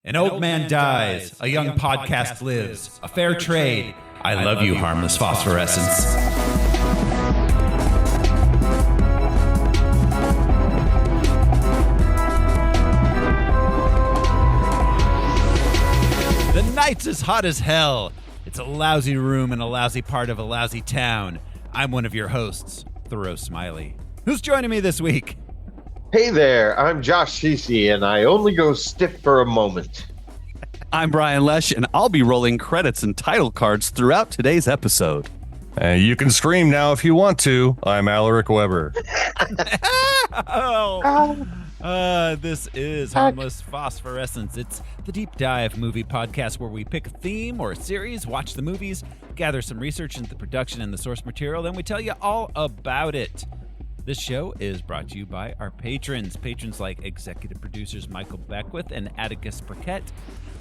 An old man dies, a young podcast lives, a fair trade. I love you, Harmless Phosphorescence. The night's as hot as hell. It's a lousy room in a lousy part of a lousy town. I'm one of your hosts, Thoreau Smiley. Who's joining me this week? Hey there, I'm Josh Cece, and I only go stiff for a moment. I'm Brian Lesh, and I'll be rolling credits and title cards throughout today's episode. And you can scream now if you want to. I'm Alaric Weber. This is Harmless Phosphorescence. It's the deep dive movie podcast where we pick a theme or a series, watch the movies, gather some research into the production and the source material, then we tell you all about it. This show is brought to you by our patrons like executive producers Michael Beckwith and Atticus Burkett.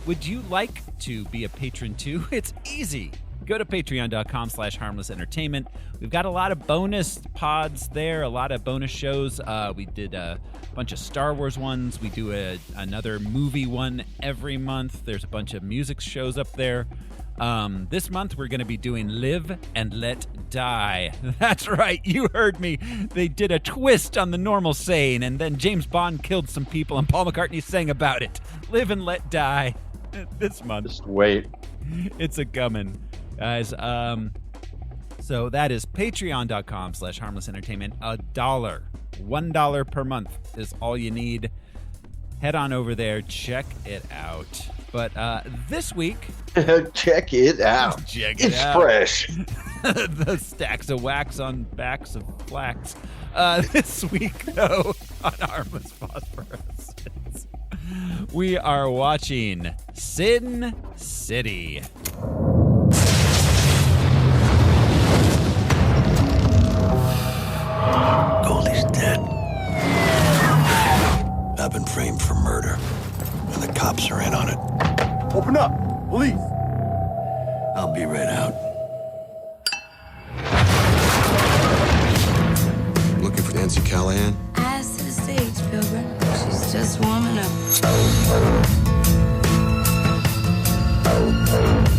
Would you like to be a patron too? It's easy. Go to patreon.com/harmlessentertainment. We've got a lot of bonus pods there, a lot of bonus shows. We did a bunch of Star Wars ones. We do another movie one every month. There's a bunch of music shows up there. This month, we're going to be doing Live and Let Die. That's right, you heard me. They did a twist on the normal saying, and then James Bond killed some people, and Paul McCartney sang about it. Live and Let Die this month. Just wait. It's a gummin', guys. So that is patreon.com/harmlessentertainment. $1 per month is all you need. Head on over there, check it out. But this week... Check it out. It's fresh. The stacks of wax on backs of flax. This week, though, on Harmless Phosphorescence, we are watching Sin City. Goldie's dead. I've been framed for murder, and the cops are in on it. Open up, police. I'll be right out. Looking for Nancy Callahan? Eyes to the stage, Pilgrim. She's just warming up.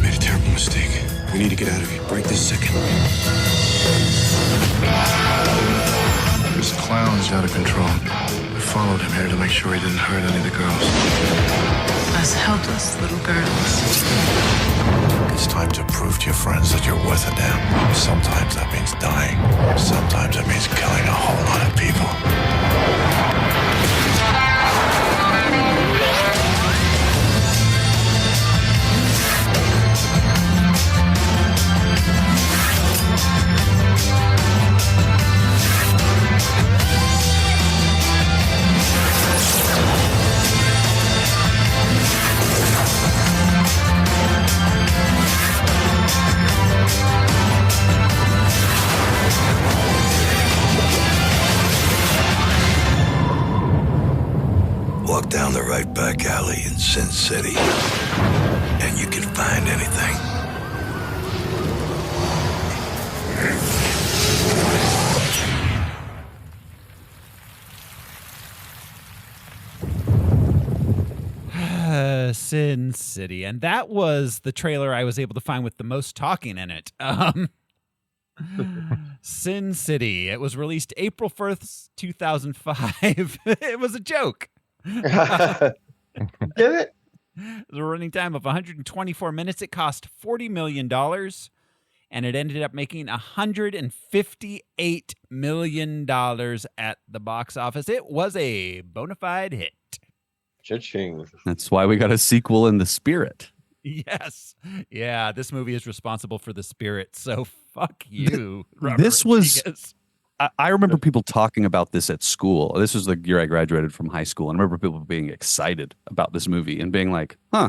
Made a terrible mistake. We need to get out of here. Right this second. This clown's out of control. We followed him here to make sure he didn't hurt any of the girls. Us helpless little girls. It's time to prove to your friends that you're worth a damn. Sometimes that means dying. Sometimes it means killing a whole lot of people. Walk down the right back alley in Sin City, and you can find anything. Sin City. And that was the trailer I was able to find with the most talking in it. Sin City. It was released April 1st, 2005. It was a joke. Get it? It was a running time of 124 minutes. It cost $40 million, and it ended up making $158 million at the box office. It was a bona fide hit. Cha-ching. That's why we got a sequel in the spirit. Yes. Yeah, this movie is responsible for the spirit, so fuck you, Robert This was... Rodriguez. I remember people talking about this at school. This was the year I graduated from high school. And I remember people being excited about this movie and being like, huh,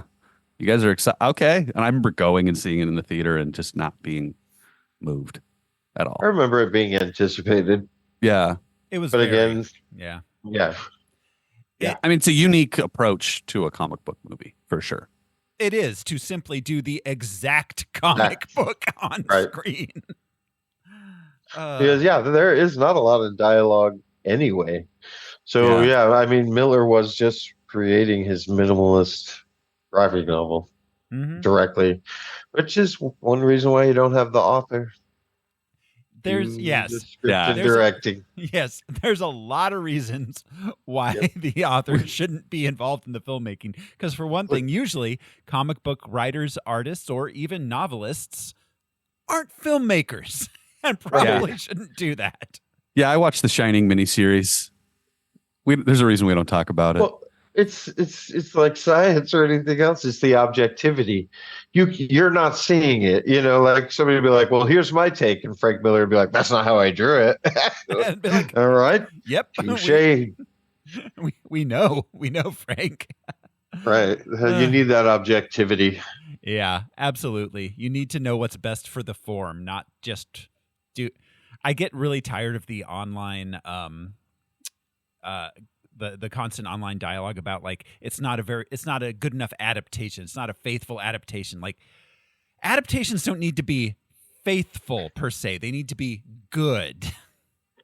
you guys are excited. Okay. And I remember going and seeing it in the theater and just not being moved at all. I remember it being anticipated. Yeah. It was But very, again, yeah. I mean, it's a unique approach to a comic book movie for sure. It is to simply do the exact comic book on screen. Because there is not a lot of dialogue anyway. So yeah, I mean, Miller was just creating his minimalist graphic novel Mm-hmm. directly, which is one reason why you don't have the author. There's do yes, the script Yeah. and There's a- directing. yes. There's a lot of reasons why the author shouldn't be involved in the filmmaking. Because for one thing, usually comic book writers, artists, or even novelists aren't filmmakers and probably shouldn't do that. Yeah, I watched the Shining miniseries. There's a reason we don't talk about it. Well, it's like science or anything else. It's the objectivity. You're not seeing it. Like somebody would be like, "Well, here's my take," and Frank Miller would be like, "That's not how I drew it." And be like, All right, yep, touche. we know, Frank. Right. You need that objectivity. Yeah, absolutely. You need to know what's best for the form, not just do. I get really tired of the online, the constant online dialogue about like it's not a good enough adaptation. It's not a faithful adaptation. Like adaptations don't need to be faithful per se. They need to be good.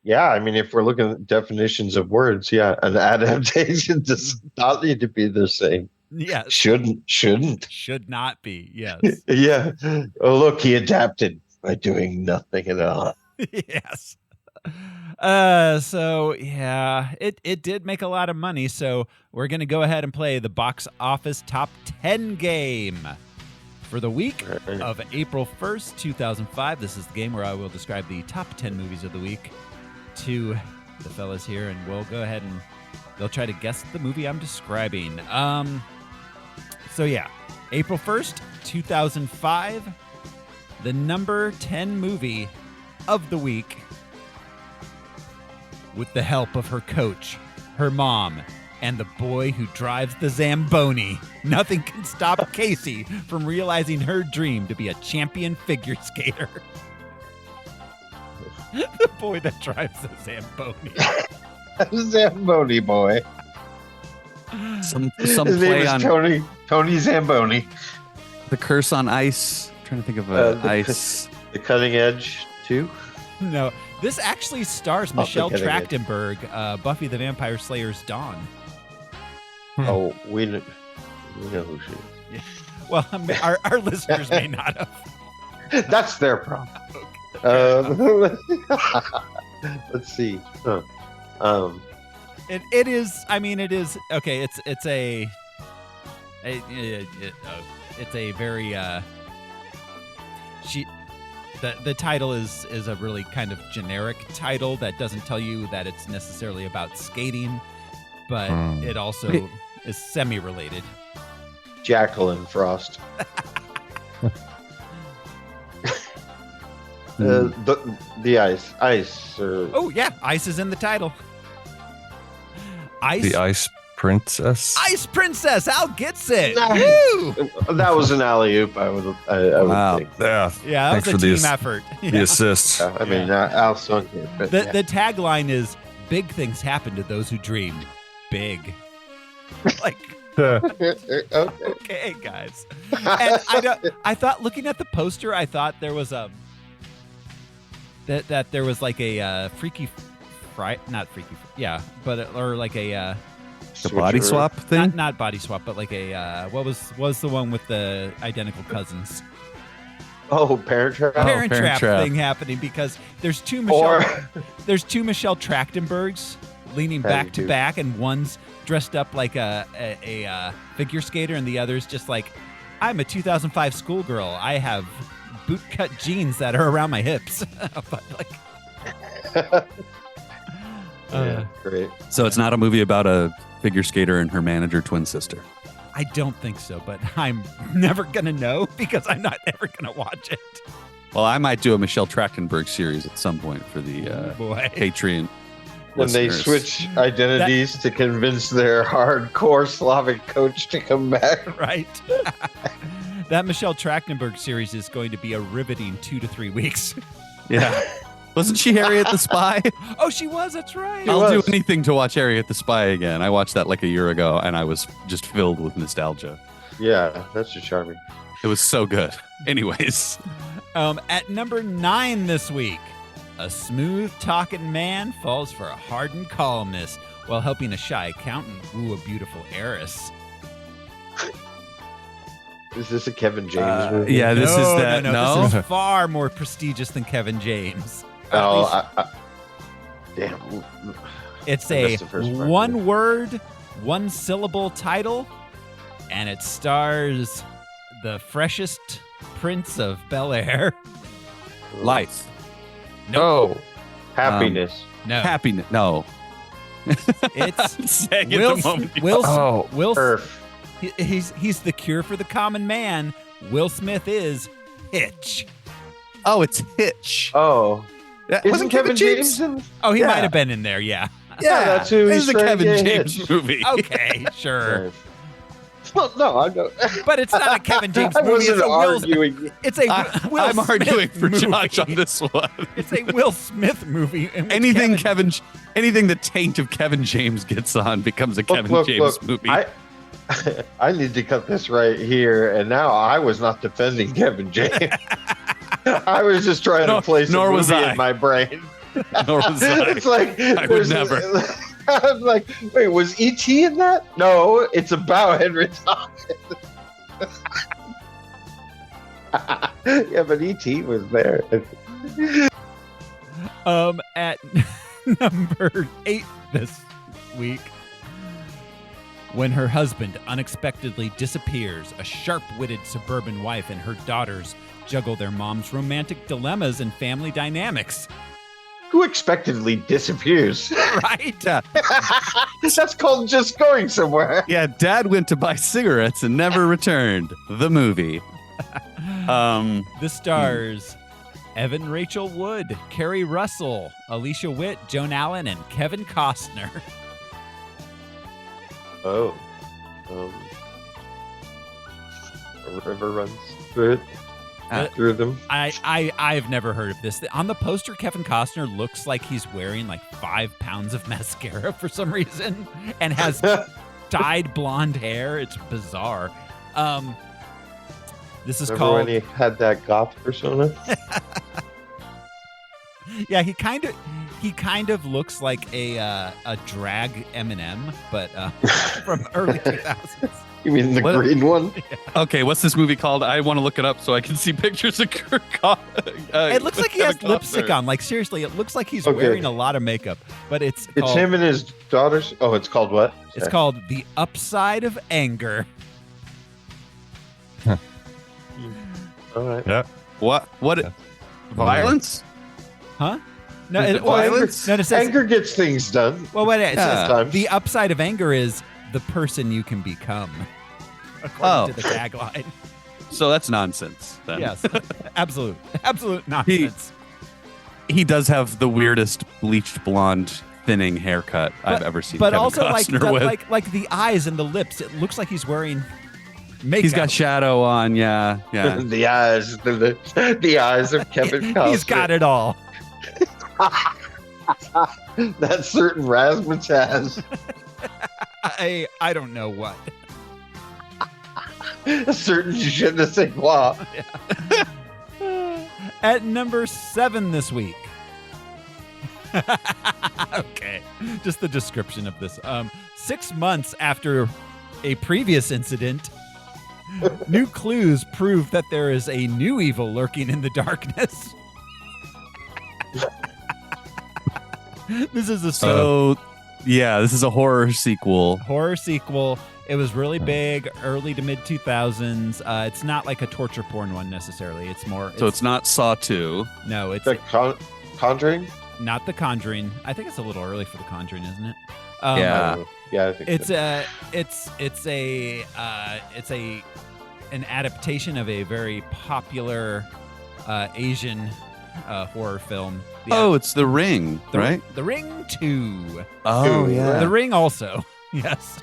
Yeah, I mean, if we're looking at definitions of words, an adaptation does not need to be the same. Yes. Shouldn't. Should not be. Yes. Yeah. Oh, look, he adapted by doing nothing at all. Yes. So yeah, it did make a lot of money. So we're going to go ahead and play the box office top 10 game for the week of April 1st, 2005. This is the game where I will describe the top 10 movies of the week to the fellas here, and we'll go ahead and they'll try to guess the movie I'm describing. So yeah, April 1st, 2005, the number 10 movie of the week, with the help of her coach, her mom, and the boy who drives the Zamboni. Nothing can stop Casey from realizing her dream to be a champion figure skater. The boy that drives the Zamboni. Zamboni boy. Some His play name is on Tony Zamboni. The Curse on Ice. I'm trying to think of ice. The Cutting Edge too. No, this actually stars Michelle kidding. Trachtenberg, Buffy the Vampire Slayer's Dawn. Oh, we know who she is. Well, our listeners may not have. That's their problem. Let's see. It is. I mean, it is okay. It's a very the title is a really kind of generic title that doesn't tell you that it's necessarily about skating, but it also is semi-related. Jacqueline Frost. The ice. Oh yeah, ice is in the title. Ice. The Ice Princess. Ice Princess. Al gets it. Nice. Woo! That was an alley oop. I would Wow. think. Yeah. Yeah, that Thanks was a for team effort. the Yeah. assist. I mean, Al sunk it. But The tagline is "Big things happen to those who dream big." Like, okay, guys. And I thought looking at the poster, I thought there was that there was like a freaky fry, not freaky, yeah, but or like a The body swap thing? not body swap, but like a what was the one with the identical cousins? Oh, Parent Trap. Parent Parent Trap Trap. thing happening because there's two Or Michelle Trachtenbergs leaning How do back you to do? back, and one's dressed up like a figure skater, and the other's just like, I'm a 2005 schoolgirl. I have bootcut jeans that are around my hips. But like, yeah, great. So it's not a movie about a figure skater and her manager twin sister. I don't think so, but I'm never gonna know because I'm not ever gonna watch it. Well, I might do a Michelle Trachtenberg series at some point for the Boy. Patreon. When they listeners. switch identities to convince their hardcore Slavic coach to come back. Right? That Michelle Trachtenberg series is going to be a riveting 2 to 3 weeks. Yeah. Wasn't she Harriet the Spy? Oh, she was. That's right. I'll do was. anything to watch Harriet the Spy again. I watched that like a year ago, and I was just filled with nostalgia. Yeah, that's just charming. It was so good. Anyways, At number 9 this week, a smooth-talking man falls for a hardened columnist while helping a shy accountant woo a beautiful heiress. Is this a Kevin James movie? Yeah, this is that. No, This is far more prestigious than Kevin James. Damn. It's I a missed the first part. one-word, one-syllable title, and it stars the freshest Prince of Bel-Air. Life. No. Happiness. No, Happiness. No. it's Saying it Will. the moment you- Will. Earth. He's the cure for the common man. Will Smith is Hitch. Oh, it's Hitch. Oh. Yeah, Isn't Kevin James in? Oh, he Yeah. might have been in there. Yeah. Yeah, that's who this he's is a trying to Kevin get James Hitch. movie. Okay, sure. Well, no, I know. But it's not a Kevin James I movie. It's wasn't a Will. arguing. It's a Will I'm Smith arguing for movie. Josh on this one. It's a Will Smith movie. in which Anything anything the taint of Kevin James gets on becomes a Kevin James movie. I need to cut this right here. And now I was not defending Kevin James. I was just trying to place a movie in my brain. Nor was I. It's like I would there's- never. I'm like, wait, was E.T. in that? No, it's about Henry Thomas. Yeah, but E.T. was there. At number 8 this week, when her husband unexpectedly disappears, a sharp-witted suburban wife and her daughters juggle their mom's romantic dilemmas and family dynamics. Who expectedly disappears? Right? Yeah. That's called just going somewhere. Yeah, Dad went to buy cigarettes and never returned. The movie. This stars Evan Rachel Wood, Kerry Russell, Alicia Witt, Joan Allen, and Kevin Costner. Oh. A river runs through it. Through them. I've never heard of this. On the poster, Kevin Costner looks like he's wearing like 5 pounds of mascara for some reason and has dyed blonde hair. It's bizarre. This is Remember when called. he had that goth persona? Yeah, he kind of looks like a drag Eminem, but from early 2000s. You mean the What? green one? Okay, what's this movie called? I want to look it up so I can see pictures of Kirk. It looks like he has lipstick on. Like seriously, it looks like he's Okay. wearing a lot of makeup. But it's It's called, him and his daughters. Oh, it's called what? It's called The Upside of Anger. All right. Yeah. What? Violence? Huh? No, Is it well, violence? no, it says, Anger gets things done. well, wait, it says Sometimes. the upside of anger is the person you can become, according to the tagline. So that's nonsense then. Yes, absolute nonsense. He does have the weirdest bleached blonde thinning haircut I've ever seen. But Kevin also, Costner with. like the eyes and the lips, it looks like he's wearing makeup. He's got shadow on. Yeah. The eyes, the eyes of Kevin Costner. He's got it all. That certain razzmatazz. I don't know what. A certain je ne sais quoi. At number 7 this week. Okay, just the description of this. 6 months after a previous incident, new clues prove that there is a new evil lurking in the darkness. This is this is a horror sequel. horror sequel. It was really big, early to mid 2000s. It's not like a torture porn one necessarily. It's more. So it's not Saw 2. no, it's The Conjuring? not The Conjuring. I think it's a little early for The Conjuring, isn't it? Yeah. Yeah, I think It's so. an adaptation of a very popular Asian horror film. It's The Ring, right? The Ring 2. Oh, yeah. The Ring also. Yes.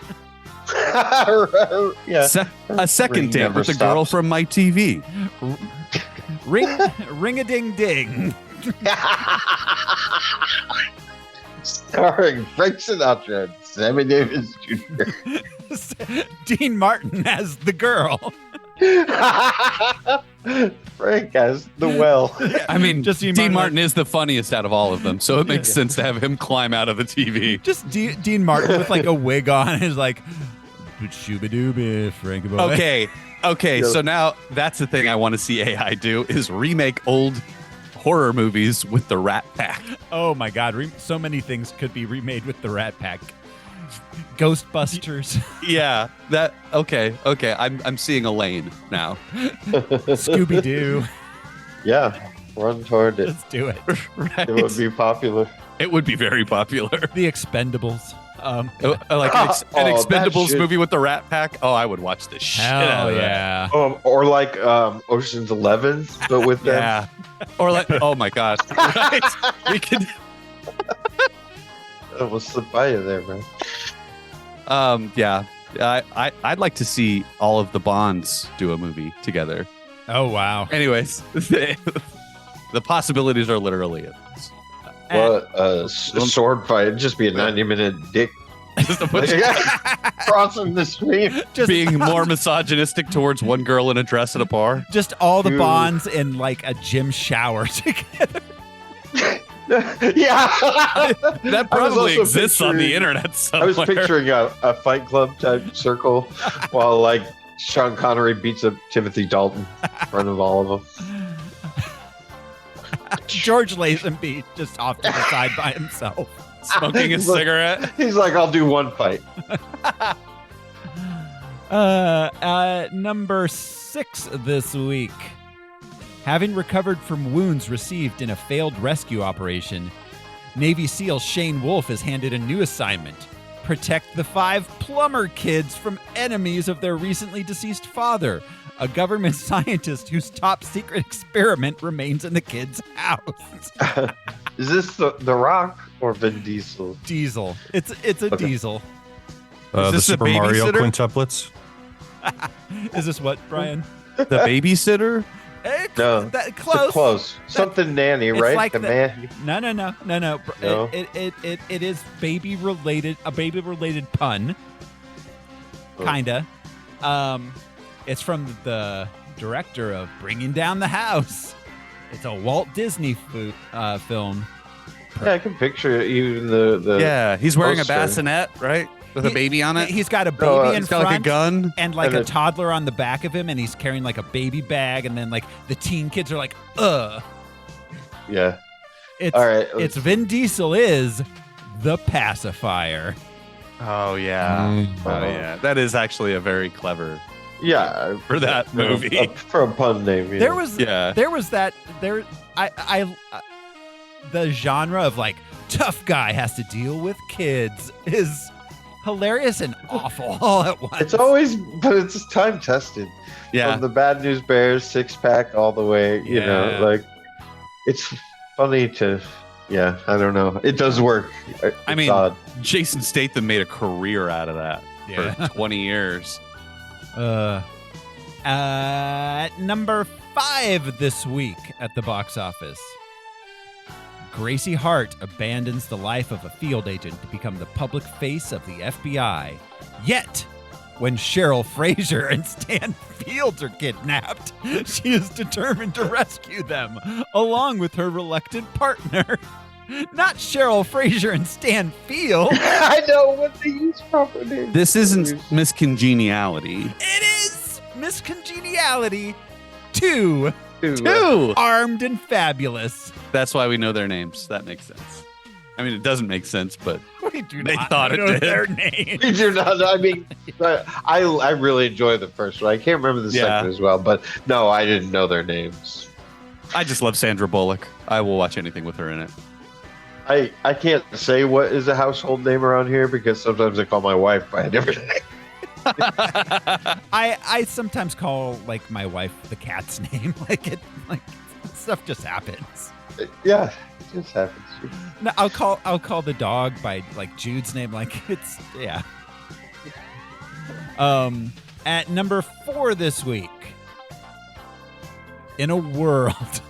Yeah. A second Ring date never with the girl stops. from My TV. Ring-a-ding-ding. Starring Frank Sinatra and Sammy Davis Jr. Dean Martin as the girl. Frank as the well. I mean, Just Dean Martin is the funniest out of all of them, so it makes sense to have him climb out of the TV. Just Dean Martin with like a wig on is like, Shooba-dooba, Frankie boy. Okay. So now that's the thing I want to see AI do is remake old horror movies with the Rat Pack. Oh my God! So many things could be remade with the Rat Pack. Ghostbusters. Yeah. Okay. I'm seeing a lane now. Scooby Doo. Yeah, run toward it. Let's do it. Right. It would be popular. It would be very popular. The Expendables. Like an that Expendables shit. movie with the Rat Pack. Oh, I would watch the shit out Hell of that. yeah. Or like Ocean's 11, but with them. Yeah. Or like, oh my God. Right. We could. I almost slipped by you there, man. Yeah. I'd like to see all of the Bonds do a movie together. Oh wow. Anyways, the possibilities are literally endless. What a sword fight. It'd just be a 90-minute dick Just a bunch of crossing the stream. Just being more misogynistic towards one girl in a dress at a bar. just all the Dude. Bonds in like a gym shower together. Yeah. That I was probably also exists on the picturing- internet I somewhere. was picturing a Fight Club type circle while like Sean Connery beats up Timothy Dalton in front of all of them. George Lazenby just off to the side by himself. Smoking a He's like- cigarette. He's like, I'll do one fight. Number 6 this week. Having recovered from wounds received in a failed rescue operation, Navy SEAL Shane Wolf is handed a new assignment: protect the 5 plumber kids from enemies of their recently deceased father, a government scientist whose top secret experiment remains in the kids' house. Is this the Rock or Vin Diesel? Diesel. It's a Okay. Diesel. Is The this a Super Mario babysitter? quintuplets. Is this what, Brian? The babysitter? No. That, close. Close. Something nanny, It's right? like the the- man. No. No? It is baby related, a baby related pun. Oh. Kinda. It's from the director of Bringing Down the House. It's a Walt Disney film. Yeah, I can picture it, even the Yeah, he's wearing a poster. bassinet, right? With a baby on it. He's got a baby No, in He's got like a front gun. and like And a a- toddler on the back of him, and he's carrying like a baby bag, and then like the teen kids are like, ugh. Yeah. It's All right. it's Vin Diesel is the pacifier. Oh yeah. Oh yeah. That is actually a very clever Yeah. for that movie. For a pun name. Yeah. There was Yeah. the genre of like tough guy has to deal with kids is hilarious and awful all at once. It's always, but it's time tested. Yeah. From the Bad News Bears 6-pack all the way, you know, Yeah. like it's funny to, yeah, I don't know. It does work. It's mean, odd. Jason Statham made a career out of that Yeah. for 20 years. Number 5 this week at the box office. Gracie Hart abandons the life of a field agent to become the public face of the FBI. Yet, when Cheryl Fraser and Stan Fields are kidnapped, she is determined to rescue them, along with her reluctant partner. Not Cheryl Fraser and Stan Fields. I know what they use proper names. This isn't miscongeniality. It is Miss Congeniality 2, Two. Armed and Fabulous. That's why we know their names. That makes sense. I mean, it doesn't make sense, but We do They not thought it know did. their name. We do not. I mean, I really enjoy the first one. I can't remember the Yeah. second as well, but no, I didn't know their names. I just love Sandra Bullock. I will watch anything with her in it. I can't say what is a household name around here because sometimes I call my wife by a different name. I sometimes call like my wife the cat's name. Like stuff just happens. Yeah, it just happens. No, I'll call the dog by like Jude's name. Like it's yeah. At number 4 this week, In a World.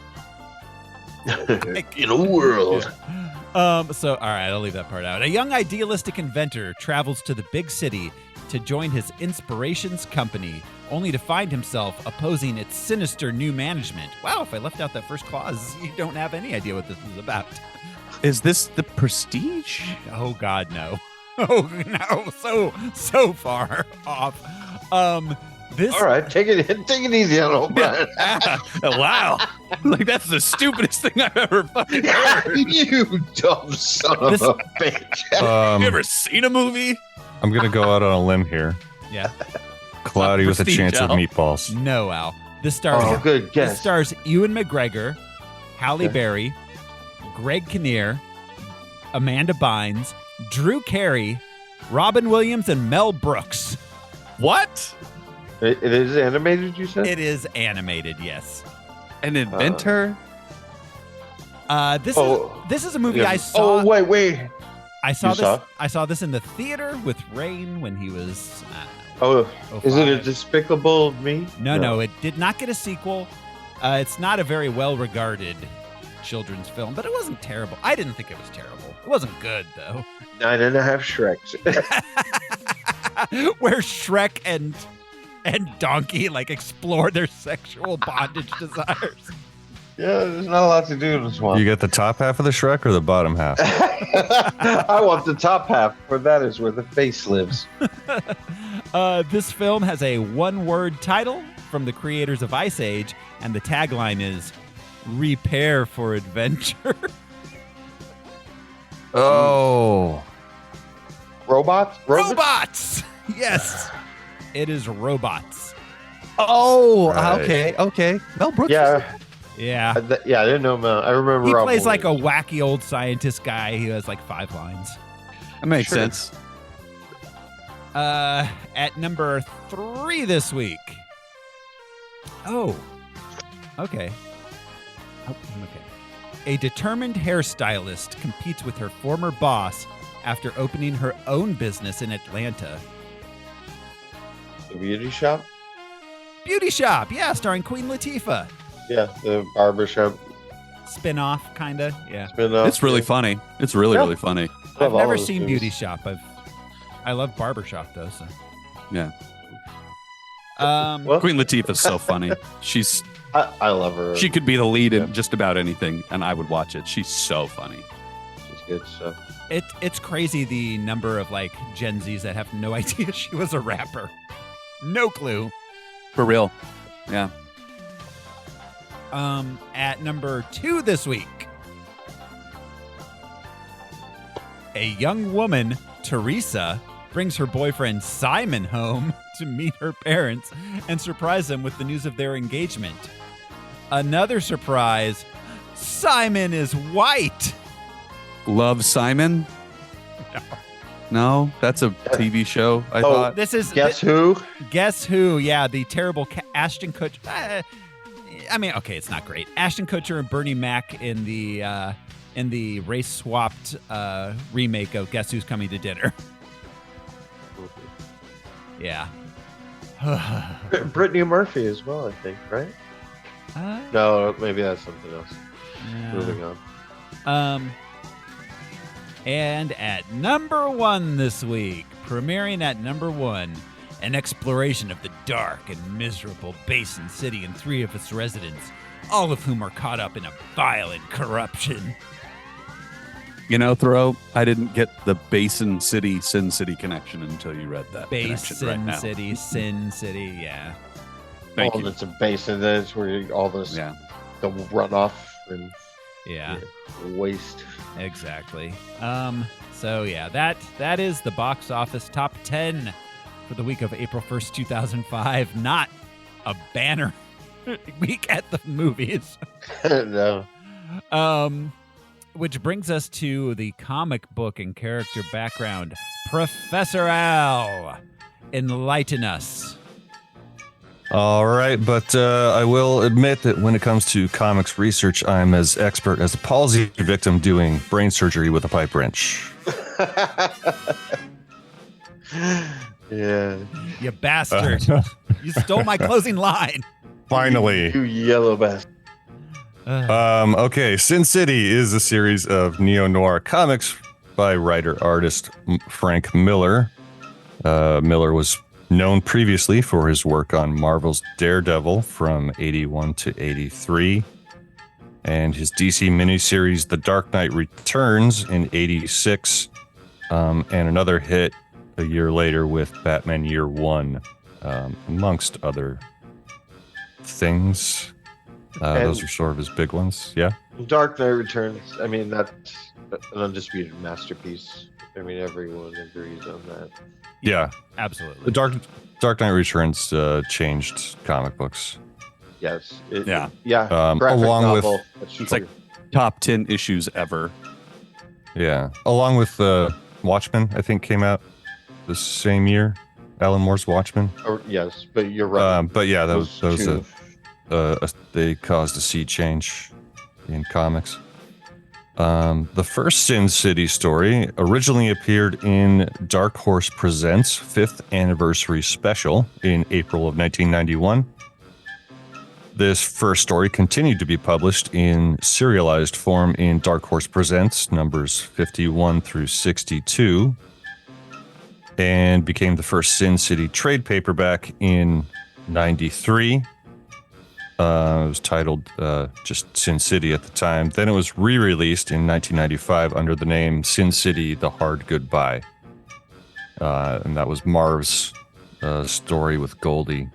In a world. So, all right, I'll leave that part out. A young idealistic inventor travels to the big city to join his inspirations company, only to find himself opposing its sinister new management. Wow, if I left out that first clause, you don't have any idea what this is about. Is this the Prestige? Oh, God, no. Oh no, so far off. This All right, take it easy on old Brian. Wow. Like, that's the stupidest thing I've ever fucking heard. You dumb son of a bitch. Have you ever seen a movie? I'm going to go out on a limb here. Yeah. Cloudy with a Prestige, chance of Al. meatballs. No, Al. This stars Oh, good This guess. stars Ewan McGregor, Halle Okay. Berry, Greg Kinnear, Amanda Bynes, Drew Carey, Robin Williams, and Mel Brooks. What? It is animated, you said? It is animated, yes. An inventor? This is a movie Yeah. I saw. Oh, wait. I saw You this. saw? I saw this in the theater with Rain when he was. Oh, is it a 05. Despicable Me? No, it did not get a sequel. It's not a very well-regarded children's film, but it wasn't terrible. I didn't think it was terrible. It wasn't good though. 9.5 Shreks. Where Shrek and Donkey like explore their sexual bondage desires. Yeah, there's not a lot to do in this one. You get the top half of the Shrek or the bottom half? I want the top half, for that is where the face lives. This film has a one-word title from the creators of Ice Age, and the tagline is "Repair for Adventure." Oh. Robots? Robots! Yes, it is robots. Oh, Right. okay. Mel Brooks. Yeah, Yeah. I didn't know. I remember. He Robin plays like a Williams. wacky old scientist guy who has like 5 lines. That makes Sure. sense. At number 3 this week. Oh, okay. A determined hairstylist competes with her former boss after opening her own business in Atlanta. The beauty shop. Beauty Shop, yeah, starring Queen Latifah. Yeah, the barbershop Spin-off, kind of, yeah. spin-off. It's really funny. It's really, Yeah. really funny. I I've love all never those seen movies. Beauty Shop. I love Barbershop though. So. Yeah. Well, Queen Latifah's so funny. I love her. She could be the lead Yeah. in just about anything, and I would watch it. She's so funny. She's good stuff. It's crazy the number of like Gen Zs that have no idea she was a rapper. No clue. For real. Yeah. At number 2 this week, a young woman, Teresa, brings her boyfriend Simon home to meet her parents and surprise them with the news of their engagement. Another surprise, Simon is white. Love Simon? No, that's a TV show, I thought. This is Guess who? Guess who? Yeah, the terrible Ashton Kutcher. I mean, okay, it's not great. Ashton Kutcher and Bernie Mac in the race swapped remake of Guess Who's Coming to Dinner. Yeah. Brittany Murphy as well, I think, right? No, maybe that's something else. Moving on. And at number 1 this week, premiering at number 1, an exploration of the dark and miserable Basin City and 3 of its residents, all of whom are caught up in a violent corruption. You know, Thoreau, I didn't get the Basin City, Sin City connection until you read that connection Basin right now. City, Sin City, yeah. Thank all you. that's a basin. That's where all this Yeah. the runoff and Yeah, waste. exactly. So yeah, that is the box office top 10 for the week of April 1st, 2005. Not a banner week at the movies. No. Which brings us to the comic book and character background. Professor Al, enlighten us. All right, but I will admit that when it comes to comics research, I'm as expert as a palsy victim doing brain surgery with a pipe wrench. Yeah. You bastard. You stole my closing line. Finally. You yellow bastard. Okay, Sin City is a series of neo-noir comics by writer-artist Frank Miller. Miller was known previously for his work on Marvel's Daredevil from 81 to 83, and his DC miniseries The Dark Knight Returns in 86, and another hit a year later with Batman Year One, amongst other things. Those are sort of his big ones. Yeah. Dark Knight Returns. I mean, that's an undisputed masterpiece. I mean, everyone agrees on that. Yeah. Absolutely. The Dark Knight Returns changed comic books. Yes. Yeah. Graphic along novel. with It's like top 10 issues ever. yeah, along with Watchmen, I think came out the same year. Alan Moore's Watchmen. Yes, but you're right. But yeah, those two. they caused a sea change in comics. The first Sin City story originally appeared in Dark Horse Presents 5th Anniversary Special in April of 1991. This first story continued to be published in serialized form in Dark Horse Presents numbers 51 through 62 and became the first Sin City trade paperback in 93. It was titled just Sin City at the time. Then it was re-released in 1995 under the name Sin City: The Hard Goodbye. And that was Marv's story with Goldie.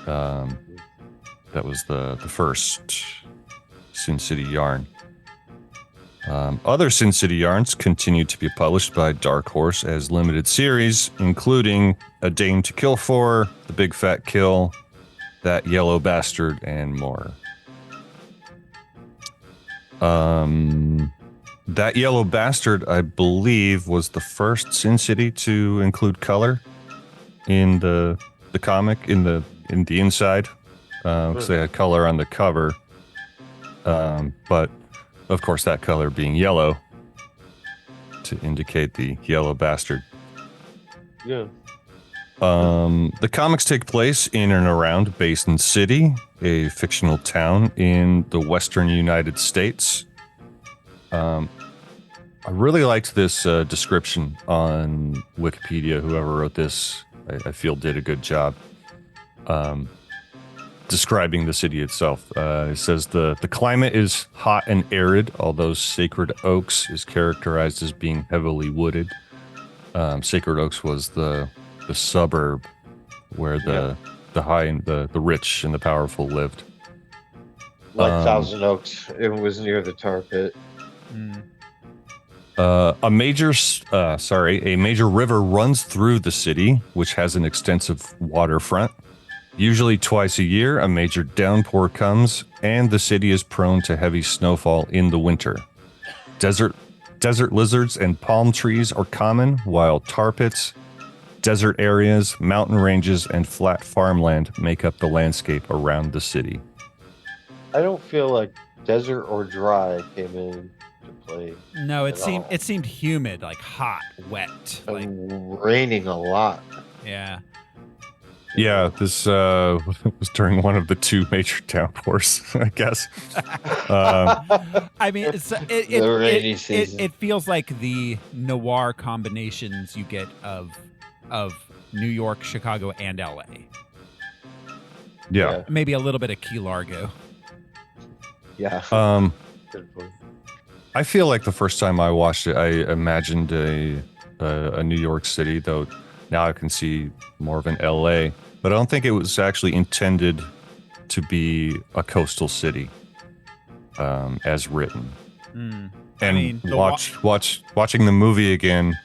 That was the first Sin City yarn. Other Sin City yarns continued to be published by Dark Horse as limited series, including A Dame to Kill For, The Big Fat Kill, That Yellow Bastard, and more. That Yellow Bastard, I believe, was the first Sin City to include color in the comic, in the inside. Because they had color on the cover, but of course that color being yellow to indicate the yellow bastard. Yeah. The comics take place in and around Basin City, a fictional town in the western United States. I really liked this description on Wikipedia. Whoever wrote this, I feel did a good job. Describing the city itself. It says the climate is hot and arid, although Sacred Oaks is characterized as being heavily wooded. Sacred Oaks was the suburb where the high and the rich and the powerful lived. Like Thousand Oaks, it was near the tar pit. A major river runs through the city, which has an extensive waterfront. Usually twice a year, a major downpour comes, and the city is prone to heavy snowfall in the winter. Desert lizards and palm trees are common, while tar pits, desert areas, mountain ranges, and flat farmland make up the landscape around the city. I don't feel like desert or dry came in to play. No, it seemed humid, like hot, wet, like raining a lot. yeah. Yeah, this was during one of the two major downpours, I guess. I mean, The rainy season. it feels like the noir combinations you get of New York, Chicago, and LA. Yeah. Maybe a little bit of Key Largo. Yeah. Good point. I feel like the first time I watched it, I imagined a New York City, though now I can see more of an LA. But I don't think it was actually intended to be a coastal city, as written. And And watching the movie again,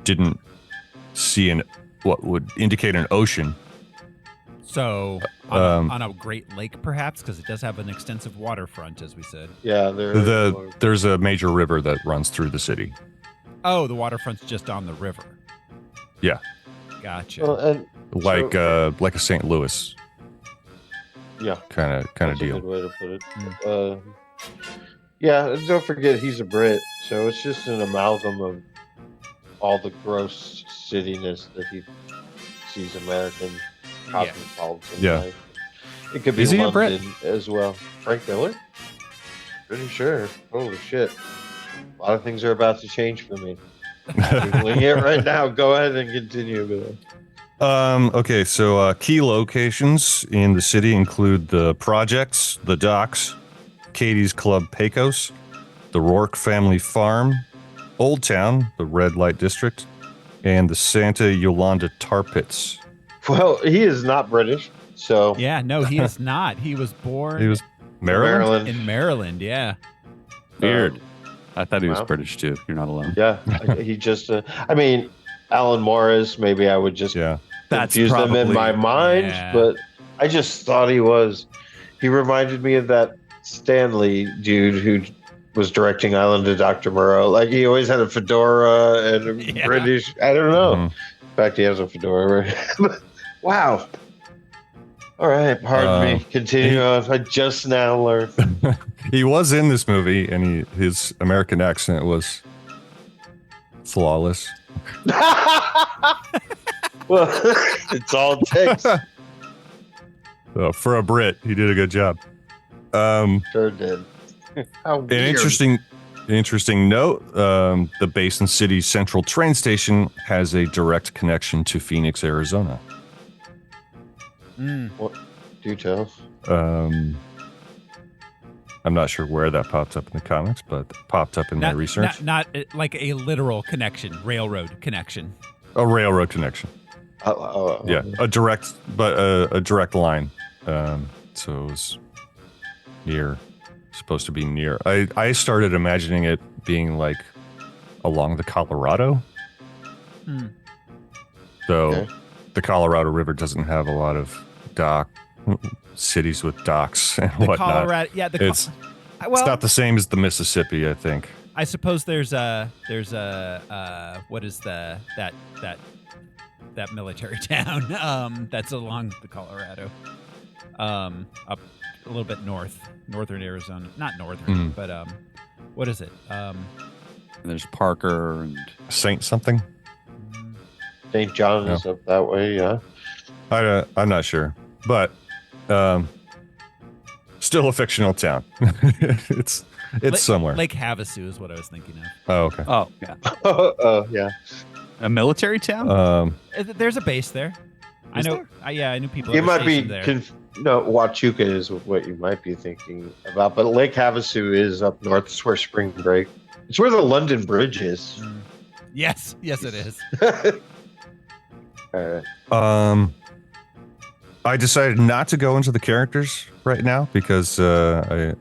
didn't see what would indicate an ocean. So on a Great Lake, perhaps, because it does have an extensive waterfront, as we said. Yeah, There's a major river that runs through the city. Oh, the waterfront's just on the river. Yeah, Gotcha. well, and like a St. Louis yeah, kind of that's deal. a good way to put it. Yeah, and don't forget he's a Brit, so it's just an amalgam of all the gross cityness that he sees American cosmopolitan life. It could be Is he a Brit? London as well. Frank Miller? Pretty sure. Holy shit. A lot of things are about to change for me. Googling it right now. Go ahead and continue. Okay, so key locations in the city include the projects, the docks, Katie's Club Pecos, the Rourke family farm, Old Town, the red light district, and the Santa Yolanda tar pits. Well, he is not British, so Yeah, no, he is not. He was born He was Maryland. in Maryland. Yeah. Weird. I thought he was wow. British too. You're not alone. Yeah, he just. I mean, Alan Morris. Maybe I would just Yeah. That's confuse them in probably- my mind, Yeah. but I just thought he was. He reminded me of that Stanley dude who was directing Island of Dr. Moreau. Like he always had a fedora and a Yeah. British. I don't know. Mhm. In fact, he has a fedora. Right? Wow. All right, pardon me. Continue on. I just now learned. He was in this movie, and his American accent was flawless. Well, it's all it takes. For a Brit, he did a good job. Sure did. How An weird. interesting note: the Basin City Central train station has a direct connection to Phoenix, Arizona. What? Do tell. I'm not sure where that popped up in the comics, but it popped up in my research. Not like a literal connection, railroad connection. A railroad connection. Yeah, a direct line. So it was supposed to be near. I started imagining it being like along the Colorado. So Okay. the Colorado River doesn't have a lot of cities with docks and The whatnot. Colorado, yeah. It's not the same as the Mississippi, I think. I suppose there's a what is that military town that's along the Colorado, up a little bit northern Arizona, not northern, but what is it? There's Parker and Saint something? St. John is up that way, yeah. I'm not sure, but still a fictional town. it's somewhere. Lake Havasu is what I was thinking of. Oh, okay. oh yeah, Oh, yeah. a military town. There's a base there. I Is know. I knew people. You that were might be. stationed there. No, Huachuca is what you might be thinking about, but Lake Havasu is up north. It's where spring break. It's where the London Bridge is. Yes, it is. All right. I decided not to go into the characters right now because I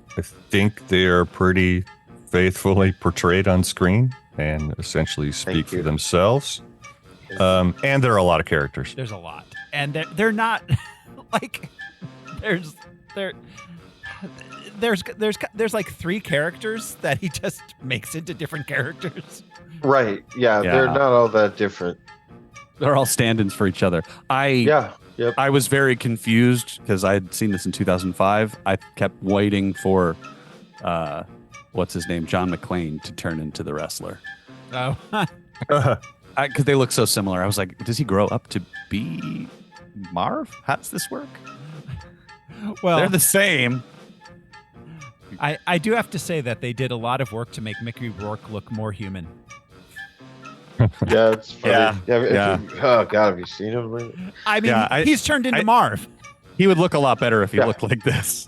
think they are pretty faithfully portrayed on screen and essentially speak for you. themselves. And there are a lot of characters. There's a lot, and they're not like there's like 3 characters that he just makes into different characters. Right. Yeah, Yeah. they're not all that different. They're all stand-ins for each other. Yeah. Yep. I was very confused because I had seen this in 2005. I kept waiting for, what's his name, John McClane, to turn into the wrestler Oh, because they look so similar. I was like, does he grow up to be Marv? How does this work? well, They're the same. I do have to say that they did a lot of work to make Mickey Rourke look more human. Yeah, it's funny. Yeah. Oh God, have you seen him? I mean, Yeah, he's turned into Marv. He would look a lot better if he Yeah. looked like this.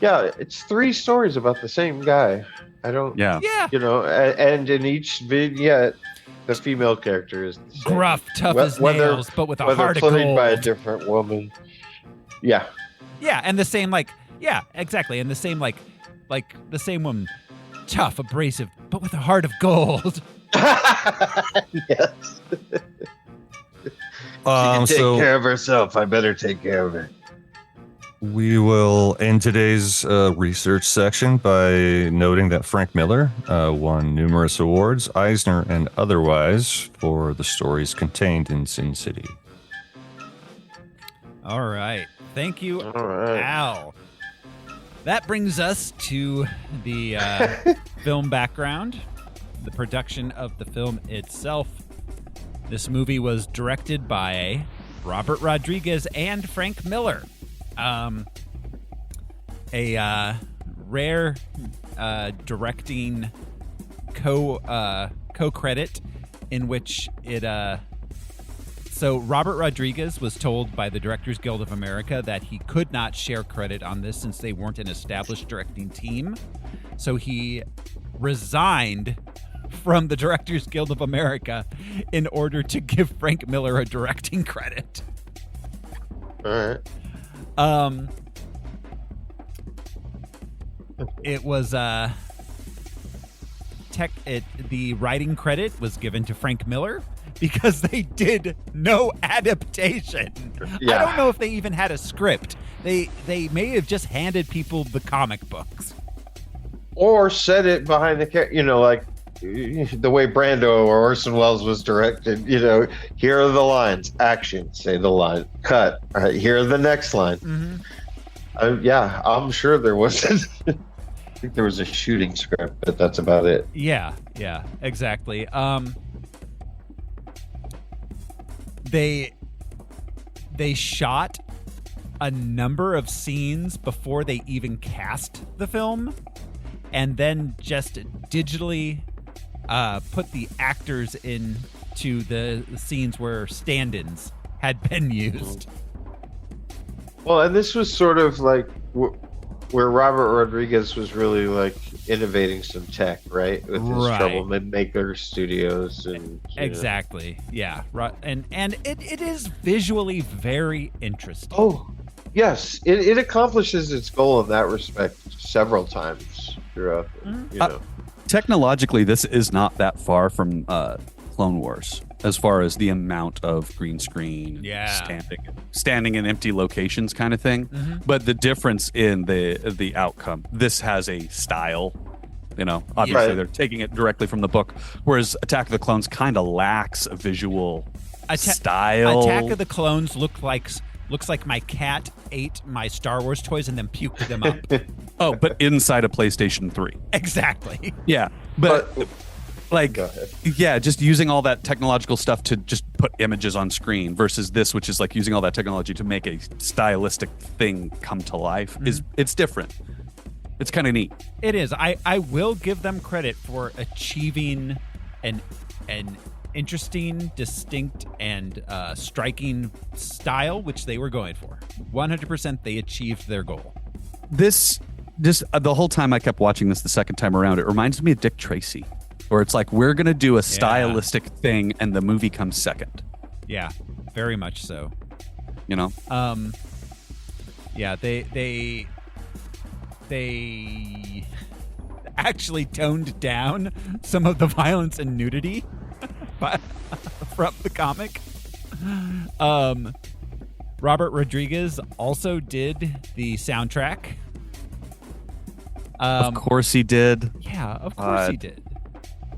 Yeah, it's 3 stories about the same guy. I don't. Yeah. Yeah, And in each vignette, the female character is the same. gruff, tough as Whether- nails, but with a whether heart of played gold. by a different woman. Yeah. Yeah, and the same exactly, and the same the same woman, tough, abrasive, but with a heart of gold. Yes. She can take care of herself. I better take care of her. We will end today's research section by noting that Frank Miller won numerous awards, Eisner and otherwise, for the stories contained in Sin City. All right, thank you, All right. Al. That brings us to the film background, the production of the film itself. This movie was directed by Robert Rodriguez and Frank Miller. A rare directing co-credit in which it so Robert Rodriguez was told by the Directors Guild of America that he could not share credit on this since they weren't an established directing team. So he resigned from the Directors Guild of America in order to give Frank Miller a directing credit. All right. It was the writing credit was given to Frank Miller because they did no adaptation. Yeah. I don't know if they even had a script. They may have just handed people the comic books. Or set it behind the like the way Brando or Orson Welles was directed. Here are the lines. Action. Say the line. Cut. All right. Here are the next line. Mm-hmm. I'm sure there wasn't. I think there was a shooting script, but that's about it. Yeah, exactly. They shot a number of scenes before they even cast the film, and then just digitally put the actors into the scenes where stand-ins had been used. Well, and this was sort of like where Robert Rodriguez was really like innovating some tech, right? With his Troublemaker Studios and exactly, yeah, right. And it is visually very interesting. Oh, yes, it accomplishes its goal in that respect several times throughout. Technologically, this is not that far from Clone Wars as far as the amount of green screen, standing in empty locations kind of thing. Mm-hmm. But the difference in the outcome, this has a style. Obviously they're taking it directly from the book, whereas Attack of the Clones kind of lacks a visual style. Attack of the Clones looks like my cat ate my Star Wars toys and then puked them up. Oh, but inside a PlayStation 3. Exactly. Yeah, but just using all that technological stuff to just put images on screen versus this, which is like using all that technology to make a stylistic thing come to life, it's different. It's kind of neat. It is. I will give them credit for achieving an interesting, distinct, and striking style, which they were going for. 100% they achieved their goal. This, just the whole time I kept watching this the second time around, it reminds me of Dick Tracy, where it's like, we're going to do a stylistic thing and the movie comes second. Yeah, very much so. They actually toned down some of the violence and nudity from the comic. Robert Rodriguez also did the soundtrack. Of course he did. Yeah, of course he did.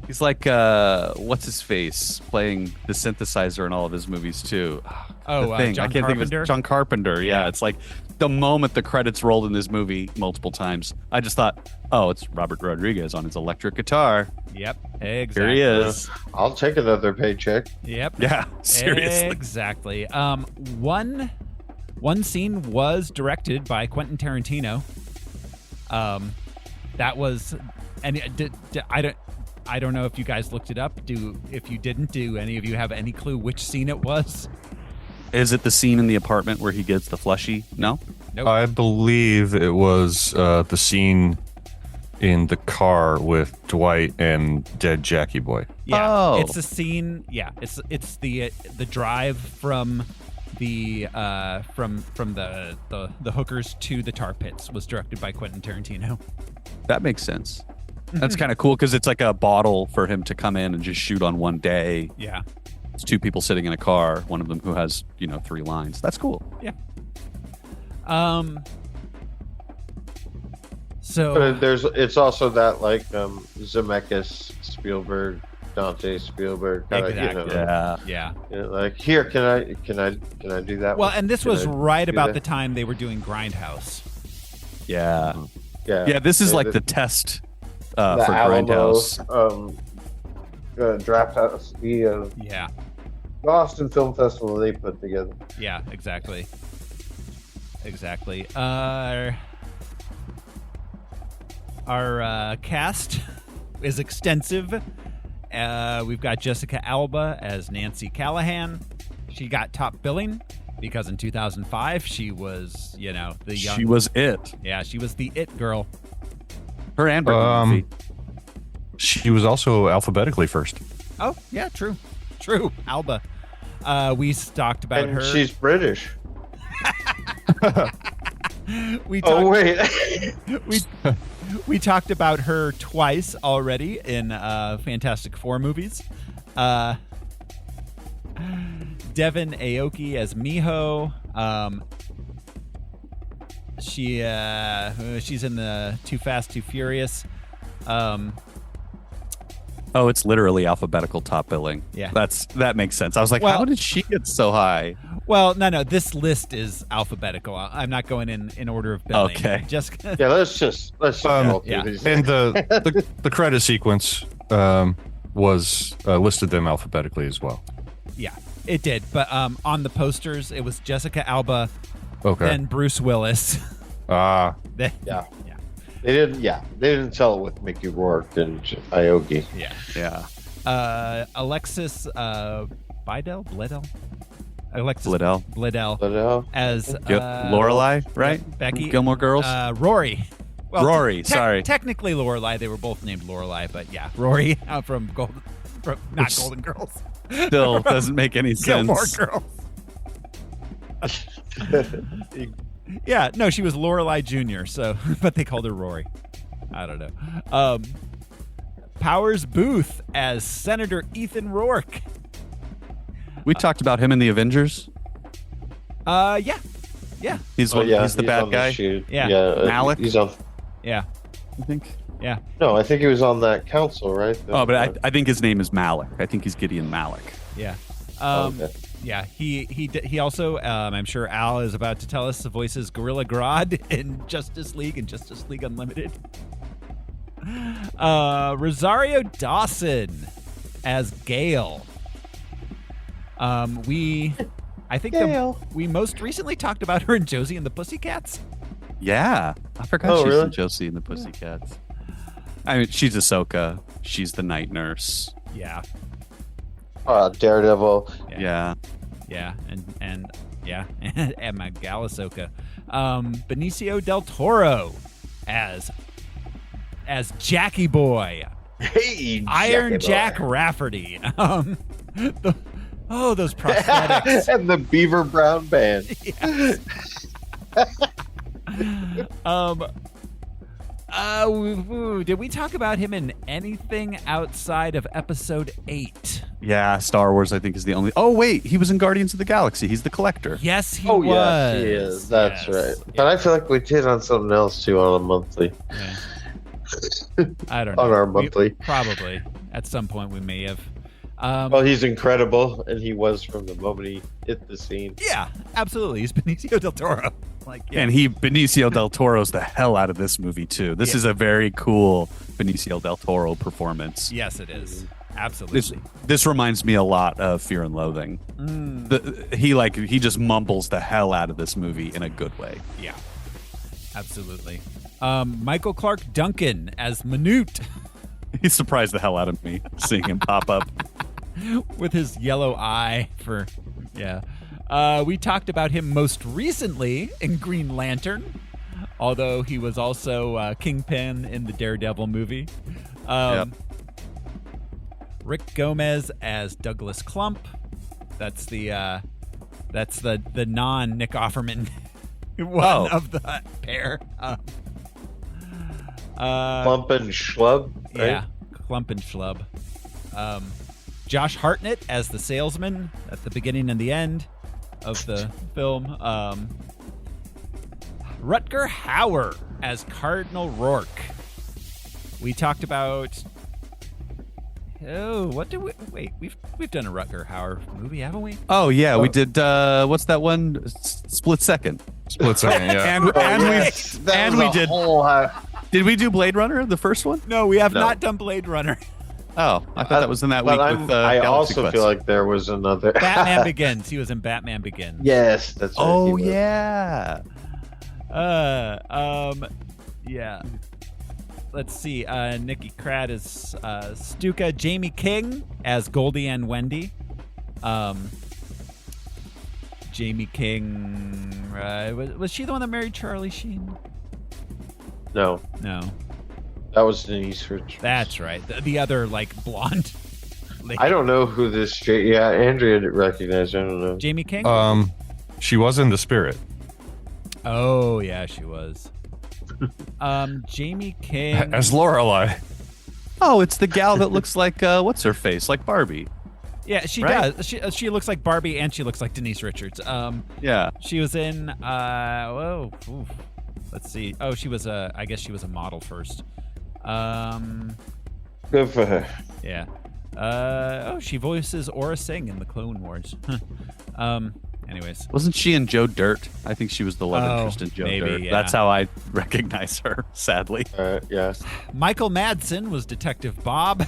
He's like, what's his face, playing the synthesizer in all of his movies too. John I can't Carpenter? think of it. John Carpenter. Yeah, it's like the moment the credits rolled in this movie multiple times, I just thought, oh, it's Robert Rodriguez on his electric guitar. Yep, exactly. Here he is. I'll take another paycheck. Yep. Yeah, seriously. Exactly. One scene was directed by Quentin Tarantino. That was, and I don't know if you guys looked it up. If you didn't, do any of you have any clue which scene it was? Is it the scene in the apartment where he gets the fleshy? No? Nope. I believe it was the scene in the car with Dwight and dead Jackie Boy. Yeah, Oh. it's the scene. Yeah, it's the drive from the hookers to the tar pits was directed by Quentin Tarantino. That makes sense. That's kind of cool because it's like a bottle for him to come in and just shoot on one day. Yeah. It's two people sitting in a car, one of them who has, 3 lines. That's cool. Yeah. So But it's also that like Zemeckis, Spielberg, Dante Spielberg kind Exactly. of yeah. like, here, can I do that? Well, one? and this Can was I right do about that? the time they were doing Grindhouse. Yeah. Yeah, This is Yeah, like the test for Alamo, Grindhouse. Draft House, the Yeah. Boston Film Festival they put together. Yeah, exactly. Our cast is extensive. We've got Jessica Alba as Nancy Callahan. She got top billing because in 2005 she was, the young. She was it. Yeah, she was the it girl. Her and Brittany Murphy. She was also alphabetically first. Oh, yeah, true. Alba. We talked about And her. she's British. We Oh, talked, wait. we talked about her twice already in Fantastic Four movies. Devin Aoki as Miho. She's in the Too Fast, Too Furious. Oh, it's literally alphabetical top billing. Yeah. That makes sense. I was like, Well- how did she get so high? Well, no. This list is alphabetical. I'm not going in order of billing. Okay. Just Yeah, let's just roll through yeah. these. And the credit sequence was listed them alphabetically as well. yeah, it did. But on the posters, it was Jessica Alba, Okay. then Bruce Willis. Then, Yeah. They didn't tell it with Mickey Rourke and Aoki. yeah. Yeah. Alexis Bledel. Alexis Bledel. Bledel But as Lorelai, right? Becky. Gilmore Girls. Rory. Well, Rory, sorry. Technically Lorelai. They were both named Lorelai, but yeah, Rory from not Golden Girls. Still doesn't make any sense. Gilmore Girls. Yeah, no, she was Lorelai Jr. So, but they called her Rory. I don't know. Powers Booth as Senator Ethan Rourke. We talked about him in the Avengers. Yeah. He's he's the bad on guy. shoot. Yeah. Malik? He's on. Yeah. I think. Yeah. No, I think he was on that council, right? Oh, but I think his name is Malik. I think he's Gideon Malik. Yeah. Okay. Yeah, he also, I'm sure Al is about to tell us, voices Gorilla Grodd in Justice League and Justice League Unlimited. Rosario Dawson as Gale. I think we most recently talked about her in Josie and the Pussycats. Yeah, I forgot Oh, she's really? in Josie and the Pussycats. I mean, she's Ahsoka. She's the night nurse. Yeah, Daredevil. Yeah. yeah, and yeah, and Magal Ahsoka. Benicio del Toro as Jackie Boy. Hey, Iron Jackie Jack Boy. Rafferty. Those prosthetics. And the Beaver Brown Band. Did we talk about him in anything outside of episode 8? Yeah, Star Wars, I think, is the only. Oh, wait, he was in Guardians of the Galaxy. He's the collector. Yes, he Oh was. yeah, he is. That's Yes. right. But I feel like we did on something else too on a monthly. Yeah. I don't know. On our monthly. Probably. At some point we may have. Well, he's incredible, and he was from the moment he hit the scene. Yeah, absolutely. He's Benicio del Toro. Yeah. And Benicio del Toro's the hell out of this movie, too. This is a very cool Benicio del Toro performance. Yes, it is. Absolutely. This reminds me a lot of Fear and Loathing. He just mumbles the hell out of this movie in a good way. Yeah, absolutely. Michael Clark Duncan as Manute He surprised the hell out of me seeing him pop up. with his yellow eye for, yeah. We talked about him most recently in Green Lantern, although he was also Kingpin in the Daredevil movie. Yep. Rick Gomez as Douglas Clump. That's the non Nick Offerman one of the pair. Clump and Schlub, right? Yeah, Clump and Schlub. Josh Hartnett as the salesman at the beginning and the end of the film. Rutger Hauer as Cardinal Rourke. We talked about. Oh, what did we? Wait, we've done a Rutger Hauer movie, haven't we? Oh, yeah, we did. What's that one? Split Second. Split second, yeah. And we did. Did we do Blade Runner, the first one? No, we have not done Blade Runner. Oh, I thought that was in that week But with I Galaxy also Quest. feel like there was another. Batman Begins. He was in Batman Begins. Yes, that's right. Oh, he was. yeah. Yeah. Let's see. Nikki Kratt is Stuka. Jamie King as Goldie and Wendy. Jamie King. Was she the one that married Charlie Sheen? No. No. That was Denise Richards. That's right. The other like blonde. Lady. I don't know who this. Yeah, Andrea didn't recognize. I don't know. Jamie King. She was in The Spirit. Oh yeah, she was. Jamie King As Lorelai. Oh, it's the gal that looks like what's her face, like Barbie. Yeah, she Right? does. She looks like Barbie and she looks like Denise Richards. Yeah. She was in. Let's see. Oh, she was a. I guess she was a model first. Good for her. Yeah. She voices Aura Singh in the Clone Wars. Anyways. Wasn't she in Joe Dirt? I think she was the love interest in Joe maybe, Dirt. yeah. That's how I recognize her, sadly. Yeah. Michael Madsen was Detective Bob.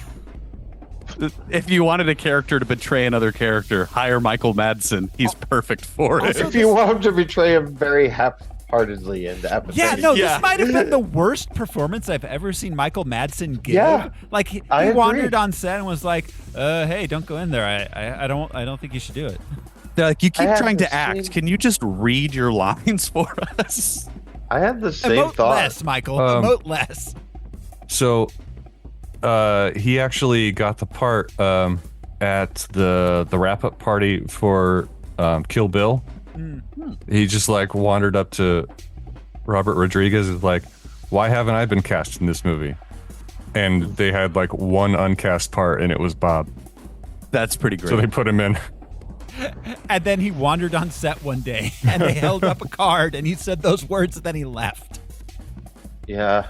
If you wanted a character to betray another character, hire Michael Madsen. He's perfect for it. If you want him to betray him very half-heartedly and apathetically. Yeah, no, Yeah. this might have been the worst performance I've ever seen Michael Madsen give. Yeah, like he I agree. wandered on set and was like, "Hey, don't go in there. I don't think you should do it." They're like, you keep I trying to haven't act. seen- Can you just read your lines for us? I had the same Emote thought. less, Michael. Emote less. So he actually got the part at the wrap-up party for Kill Bill. He just like wandered up to Robert Rodriguez and was like, why haven't I been cast in this movie? And they had like one uncast part and it was Bob. That's pretty great. So they put him in. And then he wandered on set one day and they held up a card and he said those words and then he left. Yeah.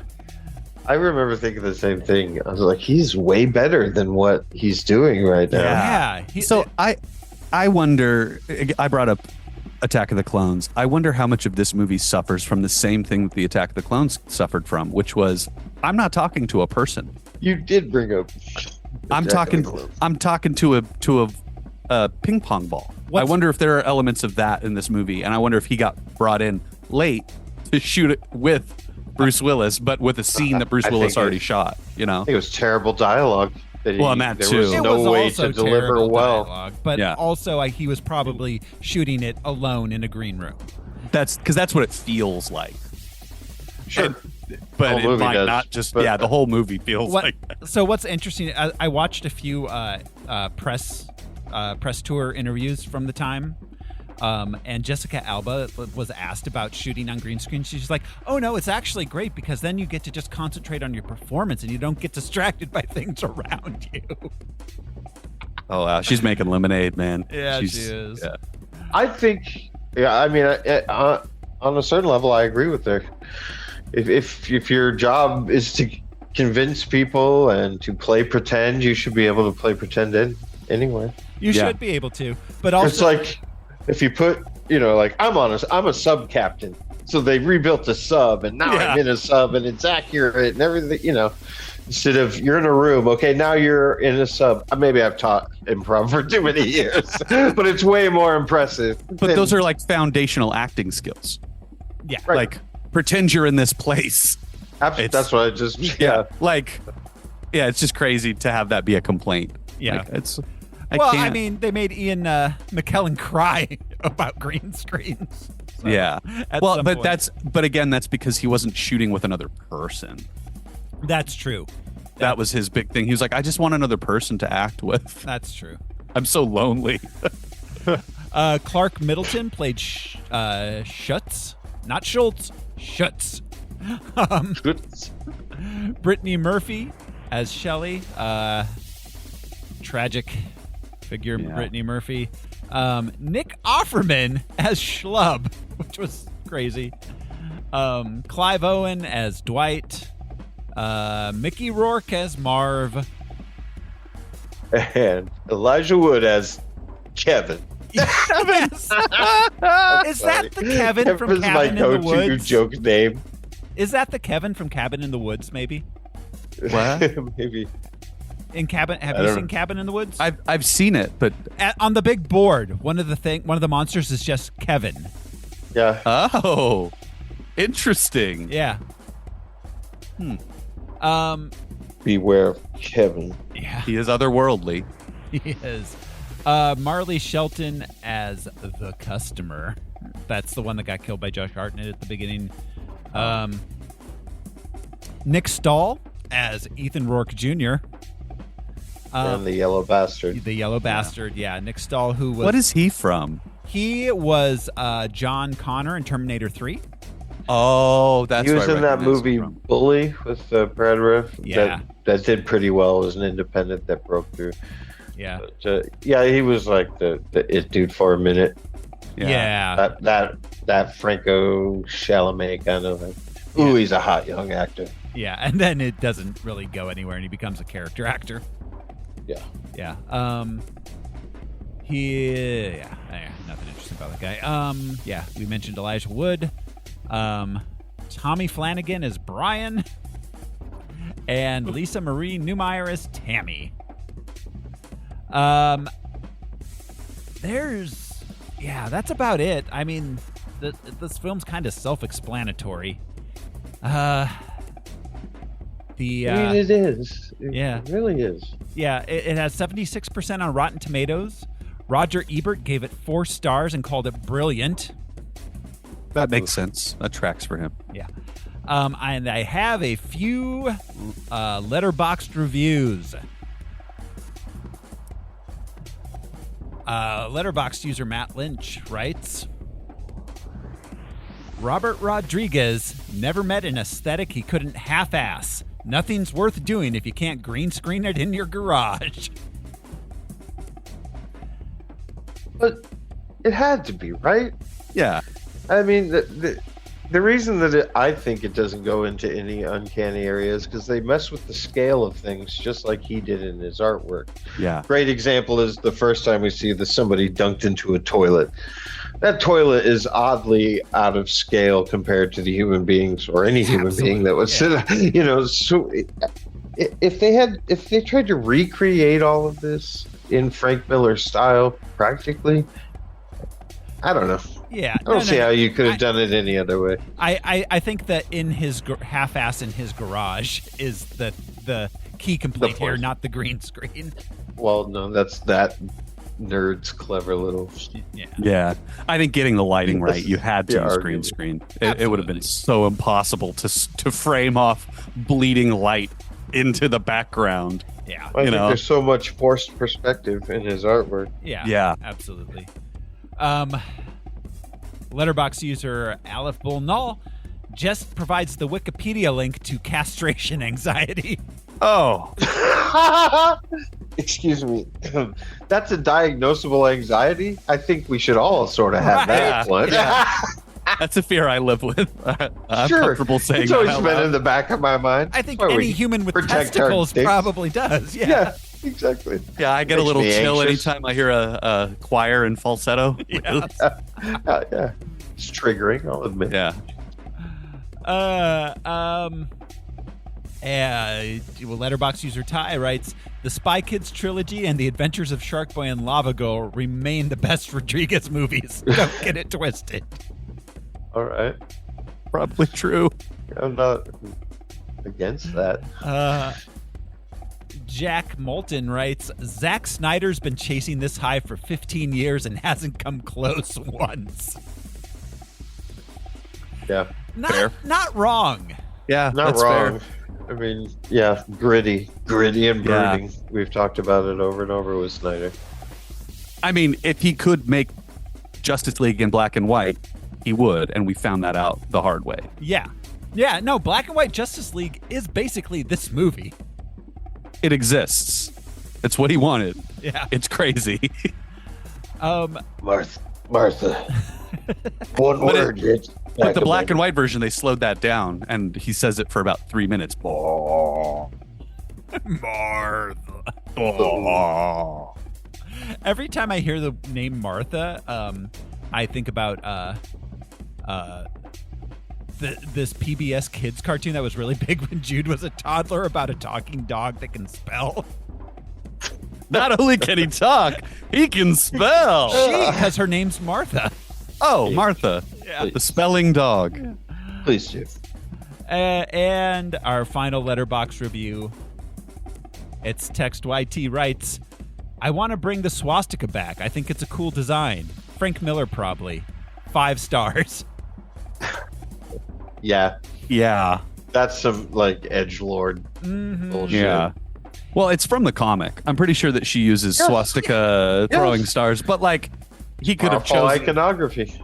I remember thinking the same thing. I was like, he's way better than what he's doing right now. Yeah. So I wonder, I brought up Attack of the Clones. I wonder how much of this movie suffers from the same thing that the Attack of the Clones suffered from, which was, I'm not talking to a person. You did bring up. I'm talking to a ping pong ball. I wonder if there are elements of that in this movie, and I wonder if he got brought in late to shoot it with Bruce Willis, but with a scene that Bruce I Willis think already shot. You know, It was terrible dialogue. That Well, and that there too. was It no was way also to deliver terrible well. dialogue, but Yeah. also he was probably shooting it alone in a green room. that's because that's what it feels like. Sure. But whole it movie might does, not just. but- Yeah, the whole movie feels What, like that. so what's interesting? I watched a few press tour interviews from the time, and Jessica Alba was asked about shooting on green screen. She's like, "Oh no, it's actually great because then you get to just concentrate on your performance and you don't get distracted by things around you." Oh wow, she's making lemonade, man. Yeah, She's- she is. Yeah. I think, yeah, I mean, on a certain level, I agree with her. If your job is to convince people and to play pretend, you should be able to play pretend anyway. You Yeah. should be able to, but also It's like if you put, like I'm a sub captain, so they rebuilt a sub, and now Yeah. I'm in a sub, and it's accurate and everything. Instead of you're in a room, okay, now you're in a sub. Maybe I've taught improv for too many years, but it's way more impressive. But those are like foundational acting skills. yeah. Right. Like pretend you're in this place. That's what I just Yeah, it's just crazy to have that be a complaint. Yeah. Like, it's. Well, can't. I mean, they made Ian McKellen cry about green screens. So, yeah. at Well, some but point. but again, that's because he wasn't shooting with another person. That's true. That was his big thing. He was like, I just want another person to act with. That's true. I'm so lonely. Clark Middleton played Schutz, not Schultz. Schutz. Brittany Murphy as Shelley. Tragic figure, Yeah. Brittany Murphy. Nick Offerman as Schlub, which was crazy. Clive Owen as Dwight. Mickey Rourke as Marv. And Elijah Wood as Kevin. Yes. Is that the Kevin from Kevin's my Cabin in the go-to Woods? joke name. Is that the Kevin from Cabin in the Woods? Maybe What? Maybe. in Cabin. Have I you don't seen know. Cabin in the Woods? I've seen it, but On the big board, one of the monsters is just Kevin. Yeah. oh, interesting. Yeah. Beware of Kevin. Yeah. He is otherworldly. He is. Marley Shelton as the customer. That's the one that got killed by Josh Hartnett at the beginning. Nick Stahl as Ethan Rourke Jr. And the Yellow Bastard. The Yellow Bastard, yeah. Nick Stahl, who was... What is he from? He was John Connor in Terminator 3. Oh, that's He was where I in that recognize movie him from. Bully with Brad Riff. Yeah. That did pretty well. It was an independent that broke through. Yeah. But, yeah, he was like the it dude for a minute. Yeah. That Franco Chalamet kind of like, ooh, he's a hot young actor. Yeah, and then it doesn't really go anywhere, and he becomes a character actor. Yeah. Yeah. Nothing interesting about that guy. Yeah, we mentioned Elijah Wood. Tommy Flanagan is Brian. And Lisa Marie Newmeyer is Tammy. That's about it. I mean, this film's kind of self-explanatory. It is. It really is. Yeah, it has 76% on Rotten Tomatoes. Roger Ebert gave it 4 stars and called it brilliant. That makes sense. That tracks for him. Yeah. And I have a few letterboxed reviews. Letterboxd user Matt Lynch writes, Robert Rodriguez never met an aesthetic he couldn't half-ass. Nothing's worth doing if you can't green screen it in your garage. But it had to be, right? Yeah. I mean, the reason that I think it doesn't go into any uncanny areas because they mess with the scale of things just like he did in his artwork. Yeah. Great example is the first time we see that somebody dunked into a toilet. That toilet is oddly out of scale compared to the human beings or any human being that would sit. So if they tried to recreate all of this in Frank Miller's style, practically, I don't know. Yeah, I don't see how you could have done it any other way. I think that in his half-ass in his garage is the key complaint here, not the green screen. Well, no, that's that nerd's clever little. Yeah. I think getting the lighting right, you had to use green screen. It would have been so impossible to frame off bleeding light into the background. Yeah, I think there's so much forced perspective in his artwork. Yeah, absolutely. Letterbox user Aleph Bullnull just provides the Wikipedia link to castration anxiety. Oh. Excuse me. That's a diagnosable anxiety? I think we should all sort of have that one. Yeah. That's a fear I live with. I'm comfortable saying it's always been in the back of my mind. I think any human with testicles probably does. Yeah, exactly. Yeah, I get a little chill anytime I hear a choir in falsetto. Yeah. Yeah. It's triggering, I'll admit. Yeah. Letterbox user Ty writes, the Spy Kids trilogy and the Adventures of Shark Boy and Lava Girl remain the best Rodriguez movies. Don't get it twisted. All right. Probably true. I'm not against that. Jack Moulton writes, Zack Snyder's been chasing this high for 15 years and hasn't come close once. Yeah. Not wrong. Yeah, not that's wrong. Fair. I mean, yeah, gritty and brooding. Yeah. We've talked about it over and over with Snyder. I mean, if he could make Justice League in black and white, he would, and we found that out the hard way. Yeah. Yeah, no, Black and White Justice League is basically this movie. It exists. It's what he wanted. Yeah. It's crazy. Martha. One word. But the black and white version, they slowed that down, and he says it for about 3 minutes. Martha. Every time I hear the name Martha, I think about this PBS Kids cartoon that was really big when Jude was a toddler about a talking dog that can spell. Not only can he talk, he can spell. Because her name's Martha. Oh, Martha. Yeah. The spelling dog. Yeah. Please do. And our final letterbox review. It's Text YT writes, I want to bring the swastika back. I think it's a cool design. Frank Miller, probably. 5 stars. Yeah. Yeah. That's some like edgelord bullshit. Yeah. Well, it's from the comic. I'm pretty sure that she uses swastika throwing stars, but like he could have Powerful chosen iconography.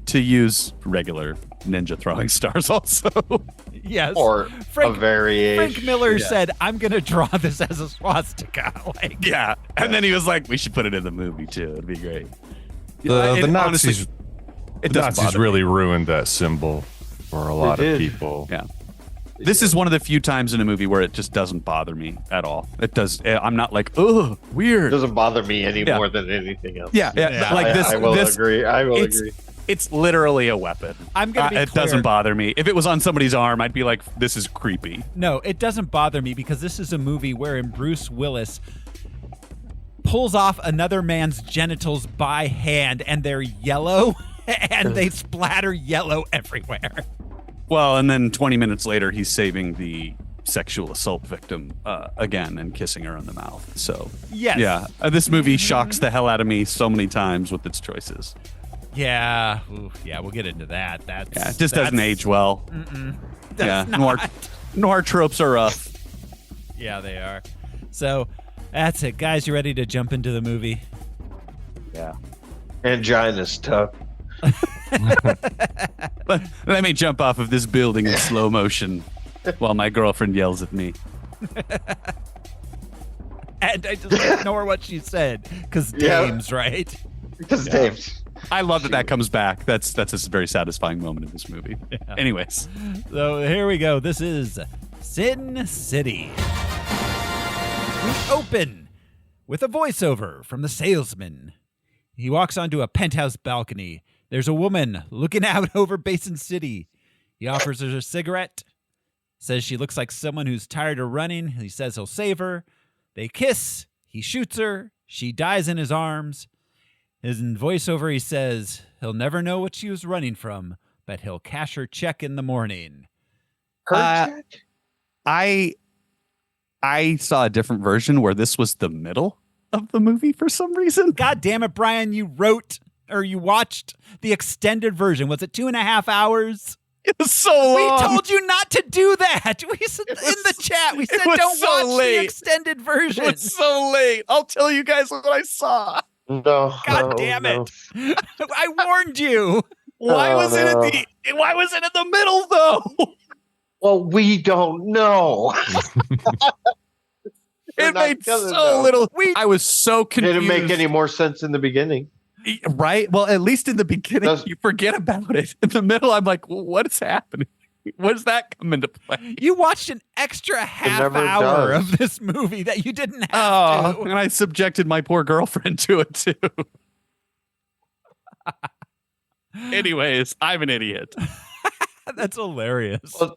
to use regular ninja throwing stars also. Yes. Or Frank, a variation. Frank Miller said, I'm going to draw this as a swastika. Like, Yeah. And then he was like, we should put it in the movie too. It'd be great. The It- Nazis, honestly, the it doesn't Nazis bother me. really ruined that symbol for a lot of did. people. Yeah. This is one of the few times in a movie where it just doesn't bother me at all. It does. I'm not like, ugh, It weird. doesn't bother me any Yeah. more than anything else. Yeah. Yeah. Like this. I will this, agree. I will it's- agree. It's literally a weapon. I'm going to be It clear. doesn't bother me. If it was on somebody's arm, I'd be like, this is creepy. No, it doesn't bother me because this is a movie wherein Bruce Willis pulls off another man's genitals by hand and they're yellow and they splatter yellow everywhere. Well, and then 20 minutes later, he's saving the sexual assault victim again and kissing her on the mouth. So, Yes. yeah, this movie shocks the hell out of me so many times with its choices. Yeah. Ooh, yeah, we'll get into that. Yeah, it just doesn't age well. Yeah, not. noir tropes are rough. Yeah, they are. So that's it. Guys, you ready to jump into the movie? Yeah. Angina's tough. Let me jump off of this building in slow motion while my girlfriend yells at me. And I just ignore what she said because Yeah. Dame's right. Because Dave's. I love that comes back. That's a very satisfying moment in this movie. Anyways, So here we go. This is Sin City. We open with a voiceover from the salesman. He walks onto a penthouse balcony. There's a woman looking out over Basin City. He offers her a cigarette, says she looks like someone who's tired of running. He says he'll save her. They kiss. He shoots her. She dies in his arms. In voiceover, he says he'll never know what she was running from, but he'll cash her check in the morning. Her check? I saw a different version where this was the middle of the movie for some reason. God damn it, Brian, you watched the extended version. Was it 2.5 hours? It was so long. We told you not to do that. We said in the chat, we said was don't so watch the late. extended version. It was so late. I'll tell you guys what I saw. No. God no, damn no. it. I warned you. Why Oh, was it no. Why was it in the middle though? Well, we don't know. It not made gonna so know. little. I was so confused. Didn't make any more sense in the beginning. Right? Well, at least in the beginning, Does- you forget about it. In the middle, I'm like, well, what is happening? When does that come into play? You watched an extra half never hour does. of this movie that you didn't have Oh, to. and I subjected my poor girlfriend to it too. Anyways, I'm an idiot. That's hilarious. Well,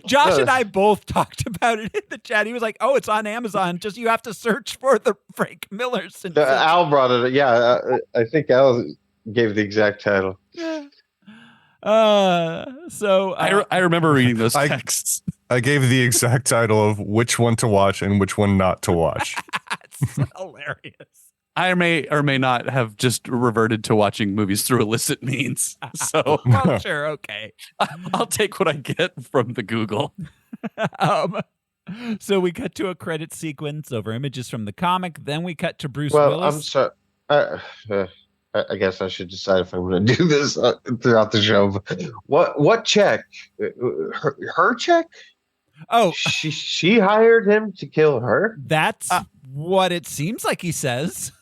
Josh and I both talked about it in the chat. He was like, "Oh, it's on Amazon. Just you have to search for the Frank Miller." Al brought it. Yeah, I think Al gave the exact title. So I remember reading those I- texts. I gave the exact title of which one to watch and which one not to watch. it's hilarious. I may or may not have just reverted to watching movies through illicit means. So Well, sure, okay. I'll take what I get from the Google. So we cut to a credit sequence over images from the comic. Then we cut to Bruce Well, Willis. I'm sorry. I guess I should decide if I'm going to do this throughout the show. What check? Her check? Oh, She hired him to kill her? that's what it seems like he says.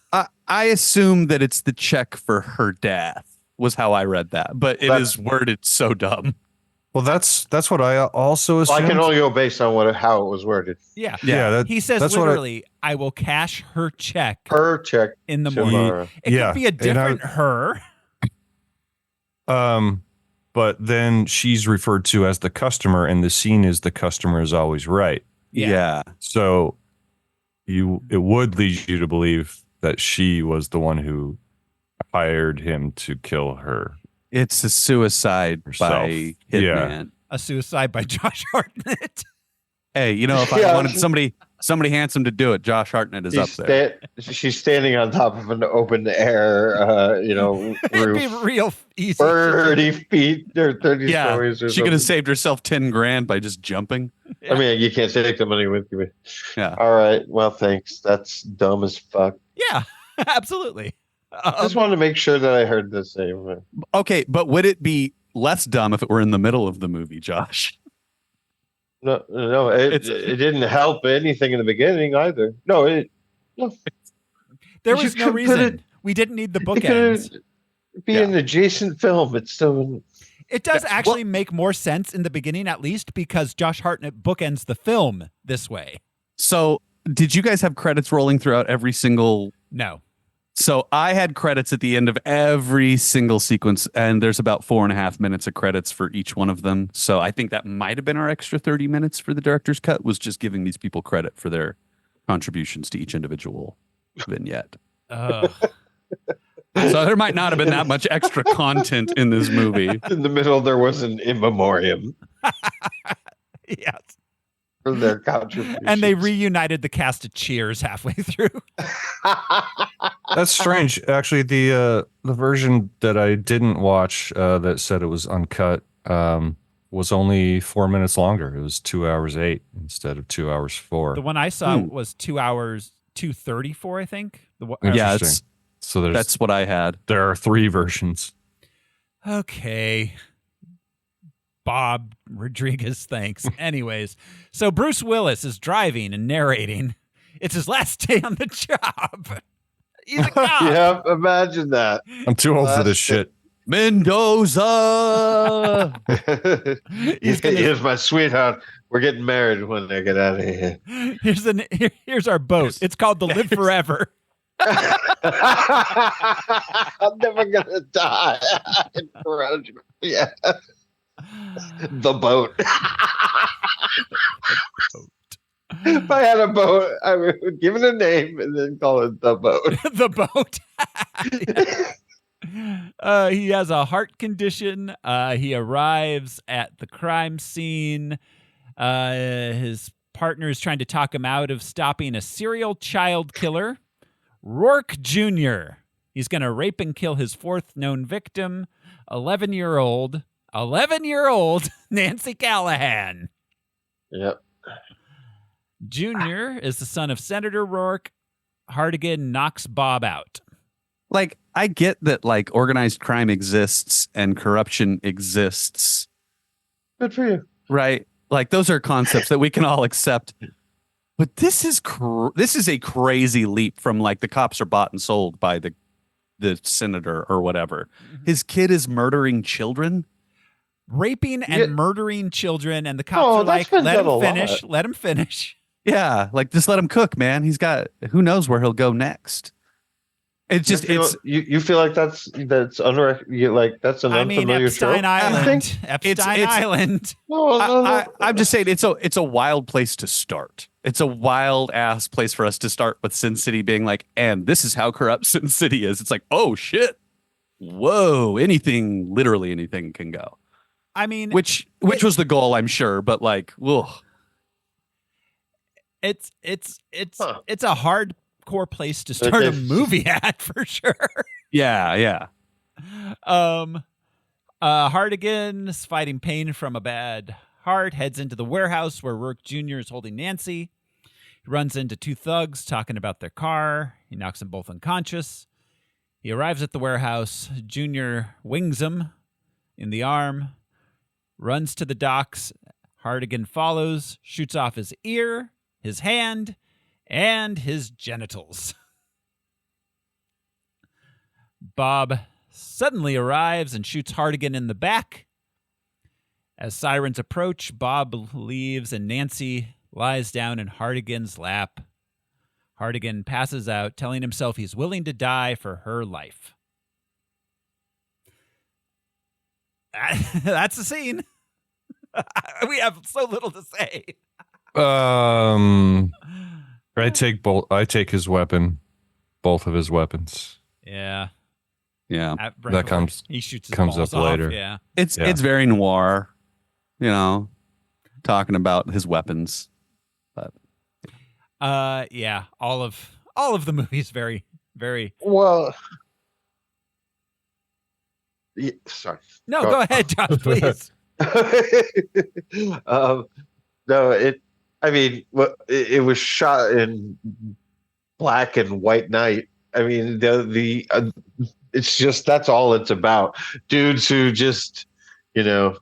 I assume that it's the check for her death was how I read that, but it is worded so dumb. Well, that's what I also Well, assumed. I can only go based on how it was worded. Yeah. Yeah, He says that's what literally, I will cash her check Her check in the morning. tomorrow. It Yeah, could be a and I- different her. But then she's referred to as the customer, and the scene is the customer is always right. Yeah. So it would lead you to believe that she was the one who hired him to kill her. It's a suicide Herself. by Yeah. hitman. A suicide by Josh Hartnett. Hey, if I Yeah. wanted somebody Somebody handsome to do it. Josh Hartnett is up there. She's standing on top of an open air, It'd roof. be real easy. 30 feet or 30 stories or she could have something. saved herself $10,000 by just jumping. I mean, you can't take the money with you. Yeah. All right. Well, thanks. That's dumb as fuck. Yeah, absolutely. I just wanted to make sure that I heard the same. Okay, but would it be less dumb if it were in the middle of the movie, Josh? No, it didn't help anything in the beginning either. No. There was You no could put reason. We didn't need the It bookends. could be an adjacent film. It's still. It does actually make more sense in the beginning, at least, because Josh Hartnett bookends the film this way. So, did you guys have credits rolling throughout every single? No. So I had credits at the end of every single sequence, and there's about 4.5 minutes of credits for each one of them. So I think that might have been our extra 30 minutes for the director's cut, was just giving these people credit for their contributions to each individual vignette. So there might not have been that much extra content in this movie. In the middle, there was an in memoriam. Yes. For their contributions. And they reunited the cast of Cheers halfway through. That's strange. Actually, the version that I didn't watch that said it was uncut was only 4 minutes longer. It was 2 hours 8 instead of 2 hours 4. The one I saw was 2 hours 2:34, I think. Yeah, that's what I had. There are 3 versions. Okay. Bob Rodriguez, thanks. Anyways, so Bruce Willis is driving and narrating. It's his last day on the job. He's a cop. Yeah, imagine that. I'm too old for this shit. Mendoza. Here's my sweetheart. We're getting married when I get out of here. Here's our boat. It's called the Live Forever. I'm never gonna die. Yeah. The boat. If I had a boat, I would give it a name and then call it the boat. The boat. He has a heart condition. He arrives at the crime scene. His partner is trying to talk him out of stopping a serial child killer, Rourke Jr. He's going to rape and kill his fourth known victim, 11-year-old Nancy Callahan. Yep. Junior is the son of Senator Rourke. Hartigan knocks Bob out. Like, I get that, like, organized crime exists and corruption exists. Good for you. Right? Like, those are concepts that we can all accept. But this is a crazy leap from, like, the cops are bought and sold by the senator or whatever. His kid is murdering children. Raping and murdering children, and the cops are like, let him finish. Yeah, like, just let him cook, man. He's got, who knows where he'll go next. It's just, you feel like that's an unfamiliar Epstein trope? Island. Epstein Island. No. I'm just saying it's a wild place to start. It's a wild ass place for us to start with Sin City being like, and this is how corrupt Sin City is. It's like, oh shit. Whoa, literally anything can go. I mean, which was the goal, I'm sure, but like, ugh. It's a hardcore place to start a movie at for sure. Yeah. Hartigan is fighting pain from a bad heart, heads into the warehouse where Rourke Jr. is holding Nancy. He runs into two thugs talking about their car. He knocks them both unconscious. He arrives at the warehouse. Jr. wings him in the arm, runs to the docks. Hartigan follows, shoots off his ear, his hand, and his genitals. Bob suddenly arrives and shoots Hartigan in the back. As sirens approach, Bob leaves and Nancy lies down in Hartigan's lap. Hartigan passes out, telling himself he's willing to die for her life. That's the scene. We have so little to say. I take his weapon, both of his weapons. Yeah. That he shoots his comes balls up later. off, yeah. It's very noir, talking about his weapons. But Yeah, all of the movies very, very. Well, yeah, sorry. No, go ahead, Josh, please. No, I mean, it was shot in black and white night. I mean, it's just that's all it's about. Dudes who just, they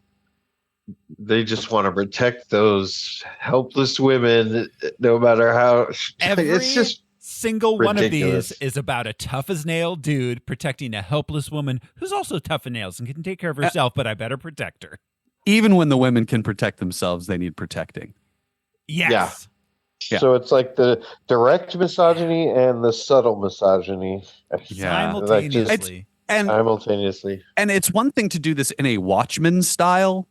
just want to protect those helpless women, no matter how. It's just single one of ridiculous. these is about a tough as nail dude protecting a helpless woman who's also tough as nails and can take care of herself, but I better protect her. Even when the women can protect themselves, they need protecting. Yes. Yeah. So it's like the direct misogyny and the subtle misogyny. Yeah. Simultaneously. Simultaneously. And it's one thing to do this in a Watchmen style,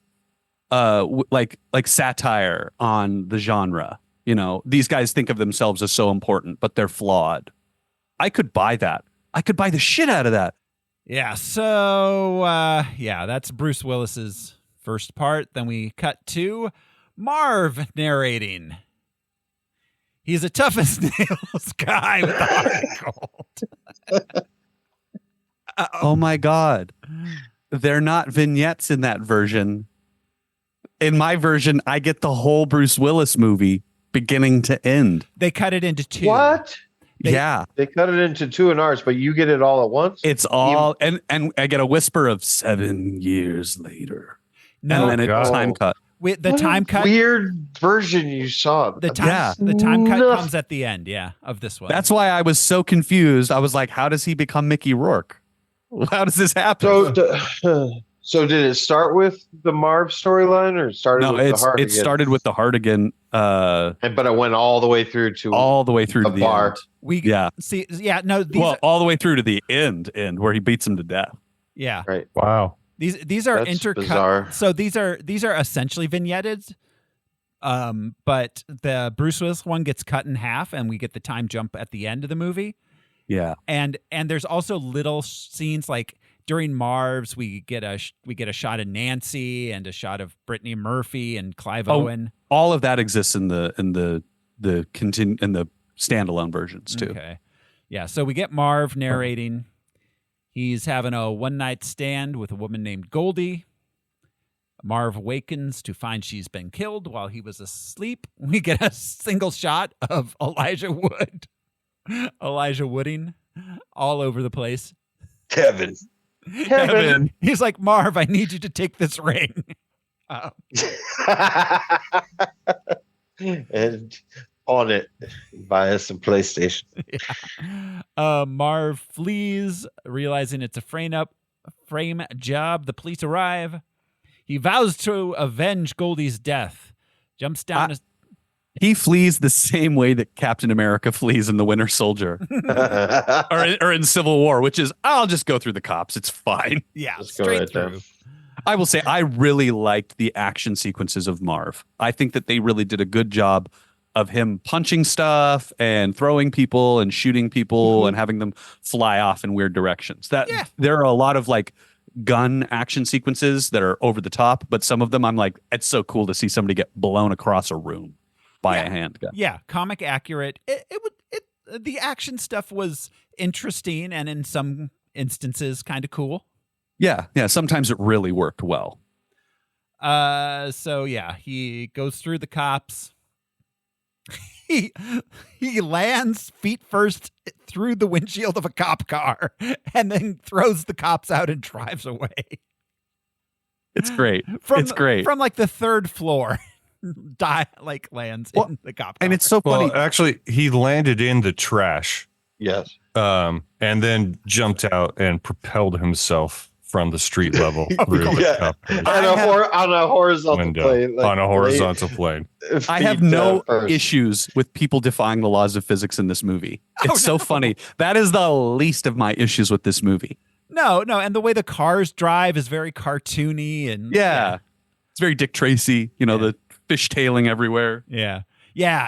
like satire on the genre. These guys think of themselves as so important, but they're flawed. I could buy that. I could buy the shit out of that. Yeah. So, that's Bruce Willis's first part. Then we cut to Marv narrating. He's a tough as nails guy with the heart of gold. Oh my God. They're not vignettes in that version. In my version, I get the whole Bruce Willis movie beginning to end. They cut it into two. What? Yeah. They cut it into two in ours, but you get it all at once? It's all, and I get a whisper of 7 years later. No, And then it's time cut. With the time cut. Weird version you saw. The time cut comes at the end, of this one. That's why I was so confused. I was like, how does he become Mickey Rourke? How does this happen? So did it start with the Marv storyline, or started with the Hardigan? It started with the Hardigan, but it went all the way through to the bar. End. All the way through to the end where he beats him to death. Yeah. Right. Wow. These are intercut. Bizarre. So these are essentially vignetted. But the Bruce Willis one gets cut in half, and we get the time jump at the end of the movie. Yeah. And there's also little scenes like during Marv's, we get a shot of Nancy and a shot of Brittany Murphy and Clive Owen. All of that exists in the standalone versions too. Okay. Yeah. So we get Marv narrating. He's having a one-night stand with a woman named Goldie. Marv awakens to find she's been killed while he was asleep. We get a single shot of Elijah Wooding all over the place. Kevin. He's like, Marv, I need you to take this ring. And on it, buy us some PlayStation. Yeah. Marv flees, realizing it's a frame job. The police arrive. He vows to avenge Goldie's death. Jumps down. He flees the same way that Captain America flees in The Winter Soldier, or in Civil War, which is I'll just go through the cops. It's fine. Yeah, Just go straight right through. there. I will say I really liked the action sequences of Marv. I think that they really did a good job of him punching stuff and throwing people and shooting people and having them fly off in weird directions. There are a lot of like gun action sequences that are over the top, but some of them I'm like, it's so cool to see somebody get blown across a room by a handgun. Yeah, comic accurate. The action stuff was interesting and in some instances kind of cool. Yeah. Sometimes it really worked well. So yeah, he goes through the cops. He lands feet first through the windshield of a cop car and then throws the cops out and drives away. It's great. It's great. From like the third floor. Lands in the cop car. And it's so funny. Well, actually, he landed in the trash. Yes. And then jumped out and propelled himself from the street level through the cup on a horizontal window, plane. on a horizontal plane. I have no issues with people defying the laws of physics in this movie. It's so funny. That is the least of my issues with this movie. No, and the way the cars drive is very cartoony and it's very Dick Tracy. The fishtailing everywhere. Yeah.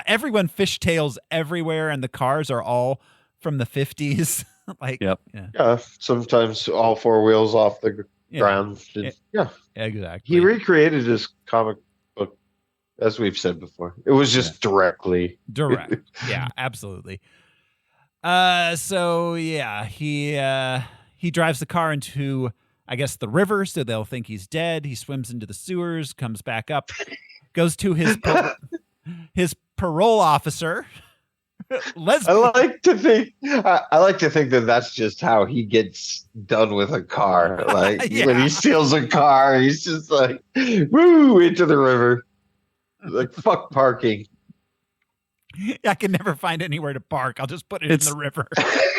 Everyone fishtails everywhere, and the cars are all from the 50s. Sometimes all four wheels off the ground. Exactly. He recreated his comic book as we've said before. It was just directly. Direct. Yeah, absolutely. So yeah, he drives the car into, I guess, the river, so they'll think he's dead. He swims into the sewers, comes back up, goes to his parole officer. I like to think that that's just how he gets done with a car. Like Yeah. when he steals a car, he's just like, woo, into the river. Like, fuck parking. I can never find anywhere to park. I'll just put it in the river.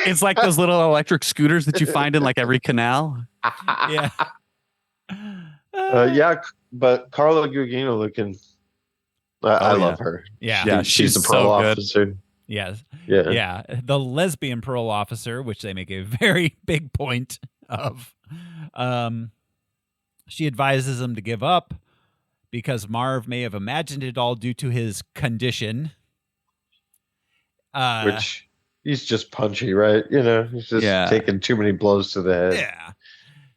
It's like those little electric scooters that you find in like every canal. Yeah. Yeah, but Carla Gugino looking. I love her. Yeah. Yeah, she's the so parole good. officer. Yes. Yeah. Yeah. The lesbian parole officer, which they make a very big point of. She advises him to give up because Marv may have imagined it all due to his condition. Which he's just punchy, right? You know, he's just taking too many blows to the head. Yeah.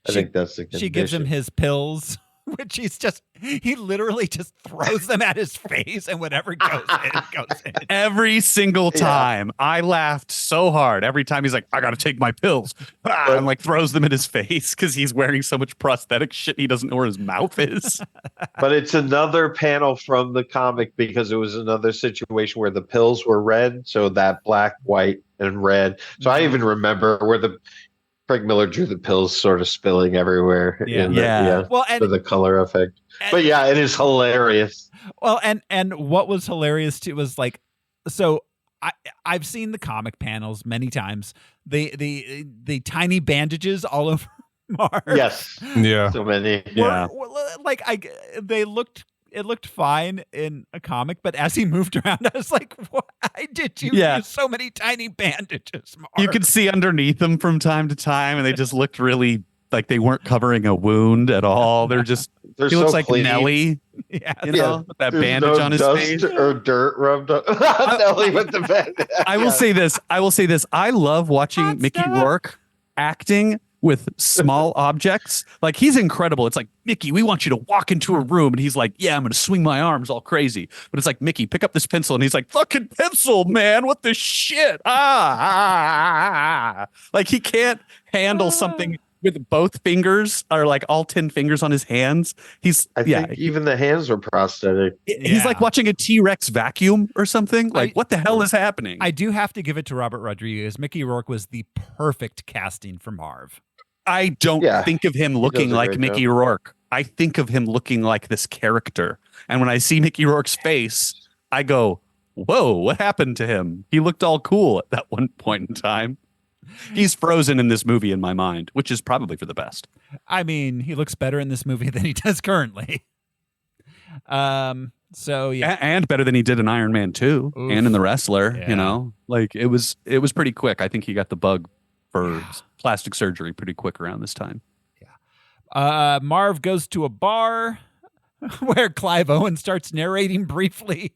I think that's the condition. She gives him his pills, which he literally just throws them at his face, and whatever goes in. Every single time. I laughed so hard. Every time he's like, I got to take my pills. And like throws them in his face because he's wearing so much prosthetic shit he doesn't know where his mouth is. But it's another panel from the comic because it was another situation where the pills were red. So that black, white, and red. So I even remember where Craig Miller drew the pills sort of spilling everywhere. Well, and for the color effect. But yeah, it is hilarious. Well, and what was hilarious too was like, so I've seen the comic panels many times. The tiny bandages all over Marv. Yes. Yeah. So many. Yeah. It looked fine in a comic, but as he moved around, I was like, why did you use so many tiny bandages, Marv? You could see underneath them from time to time, and they just looked really like they weren't covering a wound at all. He so looks like clean. Nelly. Yeah. You know, that There's bandage no on his dust face. or dirt rubbed up. Nelly with the bandage. I will say this. I love watching Mickey Rourke acting with small objects. Like, he's incredible. It's like, Mickey, we want you to walk into a room, and he's like, yeah, I'm gonna swing my arms all crazy. But it's like, Mickey, pick up this pencil, and he's like, fucking pencil, man, what the shit? Like, he can't handle something with both fingers, or like all 10 fingers on his hands. I think even the hands are prosthetic. He's like watching a T-Rex vacuum or something. Like, what the hell is happening? I do have to give it to Robert Rodriguez. Mickey Rourke was the perfect casting for Marv. I don't think of him looking like Mickey Rourke. I think of him looking like this character. And when I see Mickey Rourke's face, I go, whoa, what happened to him? He looked all cool at that one point in time. He's frozen in this movie in my mind, which is probably for the best. I mean, he looks better in this movie than he does currently. So yeah, and better than he did in Iron Man 2 and in The Wrestler. Yeah. You know, like it was pretty quick. I think he got the bug for plastic surgery pretty quick around this time. Yeah. Marv goes to a bar where Clive Owen starts narrating briefly.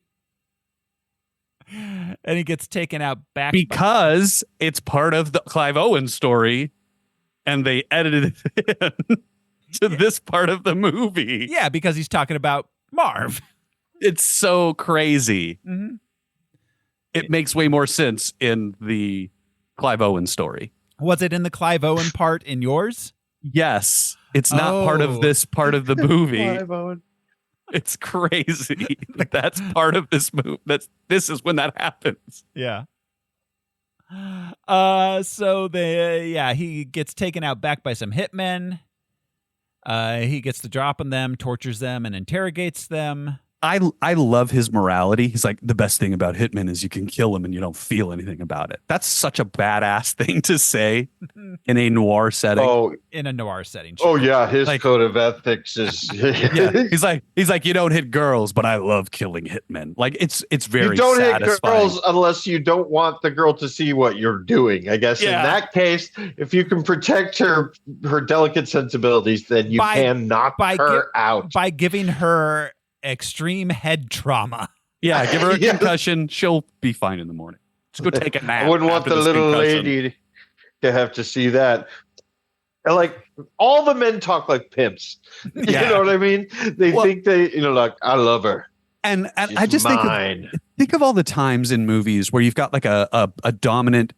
And he gets taken out back because it's part of the Clive Owen story, and they edited it in to this part of the movie. Yeah, because he's talking about Marv. It's so crazy. Mm-hmm. It makes way more sense in the Clive Owen story. Was it in the Clive Owen part in yours? Yes. It's not part of this part of the movie. Clive Owen. It's crazy. That's part of this movie. This is when that happens. Yeah. So he gets taken out back by some hitmen. He gets to drop on them, tortures them, and interrogates them. I love his morality. He's like, the best thing about hitmen is you can kill them and you don't feel anything about it. That's such a badass thing to say in a noir setting. Oh, in a noir setting. Sure. Oh yeah, his code of ethics is. Yeah, he's like, you don't hit girls, but I love killing hitmen. Like it's very. You don't satisfying. hit girls unless you don't want the girl to see what you're doing. I guess in that case, if you can protect her delicate sensibilities, then you can knock her out by giving her extreme head trauma. Yeah, give her a concussion. She'll be fine in the morning. Just go take a nap. I wouldn't want the little lady to have to see that. And like all the men talk like pimps. You know what I mean? They think like, I love her. And She's I just mine. think of all the times in movies where you've got like a dominant,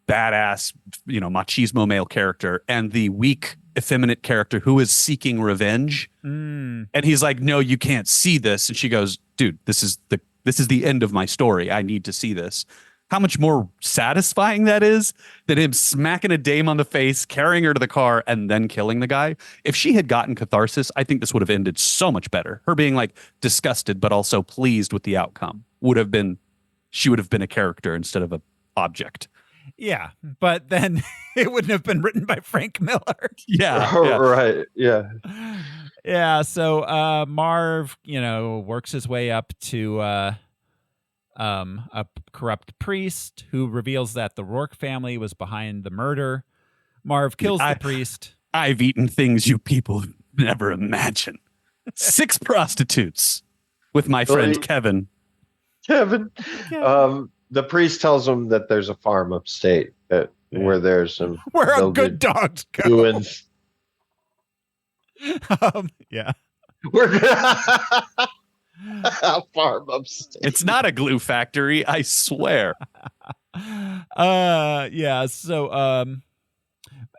badass, machismo male character and the weak, effeminate character who is seeking revenge. And he's like, no, you can't see this. And she goes, dude, this is the end of my story. I need to see this. How much more satisfying that is than him smacking a dame on the face, carrying her to the car, and then killing the guy. If she had gotten catharsis, I think this would have ended so much better. Her being like disgusted, but also pleased with the outcome she would have been a character instead of an object. Yeah, but then it wouldn't have been written by Frank Miller. Yeah. Right. Yeah. Yeah. So Marv, works his way up to a corrupt priest who reveals that the Rourke family was behind the murder. Marv kills the priest. I've eaten things you people never imagine. 6 prostitutes with my friend Kevin. Kevin. The priest tells him that there's a farm upstate where there's some where good dogs go. Doings. Yeah. We're a farm upstate. It's not a glue factory, I swear. Yeah. So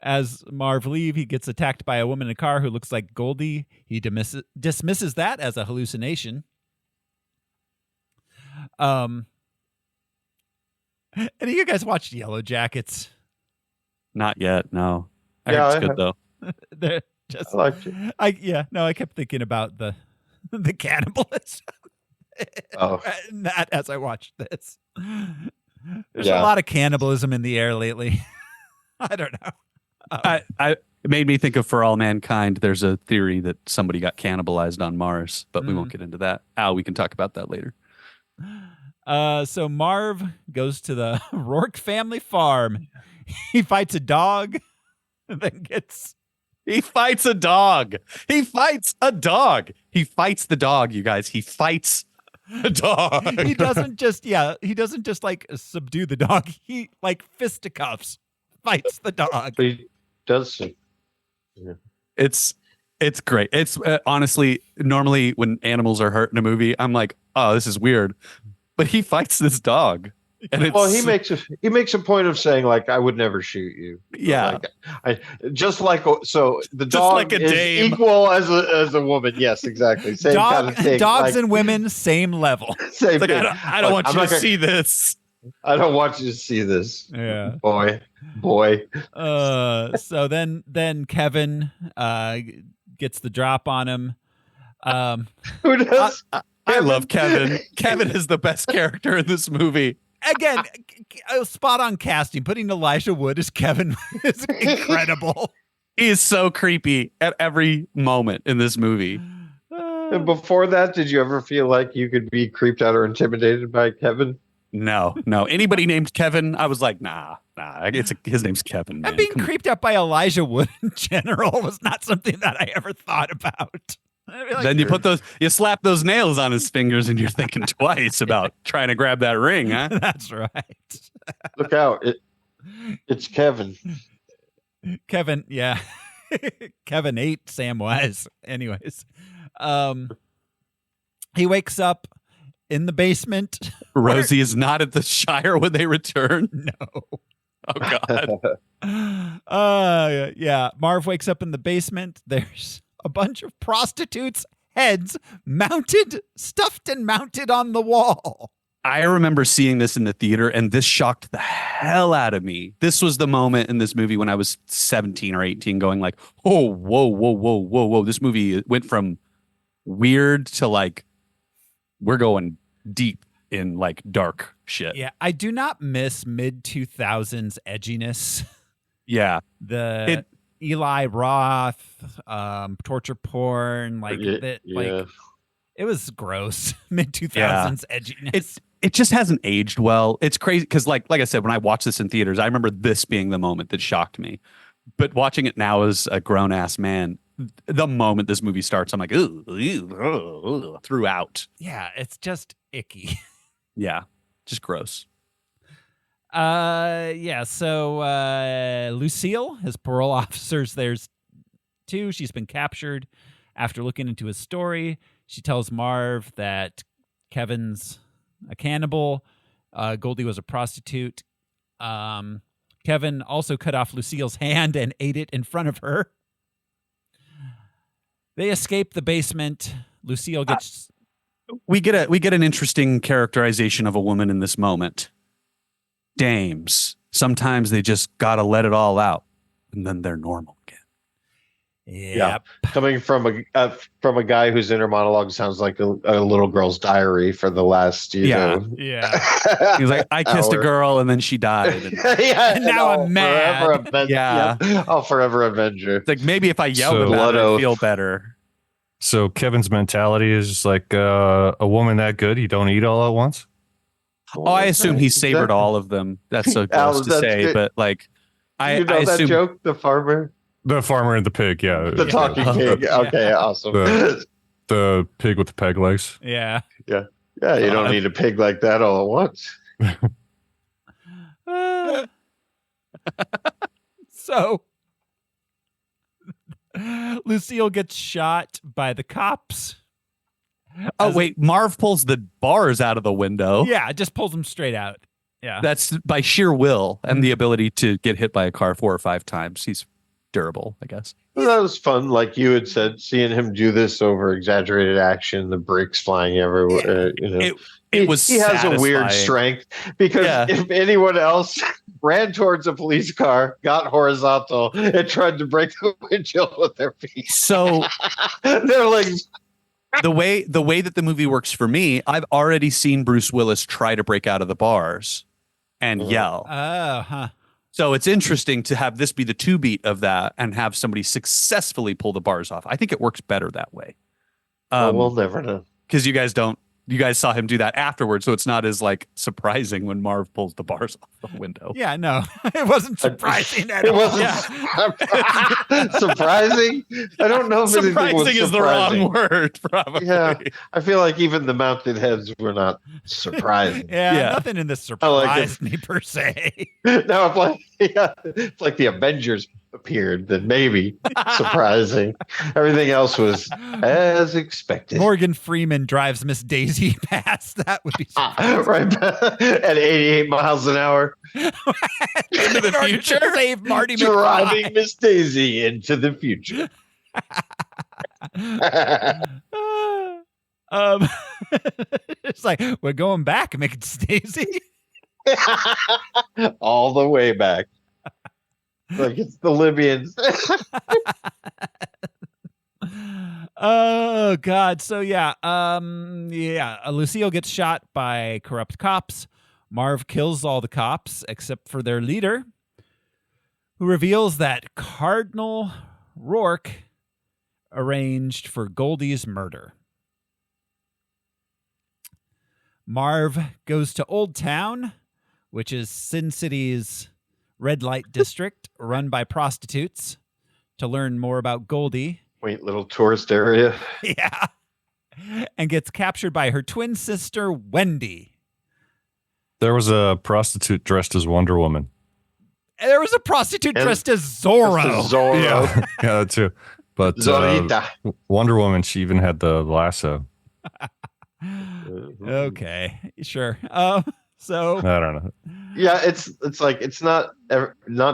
as Marv leaves, he gets attacked by a woman in a car who looks like Goldie. He dismisses that as a hallucination. Any of you guys watched Yellow Jackets? Not yet, no. I Yeah, heard it's I good have. though. I liked it. I kept thinking about the cannibalism. That as I watched this. There's a lot of cannibalism in the air lately. I don't know. It made me think of For All Mankind. There's a theory that somebody got cannibalized on Mars, but we won't get into that. We can talk about that later. So Marv goes to the Rourke family farm. He fights a dog, and then He fights a dog. He fights a dog. He fights the dog, you guys. He fights a dog. He doesn't just like subdue the dog. He like fisticuffs fights the dog. But he does. Yeah. It's great. It's honestly, normally when animals are hurt in a movie, I'm like, oh, this is weird. But he fights this dog. And he makes a point of saying, like, I would never shoot you. Yeah. The dog like a is dame. equal as a woman. Yes, exactly. Same kind of thing. Dogs and women, same level. Same like, thing. I don't want you to see this. I don't want you to see this. Yeah. Boy. So then Kevin gets the drop on him. Who does? I love Kevin. Kevin is the best character in this movie. Again, spot on casting. Putting Elijah Wood as Kevin is incredible. He is so creepy at every moment in this movie. And before that, did you ever feel like you could be creeped out or intimidated by Kevin? No. Anybody named Kevin, I was like, nah. His name's Kevin. Man. And being creeped out by Elijah Wood in general was not something that I ever thought about. Like, then you slap those nails on his fingers and you're thinking twice about trying to grab that ring, huh? That's right. Look out. It's Kevin. Kevin, yeah. Kevin ate Samwise. Anyways. He wakes up in the basement. Rosie is not at the Shire when they return. No. Oh, God. Yeah. Marv wakes up in the basement. There's a bunch of prostitutes' heads stuffed and mounted on the wall. I remember seeing this in the theater, and this shocked the hell out of me. This was the moment in this movie when I was 17 or 18 going like, oh, whoa. This movie went from weird to like, we're going deep in like dark shit. Yeah, I do not miss mid-2000s edginess. Yeah. Eli Roth, torture porn, it was gross. Mid-2000s edginess. It just hasn't aged well. It's crazy because like I said, when I watched this in theaters, I remember this being the moment that shocked me. But watching it now as a grown ass man, the moment this movie starts, I'm like, ooh, throughout. Yeah, it's just icky. Yeah, just gross. So Lucille, his parole officers, there's two. She's been captured after looking into his story. She tells Marv that Kevin's a cannibal. Goldie was a prostitute. Kevin also cut off Lucille's hand and ate it in front of her. They escape the basement. Lucille gets... We get an interesting characterization of a woman in this moment. Dames. Sometimes they just got to let it all out, and then they're normal again. Yeah, coming from a guy whose inner monologue sounds like a little girl's diary for the last, know. Yeah. He's like, I kissed a girl and then she died. And, and now I'm mad. I'll forever avenge her. It's like, maybe if I yelled about it, I'd feel better. So Kevin's mentality is just like a woman that good, you don't eat all at once? Oh, I assume he savored all of them. That's so gross to say, good. But like, I assume that joke, the farmer? The farmer and the pig, yeah. The talking pig. Okay, awesome. The pig with the peg legs. Yeah. Yeah. Yeah, you don't need a pig like that all at once. So, Lucille gets shot by the cops. Oh, wait, Marv pulls the bars out of the window. Yeah, it just pulls them straight out. Yeah. That's by sheer will and the ability to get hit by a car 4 or 5 times. He's durable, I guess. Well, that was fun, like you had said, seeing him do this over exaggerated action, the bricks flying everywhere. He has a weird strength because if anyone else ran towards a police car, got horizontal, and tried to break the windshield with their feet, so their legs. The way that the movie works for me, I've already seen Bruce Willis try to break out of the bars and yell. Oh, huh. So it's interesting to have this be the 2 beat of that and have somebody successfully pull the bars off. I think it works better that way. We'll never know. Because you guys saw him do that afterwards, so it's not as like surprising when Marv pulls the bars off the window. Yeah, no, it wasn't surprising at all. It wasn't surprising. I don't know if surprising was is surprising. The wrong word, probably. Yeah, I feel like even the mounted heads were not surprising. Nothing in this surprised me per se. No, it's like the Avengers appeared, then maybe surprising. Everything else was as expected. Morgan Freeman drives Miss Daisy past. That would be right at 88 miles an hour into the future. Save Marty driving McFly. Miss Daisy into the future. It's like we're going back, Miss Daisy. All the way back. Like it's the Libyans. Oh God. So Lucille gets shot by corrupt cops. Marv kills all the cops except for their leader, who reveals that Cardinal Rourke arranged for Goldie's murder. Marv goes to Old Town, which is Sin City's red light district run by prostitutes, to learn more about Goldie. Quaint little tourist area. Yeah. And gets captured by her twin sister, Wendy. There was a prostitute dressed as Wonder Woman. And there was a prostitute dressed as Zorro. Yeah, that too. But Wonder Woman, she even had the lasso. Okay, sure. So I don't know. Yeah, it's like it's not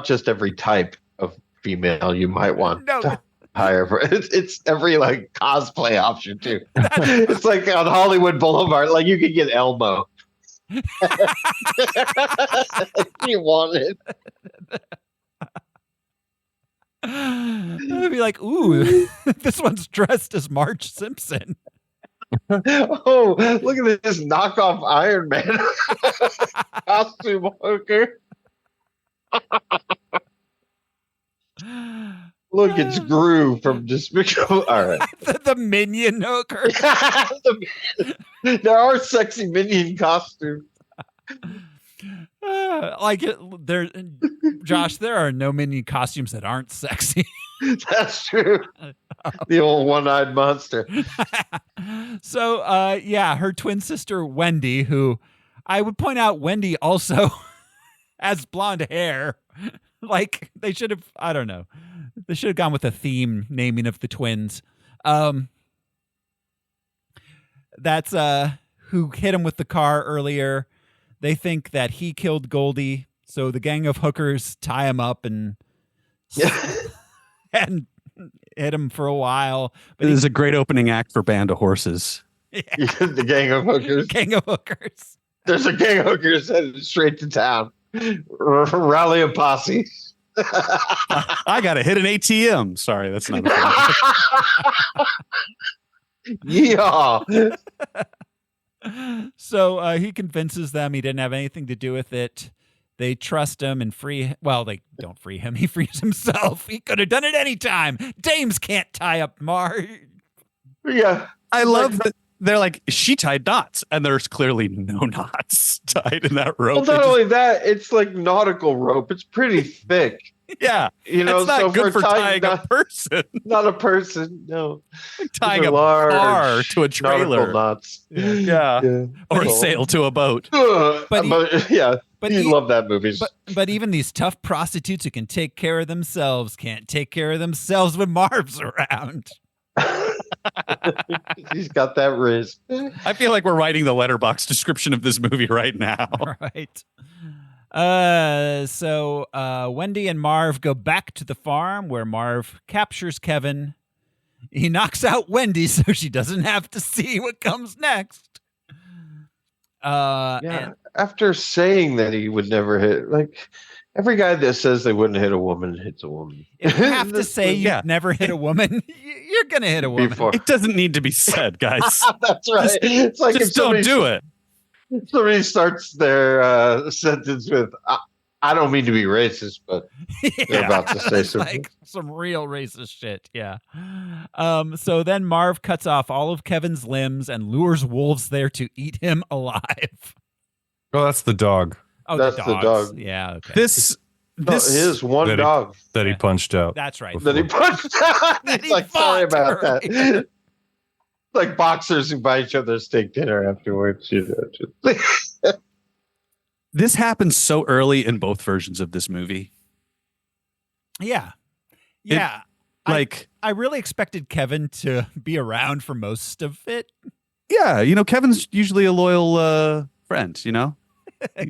just every type of female you might want to hire for. It's every like cosplay option too. It's like on Hollywood Boulevard, like you could get Elmo. You want it. I'd be like, ooh, this one's dressed as Marge Simpson. Oh, look at this knockoff Iron Man costume hooker. Look, it's Gru from Despicable. All right, the Minion hooker. There are sexy Minion costumes. Josh, there are no Minion costumes that aren't sexy. That's true. The old one-eyed monster. So, her twin sister, Wendy, who I would point out, Wendy also has blonde hair. Like, they should have, I don't know. They should have gone with a theme naming of the twins. That's who hit him with the car earlier. They think that he killed Goldie, so the gang of hookers tie him up and and hit him for a while. But This is a great opening act for Band of Horses. The gang of hookers. Gang of hookers. There's a gang of hookers headed straight to town. Rally a posse. I got to hit an ATM. Sorry, that's not a Yeah. So he convinces them he didn't have anything to do with it. They trust him and free. Well, they don't free him. He frees himself. He could have done it any time. Dames can't tie up Mar. Yeah. I love that they're like, she tied knots, and there's clearly no knots tied in that rope. Well, not only that, it's like nautical rope. It's pretty thick. Yeah, You know, it's not so good for tying a not, person. not a person. No. Like tying These a are car large to a trailer. nautical knots. Yeah. Or a Cool. sail to a boat. But yeah, But you he- love that movie. But even these tough prostitutes who can take care of themselves can't take care of themselves when Marv's around. He's got that wrist. I feel like we're writing the letterbox description of this movie right now. Right. So Wendy and Marv go back to the farm where Marv captures Kevin. He knocks out Wendy so she doesn't have to see what comes next. Yeah. After saying that he would never hit, like every guy that says they wouldn't hit a woman hits a woman. If you have to say you've Yeah. never hit a woman, you're going to hit a woman. Before. It doesn't need to be said, guys. That's right. It's like Just don't do it. If somebody starts their sentence with, I don't mean to be racist, but they're about to say It's something. like some real racist shit. Yeah. So then Marv cuts off all of Kevin's limbs and lures wolves there to eat him alive. Oh, that's the dog Oh, That's the the dogs. dog. Yeah. Okay. This No, his one That he- dog that he punched out. That's right. that he punched out. That He's he like, sorry fought about her. that. Like boxers who buy each other steak dinner afterwards. You know, just- this happens so early in both versions of this movie. Yeah. Yeah. Like, I really expected Kevin to be around for most of it. yeah, Kevin's usually a loyal friend, He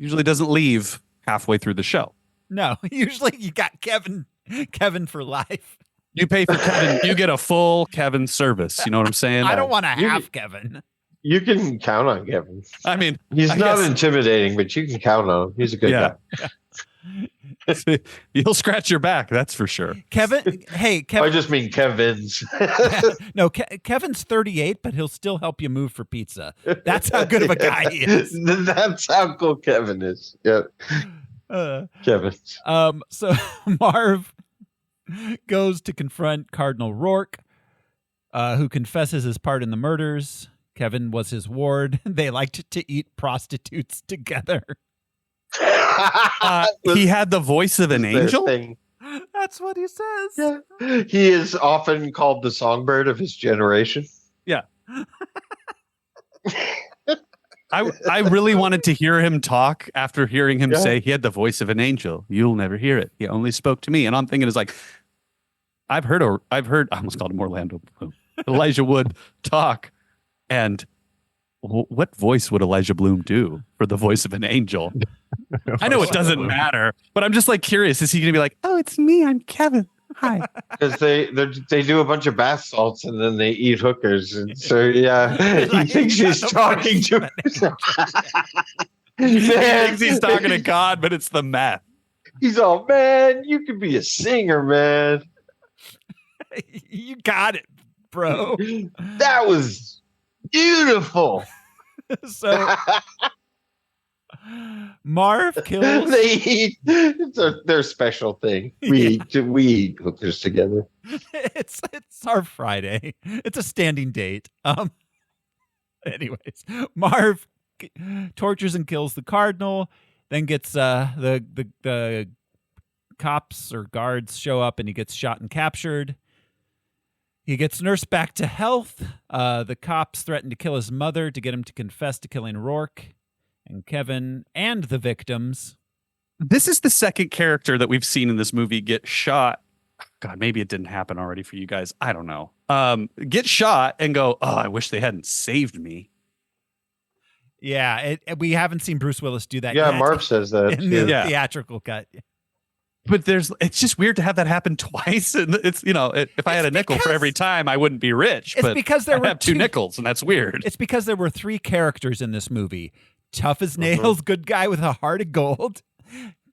usually doesn't leave halfway through the show. No, usually you got Kevin for life. You pay for Kevin, you get a full Kevin service. You know what I'm saying? I don't want to You- have Kevin. you can count on Kevin. I mean, He's I not guess- intimidating, but you can count on him. He's a good Yeah. guy. You'll scratch your back, that's for sure. Kevin, hey, I Kevin. just mean Kevin's. No, Kevin's 38, but he'll still help you move for pizza. That's how good of a guy he is. That's how cool Kevin is. Yeah, Kevin. So Marv goes to confront Cardinal Rourke, who confesses his part in the murders. Kevin was his ward. They liked to eat prostitutes together. He had the voice of an Their angel? thing. That's what he says. Yeah. He is often called the songbird of his generation. Yeah. I really wanted to hear him talk after hearing him Yeah. say he had the voice of an angel. You'll never hear it. He only spoke to me. And I'm thinking it's like, I almost called him Orlando Bloom, Elijah Wood talk. And what voice would Elijah Bloom do for the voice of an angel? I know it doesn't matter, but I'm just like curious. Is he going to be like, oh, it's me. I'm Kevin. Hi. Because they do a bunch of bath salts and then they eat hookers. And so, yeah, he thinks she's talking to him. He thinks he's talking to God, but it's the meth. He's all, man, you could be a singer, man. You got it, bro. That was beautiful. So Marv kills. They eat. It's their special thing. We eat hookers together. It's our Friday. It's a standing date. Anyways, Marv tortures and kills the cardinal, then gets the cops or guards show up and he gets shot and captured. He gets nursed back to health. The cops threaten to kill his mother to get him to confess to killing Rourke and Kevin and the victims. This is the second character that we've seen in this movie get shot. God, maybe it didn't happen already for you guys. I don't know. Get shot and go, oh, I wish they hadn't saved me. Yeah, we haven't seen Bruce Willis do that Yeah, yet Marv says that in too. the Yeah. theatrical cut. But it's just weird to have that happen twice. And it's, if I had a nickel for every time, I wouldn't be rich. It's but because there I were have two nickels, and that's weird. It's because there were 3 characters in this movie. Tough as nails, good guy with a heart of gold.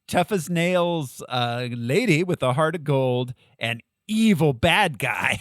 Tough as nails, lady with a heart of gold, and evil bad guy.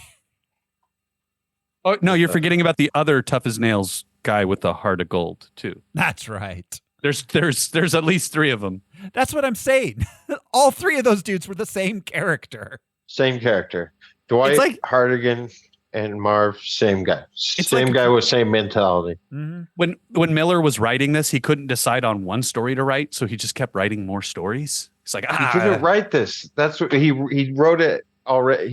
Oh, no, you're forgetting about the other tough as nails guy with the heart of gold, too. That's right. There's at least 3 of them. That's what I'm saying. All 3 of those dudes were the same character. Same character. Dwight, Hartigan, and Marv, same guy. Same guy with same mentality. Mm-hmm. When Miller was writing this, he couldn't decide on one story to write, so he just kept writing more stories. He's like, he didn't write this. That's what he wrote it already.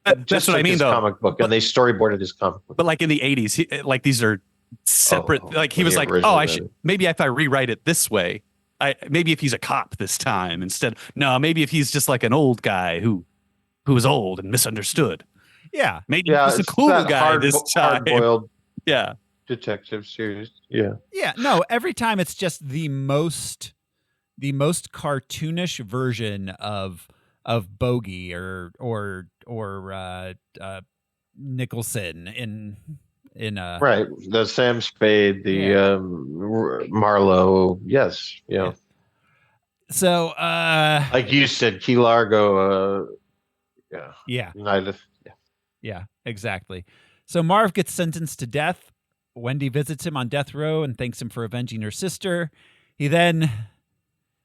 That's what I mean, though. Comic book, and they storyboarded his comic book. But like in the 80s, these are separate. He was like, I should maybe if I rewrite it this way, maybe if he's a cop this time instead. No, maybe if he's just like an old guy who was old and misunderstood. Yeah, maybe he's a cool guy this time. Hard-boiled yeah, detective series. Yeah, yeah. No, every time it's just the most cartoonish version of Bogey or Nicholson in right, the Sam Spade, the Marlowe. Yes, yeah. So like you said, Key Largo. Yeah. United. Yeah, exactly. So Marv gets sentenced to death. Wendy visits him on death row and thanks him for avenging her sister. He then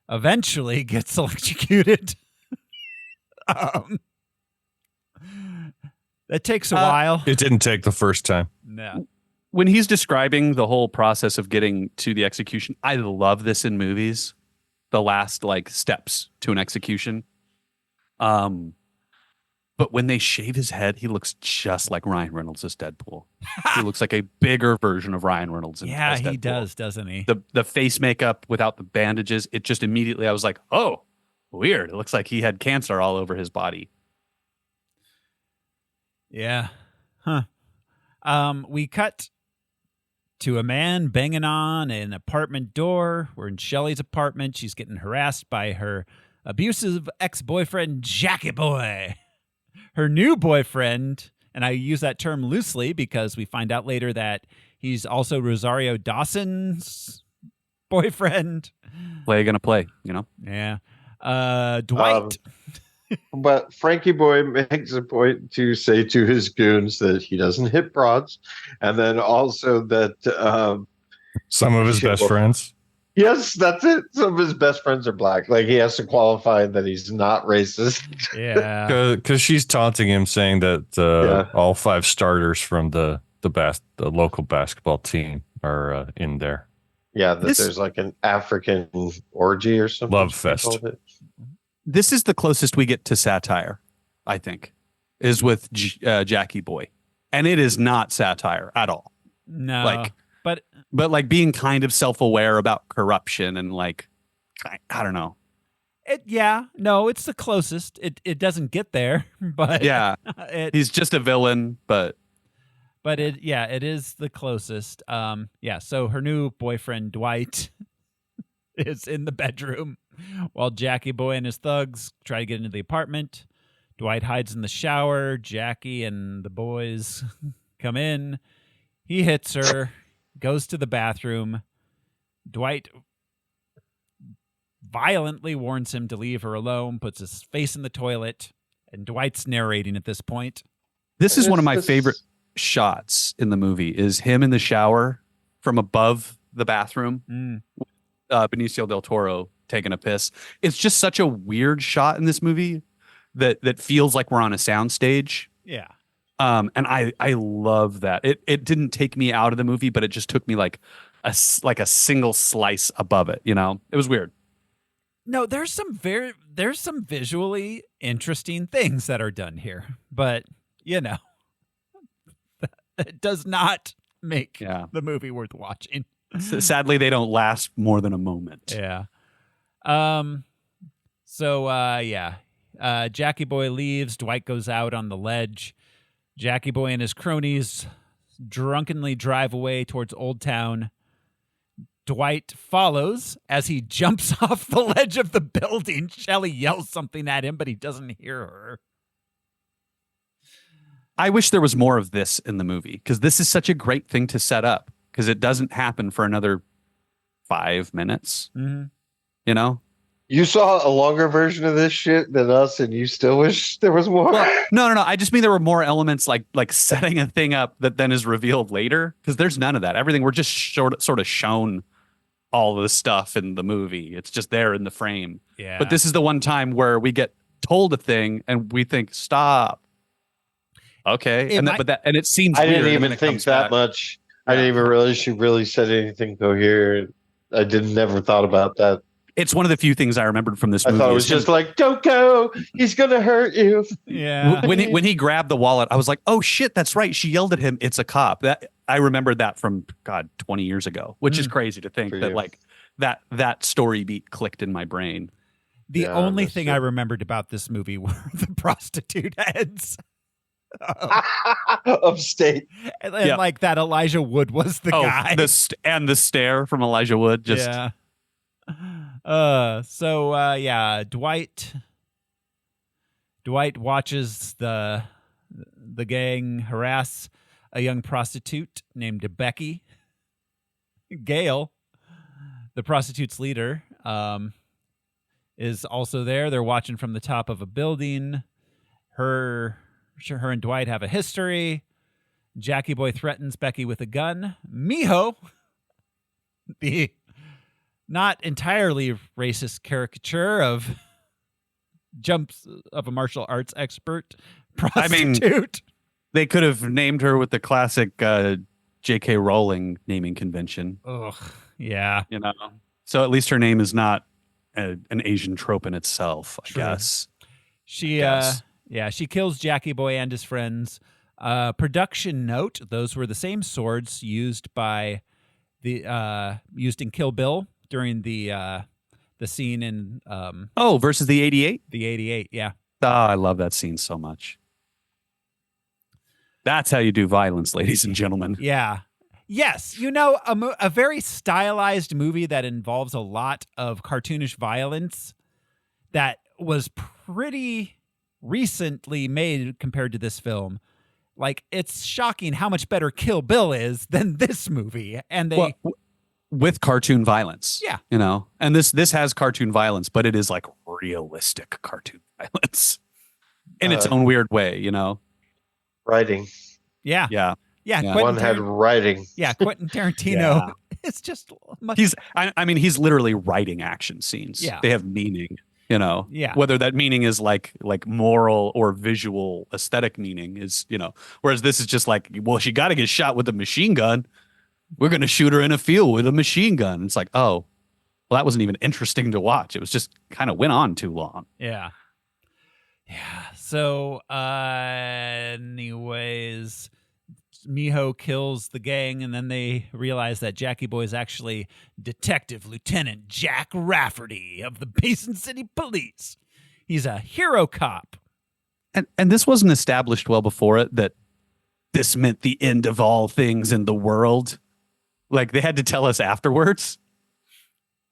eventually gets electrocuted. That takes a while. It didn't take the first time. No. When he's describing the whole process of getting to the execution, I love this in movies. The last steps to an execution. But when they shave his head, he looks just like Ryan Reynolds as Deadpool. He looks like a bigger version of Ryan Reynolds. Yeah, as Deadpool. he does, doesn't he? The face makeup without the bandages, it just immediately, I was like, oh, weird. It looks like he had cancer all over his body. Yeah. Huh. We cut to a man banging on an apartment door. We're in Shelley's apartment. She's getting harassed by her abusive ex-boyfriend, Jackie Boy. Her new boyfriend, and I use that term loosely because we find out later that he's also Rosario Dawson's boyfriend. Play gonna play, Yeah. Dwight. But Frankie Boy makes a point to say to his goons that he doesn't hit broads, and then also that some of his best friends. Yes, that's it. Some of his best friends are black. Like he has to qualify that he's not racist. Yeah, because she's taunting him, saying that all 5 starters from the local basketball team are in there. Yeah, there's like an African orgy or something. Love fest. This is the closest we get to satire, I think, is with Jackie Boy, and it is not satire at all. No, but like being kind of self-aware about corruption and I don't know. It's the closest. It doesn't get there, but yeah, he's just a villain, but it is the closest. So her new boyfriend Dwight is in the bedroom while Jackie Boy and his thugs try to get into the apartment. Dwight hides in the shower. Jackie and the boys come in. He hits her. Goes to the bathroom. Dwight violently warns him to leave her alone, puts his face in the toilet, and Dwight's narrating at this point. This is one of my favorite shots in the movie, is him in the shower from above the bathroom. Benicio del Toro taking a piss. It's just such a weird shot in this movie that feels like we're on a soundstage. Yeah. And I love that. It didn't take me out of the movie, but it just took me like a single slice above it. It was weird. No, there's some visually interesting things that are done here, but it does not make the movie worth watching. Sadly, they don't last more than a moment. Yeah. Jackie Boy leaves. Dwight goes out on the ledge. Jackie Boy and his cronies drunkenly drive away towards Old Town. Dwight follows as he jumps off the ledge of the building. Shelley yells something at him, but he doesn't hear her. I wish there was more of this in the movie because this is such a great thing to set up because it doesn't happen for another 5 minutes. Mm-hmm. You know? You saw a longer version of this shit than us, and you still wish there was more. Well, no. I just mean there were more elements like setting a thing up that then is revealed later because there's none of that. Everything we're just sort of shown all the stuff in the movie. It's just there in the frame. Yeah. But this is the one time where we get told a thing and we think, stop. Okay. And it seems I weird didn't when even it think comes that back. much. I didn't even realize she really said anything coherent. I never thought about that. It's one of the few things I remembered from this movie. I thought it was just like, don't go. He's going to hurt you. Yeah. When he grabbed the wallet, I was like, oh shit, that's right. She yelled at him. It's a cop. I remembered that from 20 years ago, which is crazy to think that like that story beat clicked in my brain. The only thing I remembered about this movie were the prostitute heads. Upstate. And like that Elijah Wood was the guy. The stare from Elijah Wood. Just yeah. Dwight watches the gang harass a young prostitute named Becky. Gail, the prostitute's leader, is also there. They're watching from the top of a building. Her and Dwight have a history. Jackie Boy threatens Becky with a gun. Miho, the not entirely racist caricature of a martial arts expert prostitute. I mean, they could have named her with the classic J.K. Rowling naming convention. Ugh, yeah. You know, so at least her name is not an Asian trope in itself, I guess. She kills Jackie Boy and his friends. Production note: those were the same swords used by used in Kill Bill during the scene in versus the 88? The 88, yeah. Oh, I love that scene so much. That's how you do violence, ladies and gentlemen. Yeah. Yes, a very stylized movie that involves a lot of cartoonish violence that was pretty recently made compared to this film. Like, it's shocking how much better Kill Bill is than this movie. And with cartoon violence. Yeah. You know, and this has cartoon violence, but it is like realistic cartoon violence in its own weird way, you know? Writing. Yeah. Yeah. Yeah. One had writing. Yeah. Quentin Tarantino. It's just much. He's literally writing action scenes. Yeah. They have meaning, you know? Yeah. Whether that meaning is like moral or visual aesthetic meaning is, you know, whereas this is just like, well, she got to get shot with a machine gun. We're going to shoot her in a field with a machine gun. It's like, oh, well, that wasn't even interesting to watch. It was just kind of went on too long. Yeah. Yeah. So, anyways, Miho kills the gang, and then they realize that Jackie Boy is actually Detective Lieutenant Jack Rafferty of the Basin City Police. He's a hero cop. And this wasn't established well before it that this meant the end of all things in the world. Like, they had to tell us afterwards.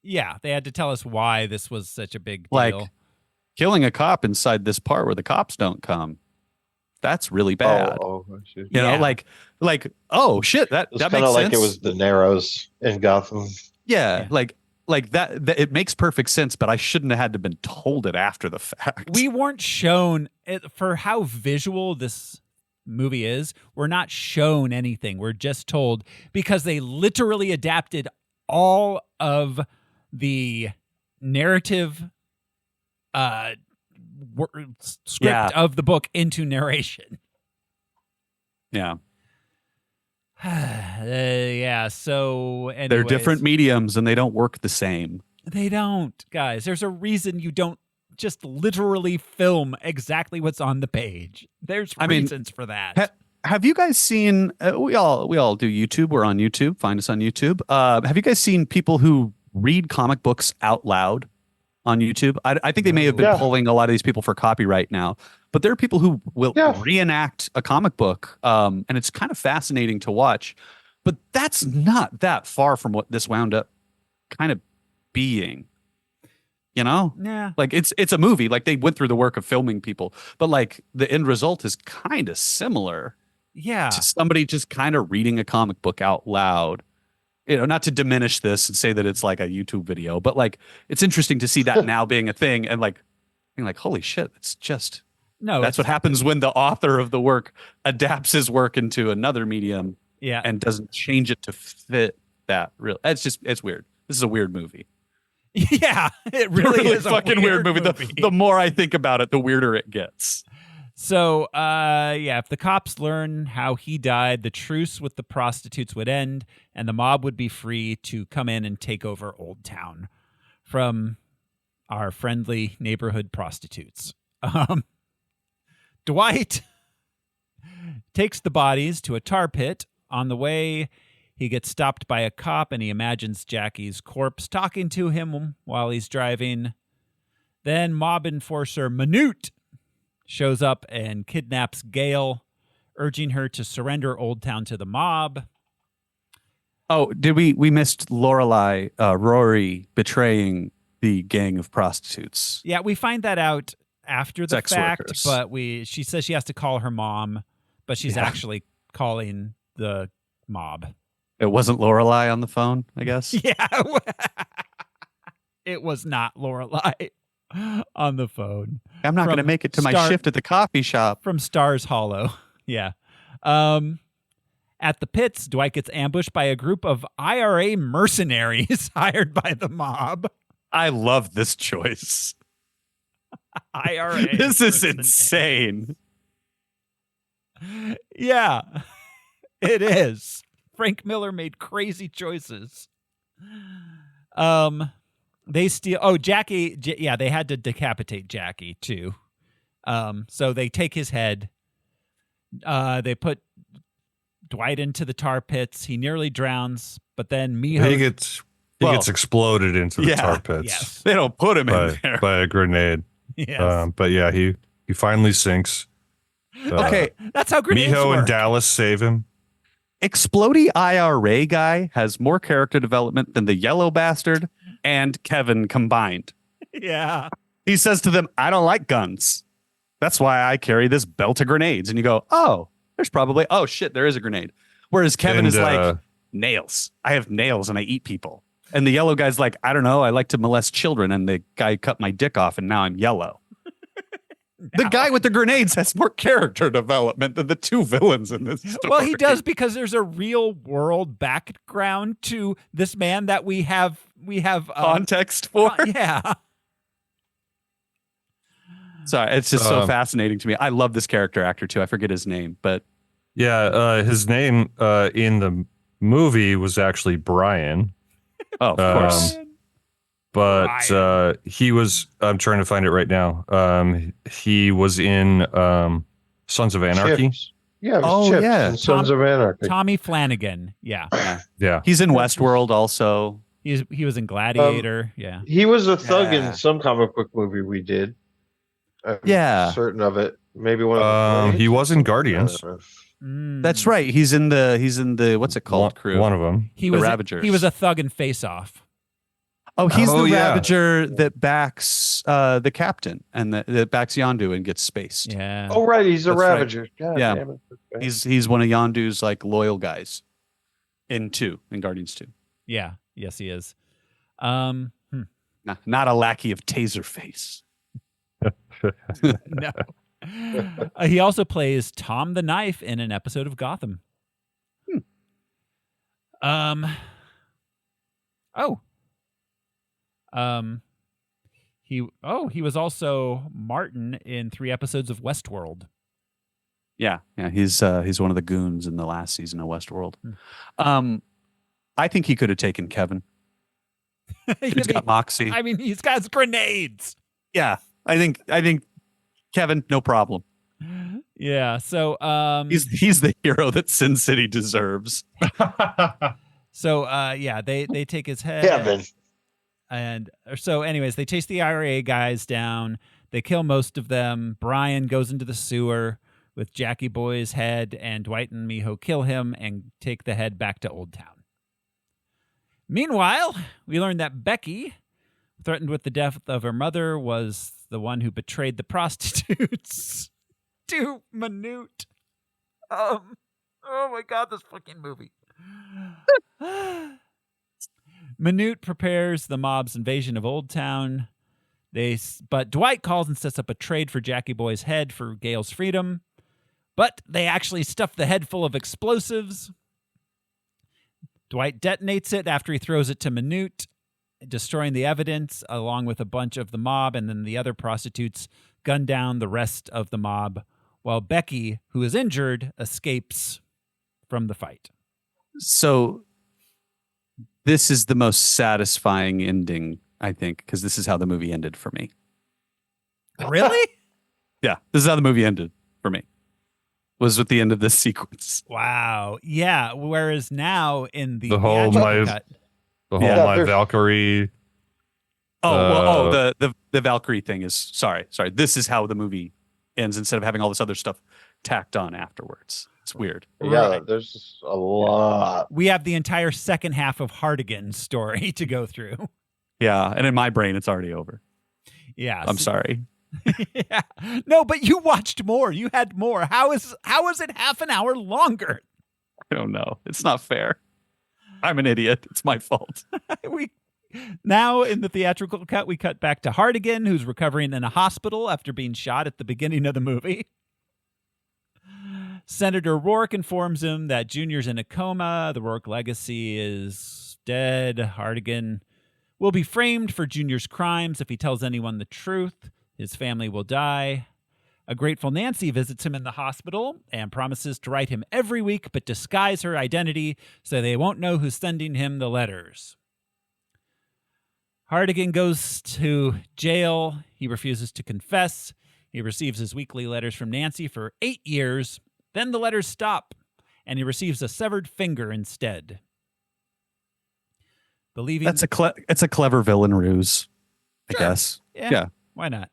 Yeah, they had to tell us why this was such a big deal. Like, killing a cop inside this part where the cops don't come. That's really bad. You know, like, oh shit, that makes sense. Kind of like it was the Narrows in Gotham. Yeah, like that. It makes perfect sense, but I shouldn't have had to been told it after the fact. We weren't shown it for how visual this movie is. We're not shown anything. We're just told because they literally adapted all of the narrative script of the book into narration. Yeah. So anyways, they're different mediums and they don't work the same. They don't, guys. There's a reason you don't just literally film exactly what's on the page. There's reasons for that. Have you guys seen? We all do YouTube. We're on YouTube. Find us on YouTube. Have you guys seen people who read comic books out loud on YouTube? I think they may have been pulling a lot of these people for copyright now, but there are people who will reenact a comic book, and it's kind of fascinating to watch. But that's not that far from what this wound up kind of being. You know? Yeah. Like it's a movie. Like they went through the work of filming people, but like the end result is kind of similar Yeah. to somebody just kind of reading a comic book out loud. You know, not to diminish this and say that it's like a YouTube video, but like it's interesting to see that now being a thing and like being like, holy shit, it's just that's what happens when the author of the work adapts his work into another medium and doesn't change it to fit that real. It's weird. This is a weird movie. Yeah, it really is a fucking weird movie. The more I think about it, the weirder it gets. So, if the cops learn how he died, the truce with the prostitutes would end, and the mob would be free to come in and take over Old Town from our friendly neighborhood prostitutes. Dwight takes the bodies to a tar pit. On the way, he gets stopped by a cop, and he imagines Jackie's corpse talking to him while he's driving. Then mob enforcer Manute shows up and kidnaps Gail, urging her to surrender Old Town to the mob. Oh, did we missed Lorelai, Rory betraying the gang of prostitutes? Yeah, we find that out after the Sex fact, workers. but she says she has to call her mom, but she's actually calling the mob. It wasn't Lorelai on the phone, I guess. Yeah, it was not Lorelai on the phone. I'm not going to make it to my shift at the coffee shop. From Stars Hollow. Yeah. At the pits, Dwight gets ambushed by a group of IRA mercenaries hired by the mob. I love this choice. IRA. This is insane. Yeah, it is. Frank Miller made crazy choices. They steal. Oh, Jackie. They had to decapitate Jackie too. So they take his head. They put Dwight into the tar pits. He nearly drowns, but then Miho. He gets exploded into the tar pits. Yes. They don't put him in there by a grenade. Yes. But yeah, he finally sinks. Okay, that's how grenades Miho work. and Dallas save him. Explodey IRA guy has more character development than the yellow bastard and Kevin combined. Yeah. He says to them, I don't like guns. That's why I carry this belt of grenades. And you go, oh, shit, there is a grenade. Whereas Kevin is like, nails. I have nails and I eat people. And the yellow guy's like, I don't know, I like to molest children. And the guy cut my dick off and now I'm yellow. The guy with the grenades has more character development than the two villains in this story. Well, he does, because there's a real world background to this man that we have context for. Yeah. Sorry, it's just so fascinating to me. I love this character actor too. I forget his name, but his name in the movie was actually Brian. Oh, of course. But he was, I'm trying to find it right now. He was in Sons of Anarchy. Chips. Yeah, it was Chips in Sons of Anarchy. Tommy Flanagan. Yeah. Yeah. He's in Westworld also. He was in Gladiator. Yeah. He was a thug in some comic book movie we did. I'm certain of it. Maybe one of the he was in Guardians. That's right. He's in the what's it called crew? One of them. He was Ravagers. He was a thug in Face Off. Oh, he's the Ravager that backs the captain and that backs Yondu and gets spaced. Yeah. Oh, right. He's a That's Ravager. Right. God yeah. damn it. He's one of Yondu's like loyal guys in Guardians 2. Yeah. Yes, he is. Not a lackey of Taserface. No. He also plays Tom the Knife in an episode of Gotham. He was also Martin in 3 episodes of Westworld. Yeah, he's one of the goons in the last season of Westworld. I think he could have taken Kevin. He's got moxie. I mean, he's got grenades. Yeah, I think Kevin, no problem. Yeah, so he's the hero that Sin City deserves. So they take his head. Kevin. And so anyways, they chase the IRA guys down. They kill most of them. Brian goes into the sewer with Jackie Boy's head, and Dwight and Miho kill him and take the head back to Old Town. Meanwhile, we learn that Becky, threatened with the death of her mother, was the one who betrayed the prostitutes to Manute. Oh my God, this fucking movie. Manute prepares the mob's invasion of Old Town. But Dwight calls and sets up a trade for Jackie Boy's head for Gail's freedom. But they actually stuff the head full of explosives. Dwight detonates it after he throws it to Manute, destroying the evidence along with a bunch of the mob, and then the other prostitutes gun down the rest of the mob, while Becky, who is injured, escapes from the fight. So this is the most satisfying ending, I think, because this is how the movie ended for me. Really? Yeah, this is how the movie ended for me. Was with the end of this sequence. Wow. Yeah. Whereas now in the whole theatrical cut, my Valkyrie. The Valkyrie thing is sorry. This is how the movie ends instead of having all this other stuff tacked on afterwards. It's weird. Yeah, Right. there's just a lot. we have the entire second half of Hardigan's story to go through. Yeah, and in my brain, it's already over. Yeah. I'm sorry. Yeah. No, but you watched more. You had more. How is it half an hour longer? I don't know. It's not fair. I'm an idiot. It's my fault. Now in the theatrical cut, we cut back to Hardigan, who's recovering in a hospital after being shot at the beginning of the movie. Senator Rourke informs him that Junior's in a coma. The Rourke legacy is dead. Hardigan will be framed for Junior's crimes if he tells anyone the truth. His family will die. A grateful Nancy visits him in the hospital and promises to write him every week, but disguise her identity so they won't know who's sending him the letters. Hardigan goes to jail. He refuses to confess. He receives his weekly letters from Nancy for 8 years. Then the letters stop, and he receives a severed finger instead. Believing It's a clever villain ruse, I Sure. guess. Yeah. Why not?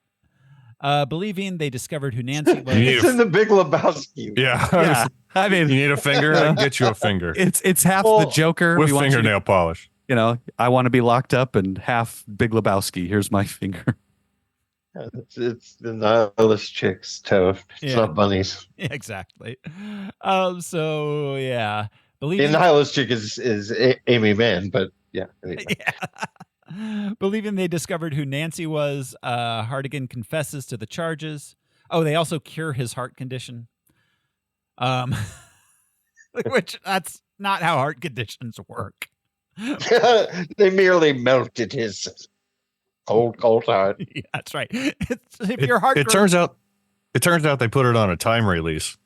Believing they discovered who Nancy was. It's in the Big Lebowski. Yeah. Yeah, I You mean, need a finger? I can get you a finger. it's half Well, the Joker With we want you to- fingernail polish. I want to be locked up, and half Big Lebowski. Here's my finger. It's the nihilist chick's toe. It's Yeah. not bunnies. Yeah, exactly. So yeah, The believing nihilist chick is Amy Mann, but yeah. Anyway. yeah. Believing they discovered who Nancy was, Hardigan confesses to the charges. Oh, they also cure his heart condition. Which that's not how heart conditions work. They merely melted his cold heart. Yeah, that's right. If your heart It turns out they put it on a time release.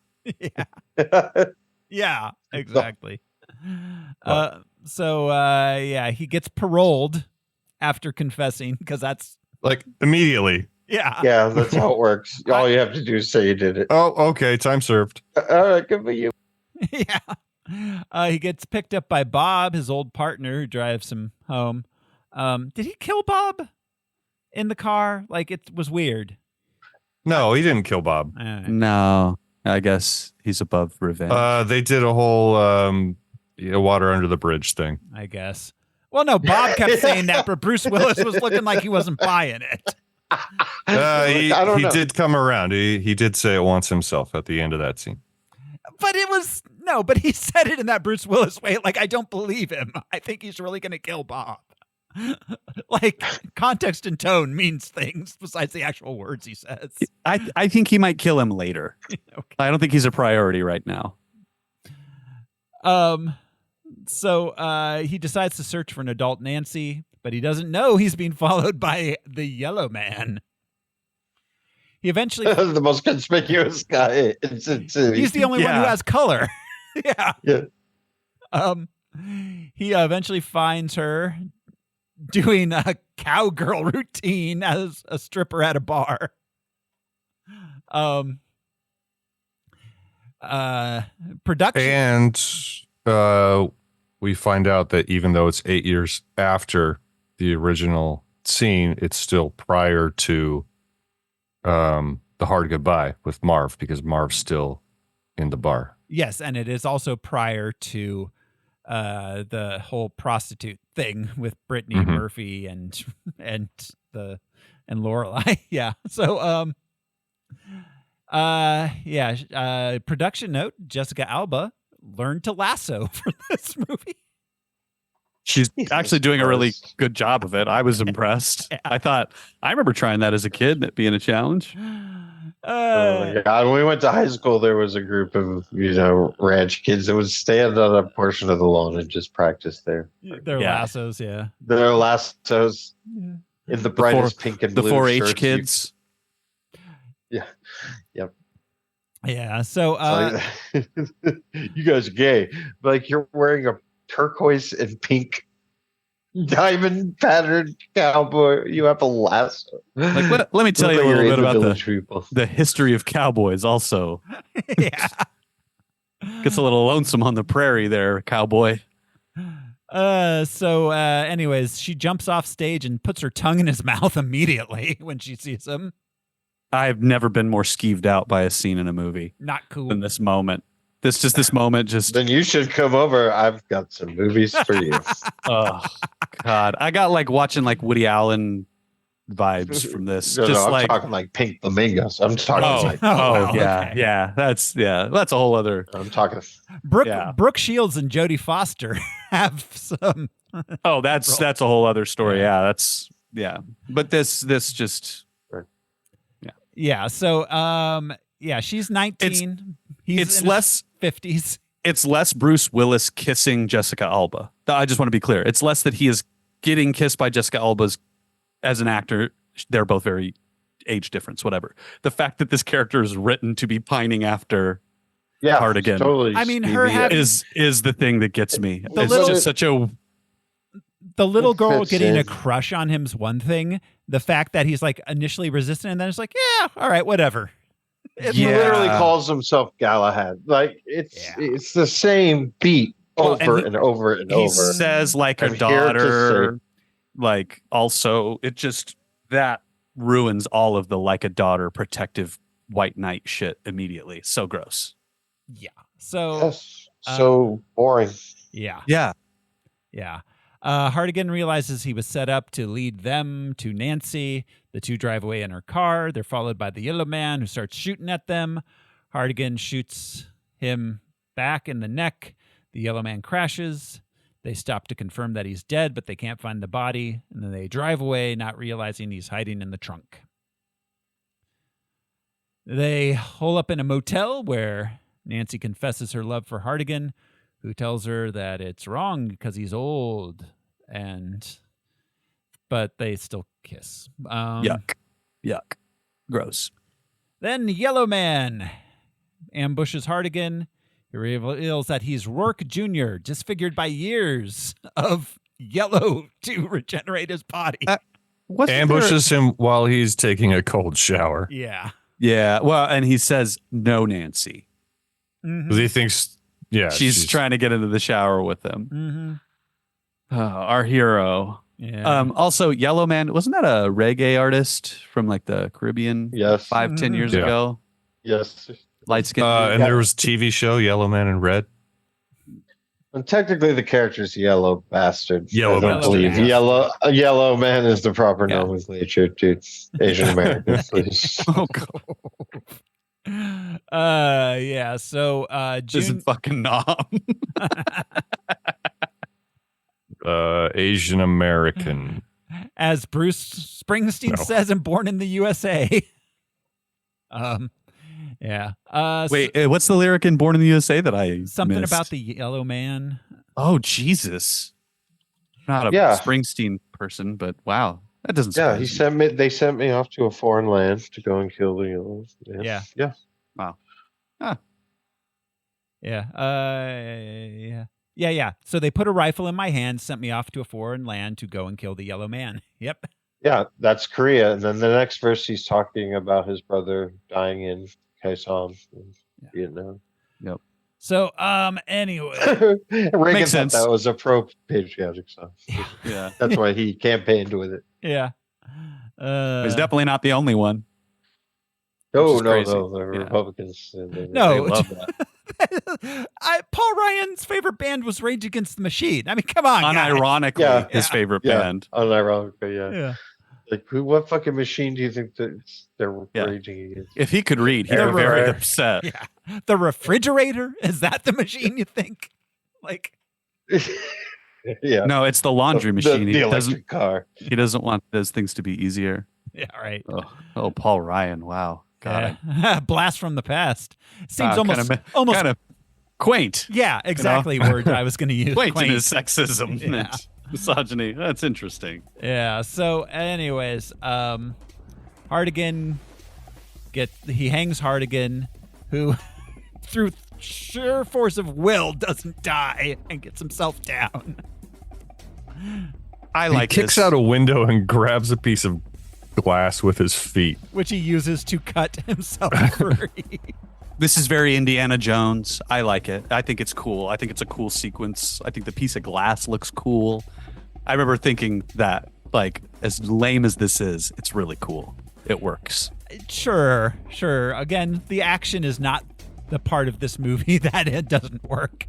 yeah, exactly. So he gets paroled after confessing because that's Like immediately. yeah. Yeah, that's how it works. All you have to do is say you did it. Oh, okay. Time served. All right, good for you. Yeah. He gets picked up by Bob, his old partner, who drives him home. Did he kill Bob in the car? Like, it was weird. No, he didn't kill Bob. All right. No, I guess he's above revenge. They did a whole water under the bridge thing. I guess. Well, no, Bob kept saying that, but Bruce Willis was looking like he wasn't buying it. He I don't know. did come around. He did say it once himself at the end of that scene. But but he said it in that Bruce Willis way. Like, I don't believe him. I think he's really going to kill Bob. Like, context and tone means things besides the actual words he says. I think he might kill him later. Okay. I don't think he's a priority right now. So he decides to search for an adult Nancy, but he doesn't know he's being followed by the Yellow Man. He eventually The most conspicuous guy in Sin City. he's the only one who Yeah. has color. Yeah. Yeah. He eventually finds her doing a cowgirl routine as a stripper at a bar. Production. And we find out that even though it's 8 years after the original scene, it's still prior to the hard goodbye with Marv, because Marv's still in the bar. Yes, and it is also prior to the whole prostitute thing with Brittany Mhm. Murphy and Lorelai. Yeah. So production note: Jessica Alba learned to lasso for this movie. She's Jesus actually doing a really Christ. good job of it. I was impressed. I remember trying that as a kid, that being a challenge. Oh my God! When we went to high school, there was a group of ranch kids that would stand on a portion of the lawn and just practice their lassos. Yeah. their lassos in the brightest pink and The blue 4-H shirts. kids. Yep. Yeah. So You guys are gay. Like, you're wearing a turquoise and pink diamond patterned cowboy. You have a lasso. Like, let me tell you a Look like little you're bit in about Village People. the history of cowboys also. yeah. Gets a little lonesome on the prairie there, cowboy. Anyways, she jumps off stage and puts her tongue in his mouth immediately when she sees him. I've never been more skeeved out by a scene in a movie Not cool. than this moment. This moment just, Then you should come over. I've got some movies for you. oh God. I got like watching like Woody Allen vibes from this. No, just I'm like, talking like Pink Flamingos. I'm talking like wow, yeah, okay. yeah. That's a whole other. I'm talking. Brooke Shields and Jodie Foster have some. Oh, that's a whole other story. Yeah. Yeah. But this just, Yeah. So, she's 19. He's it's in his less 50s. It's less Bruce Willis kissing Jessica Alba. I just want to be clear. It's less that he is getting kissed by Jessica Alba's as an actor. They're both very age difference, whatever. The fact that this character is written to be pining after Hardigan. Totally. I mean, her having is the thing that gets me. The It's little- just such a the little It girl fits getting in. a crush on him's one thing. The fact that he's like initially resistant and then it's like, yeah, all right, whatever. He literally calls himself Galahad. Like, it's the same beat over and over and he over. says like her I'm here to daughter, like also it just that ruins all of the like a daughter protective white knight shit immediately. So gross. Yeah. So Yes, so boring. yeah. Yeah. Yeah. Hardigan realizes he was set up to lead them to Nancy. The two drive away in her car. They're followed by the yellow man who starts shooting at them. Hardigan shoots him back in the neck. The yellow man crashes. They stop to confirm that he's dead, but they can't find the body. And then they drive away, not realizing he's hiding in the trunk. They hole up in a motel where Nancy confesses her love for Hardigan, who tells her that it's wrong because he's old, but they still kiss. Yuck. Gross. Then Yellow Man ambushes Hardigan. He reveals that he's Rourke Jr., disfigured by years of yellow to regenerate his body. Ambushes him while he's taking a cold shower. Yeah. Yeah. Well, and he says, no, Nancy. Mm-hmm. 'Cause he thinks, she's trying to get into the shower with him. Mm-hmm. Our hero. Yeah. Also, Yellow Man, wasn't that a reggae artist from like the Caribbean? Yes. 5-10 years Yeah. ago? Yes. Light skin. And there was a TV show, Yellow Man in Red. And technically, the character's Yellow Bastard. Yellow I don't Bastard. believe a yellow man is the proper Yeah. nomenclature to Asian Americans. Please. Oh, God. Yeah. So, This is June. fucking nom. Asian American. As Bruce Springsteen No. says in Born in the USA. Yeah. Wait, what's the lyric in Born in the USA that I something missed? about the yellow man. Oh, Jesus. Not a Springsteen person, but wow. That doesn't surprise me. They sent me off to a foreign land to go and kill the yellows. Yeah. Yeah. Wow. Yeah. Yeah. So they put a rifle in my hand, sent me off to a foreign land to go and kill the yellow man. Yep. Yeah, that's Korea. And then the next verse, he's talking about his brother dying in Kaesong in Vietnam. Yep. So, anyway. Reagan Makes thought sense. that was a pro-patriotic song. Yeah. That's why he campaigned with it. Yeah. He's definitely not the only one. No, is no, crazy. no. The Yeah. Republicans, they No, love that. Paul Ryan's favorite band was Rage Against the Machine. I mean, come on, guys. Unironically, Yeah. his favorite Yeah, band. unironically, yeah. Yeah. Like, what fucking machine do you think that they're Yeah. raging against? If he could read, he'd be Air very fryer. upset. Yeah. The refrigerator? Is that the machine you think? Like, Yeah. No, it's the laundry machine. The he electric car. doesn't want those things to be easier. yeah, right. Oh, Paul Ryan. Wow. God. Yeah. Blast from the past. Seems almost kind of quaint. yeah, exactly words I was going to use. Quaint in Quaint. his sexism Yeah. and misogyny. That's interesting. Yeah. So, anyways, Hardigan he hangs Hardigan, who through sheer force of will doesn't die and gets himself down. I He like kicks this. out a window and grabs a piece of glass with his feet. Which he uses to cut himself free. This is very Indiana Jones. I like it. I think it's cool. I think it's a cool sequence. I think the piece of glass looks cool. I remember thinking that, like, as lame as this is, it's really cool. It works. Sure. Again, the action is not the part of this movie that it doesn't work.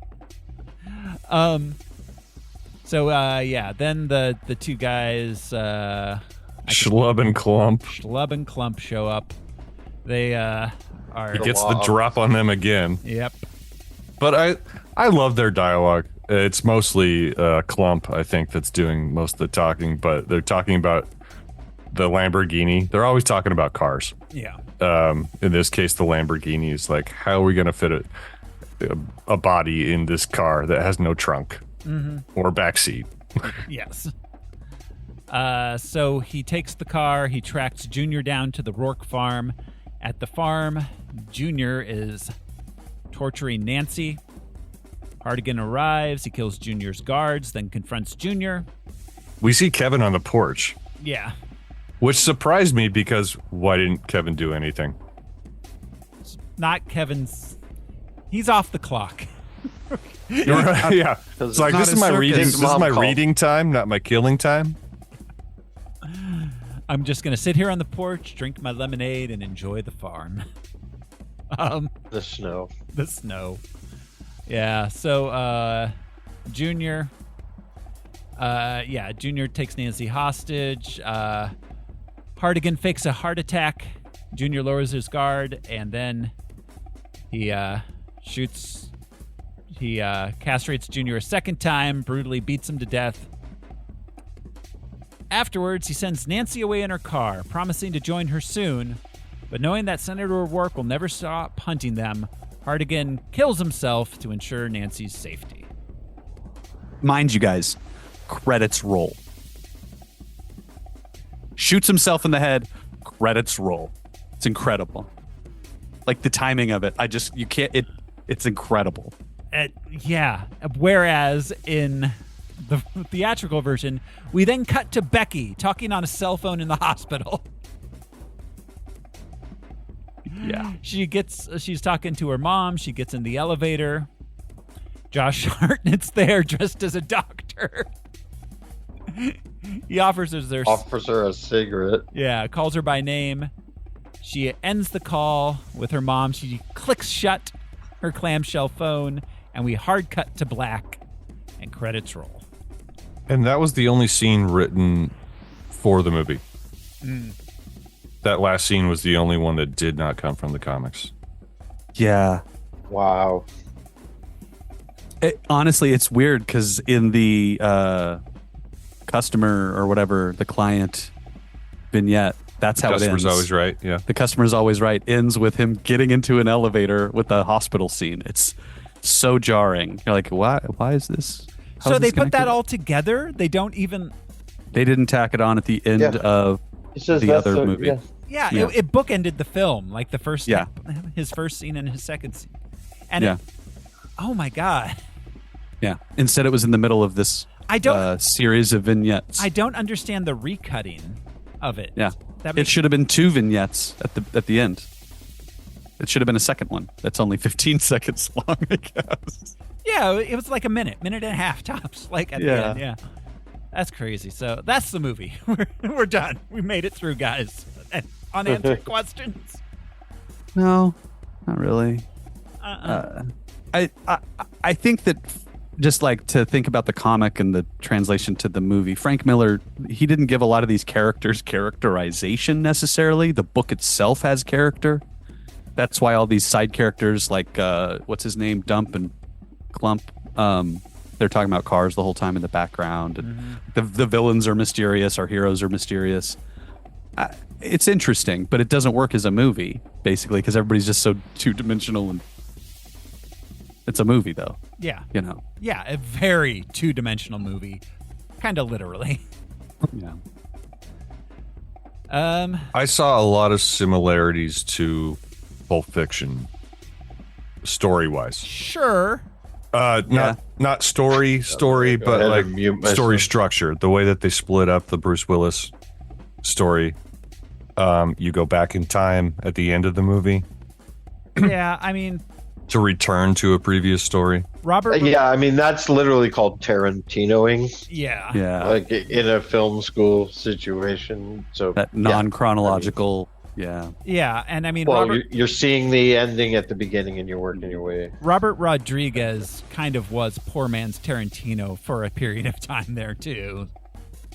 So then the two guys Schlub and Clump. Schlub and Clump show up. They are He gets the drop on them again. Yep. But I love their dialogue. It's mostly Clump, I think, that's doing most of the talking, but they're talking about the Lamborghini. They're always talking about cars. Yeah. In this case, the Lamborghini is like, how are we going to fit a body in this car that has no trunk or backseat? Yes. So he takes the car. He tracks Junior down to the Rourke farm. At the farm, Junior is torturing Nancy. Hardigan arrives. He kills Junior's guards, then confronts Junior. We see Kevin on the porch, Yeah. which surprised me because why didn't Kevin do anything? Not Kevin's. He's off the clock. Yeah. It's like, not this a is my circus. reading. His This is mom my called. reading time, not my killing time. I'm just going to sit here on the porch, drink my lemonade, and enjoy the farm. The snow. The snow. Yeah, so Junior Junior takes Nancy hostage. Hardigan fakes a heart attack. Junior lowers his guard, and then he castrates Junior a second time, brutally beats him to death. Afterwards, he sends Nancy away in her car, promising to join her soon, but knowing that Senator Rourke will never stop hunting them, Hardigan kills himself to ensure Nancy's safety. Mind you guys, credits roll. Shoots himself in the head, credits roll. It's incredible. Like the timing of it, it's incredible. Yeah. Whereas in the theatrical version, we then cut to Becky talking on a cell phone in the hospital. Yeah. She's talking to her mom. She gets in the elevator. Josh Hartnett's there dressed as a doctor. He offers her a cigarette. Yeah, calls her by name. She ends the call with her mom. She clicks shut her clamshell phone, and we hard cut to black, and credits roll. And that was the only scene written for the movie. That last scene was the only one that did not come from the comics. Yeah. Wow. Honestly, it's weird because in the customer or whatever, the client vignette, that's how it ends. Customer's always right. Yeah. The customer's always right ends with him getting into an elevator with a hospital scene. It's so jarring. You're like, why is this? How So is they this put that connected? all together? They don't even... They didn't tack it on at the end Yeah. of It says the that's other movie. Yeah. Yeah, Yeah. It bookended the film, like the first Yeah. his first scene and his second scene. And Yeah. oh my God. Yeah. Instead, it was in the middle of this I don't series of vignettes. I don't understand the recutting of it. Yeah. That It makes, should have been 2 vignettes at the end. It should have been a second one. That's only 15 seconds long, I guess. yeah, it was like a minute and a half tops, like at the Yeah. end. Yeah. That's crazy. So that's the movie. We're done. We made it through, guys. And unanswered questions. No, not really. I think that just like to think about the comic and the translation to the movie, Frank Miller, he didn't give a lot of these characters characterization necessarily. The book itself has character. That's why all these side characters like what's his name, Dump and Clump, they're talking about cars the whole time in the background. And the villains are mysterious, our heroes are mysterious. It's interesting, but it doesn't work as a movie basically because everybody's just so two-dimensional. And it's a movie though. Yeah. You know. Yeah, a very two-dimensional movie, kind of literally. Yeah. I saw a lot of similarities to Pulp Fiction, story-wise. Sure. Not story, but like story structure. The way that they split up the Bruce Willis story. You go back in time at the end of the movie. Yeah, I mean, to return to a previous story. Robert. Yeah, I mean that's literally called Tarantinoing. Yeah. Yeah. Like in a film school situation. So That non-chronological. Yeah. Yeah, and I mean, well, you're seeing the ending at the beginning, and you're working your way. Robert Rodriguez kind of was poor man's Tarantino for a period of time there too.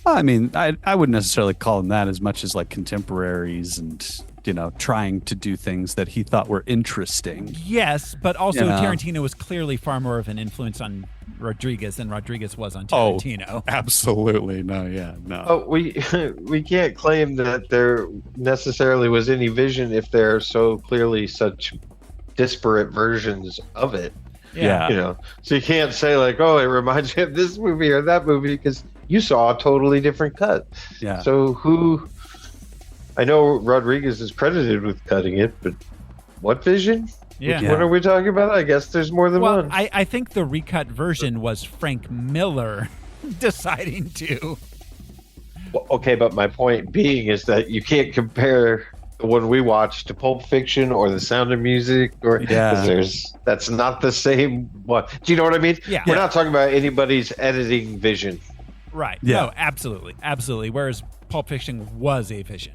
I mean, I wouldn't necessarily call him that as much as like contemporaries and, you know, trying to do things that he thought were interesting. Yes, but also Yeah. Tarantino was clearly far more of an influence on Rodriguez than Rodriguez was on Tarantino. Oh, absolutely. No, yeah, no. Oh, we can't claim that there necessarily was any vision if there are so clearly such disparate versions of it. Yeah. You know, so you can't say like, oh, it reminds me of this movie or that movie because you saw a totally different cut. Yeah. So who? I know Rodriguez is credited with cutting it, but what vision? Yeah. What are we talking about? I guess there's more than Well, one. I think the recut version was Frank Miller deciding to. Well, okay, but my point being is that you can't compare the one we watched to Pulp Fiction or The Sound of Music, or because that's not the same one. Do you know what I mean? Yeah. We're not talking about anybody's editing vision. Right. Yeah. No, absolutely. Absolutely. Whereas Pulp Fiction was a vision.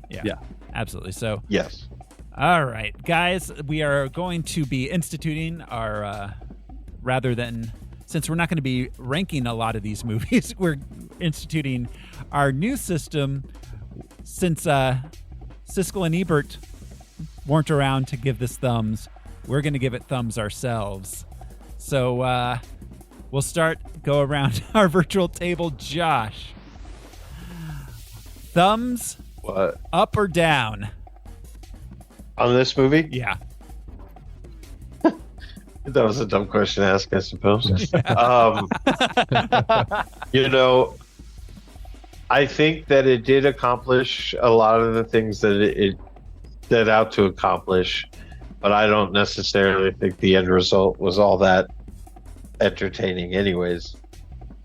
Yeah. Yeah. Absolutely. So, Yes. all right, guys, we are going to be instituting our, rather than, since we're not going to be ranking a lot of these movies, we're instituting our new system since Siskel and Ebert weren't around to give this thumbs. We're going to give it thumbs ourselves. So, we'll go around our virtual table. Josh, thumbs What? up or down? On this movie? Yeah. That was a dumb question to ask, I suppose. You know, I think that it did accomplish a lot of the things that it set out to accomplish, but I don't necessarily think the end result was all that entertaining anyways,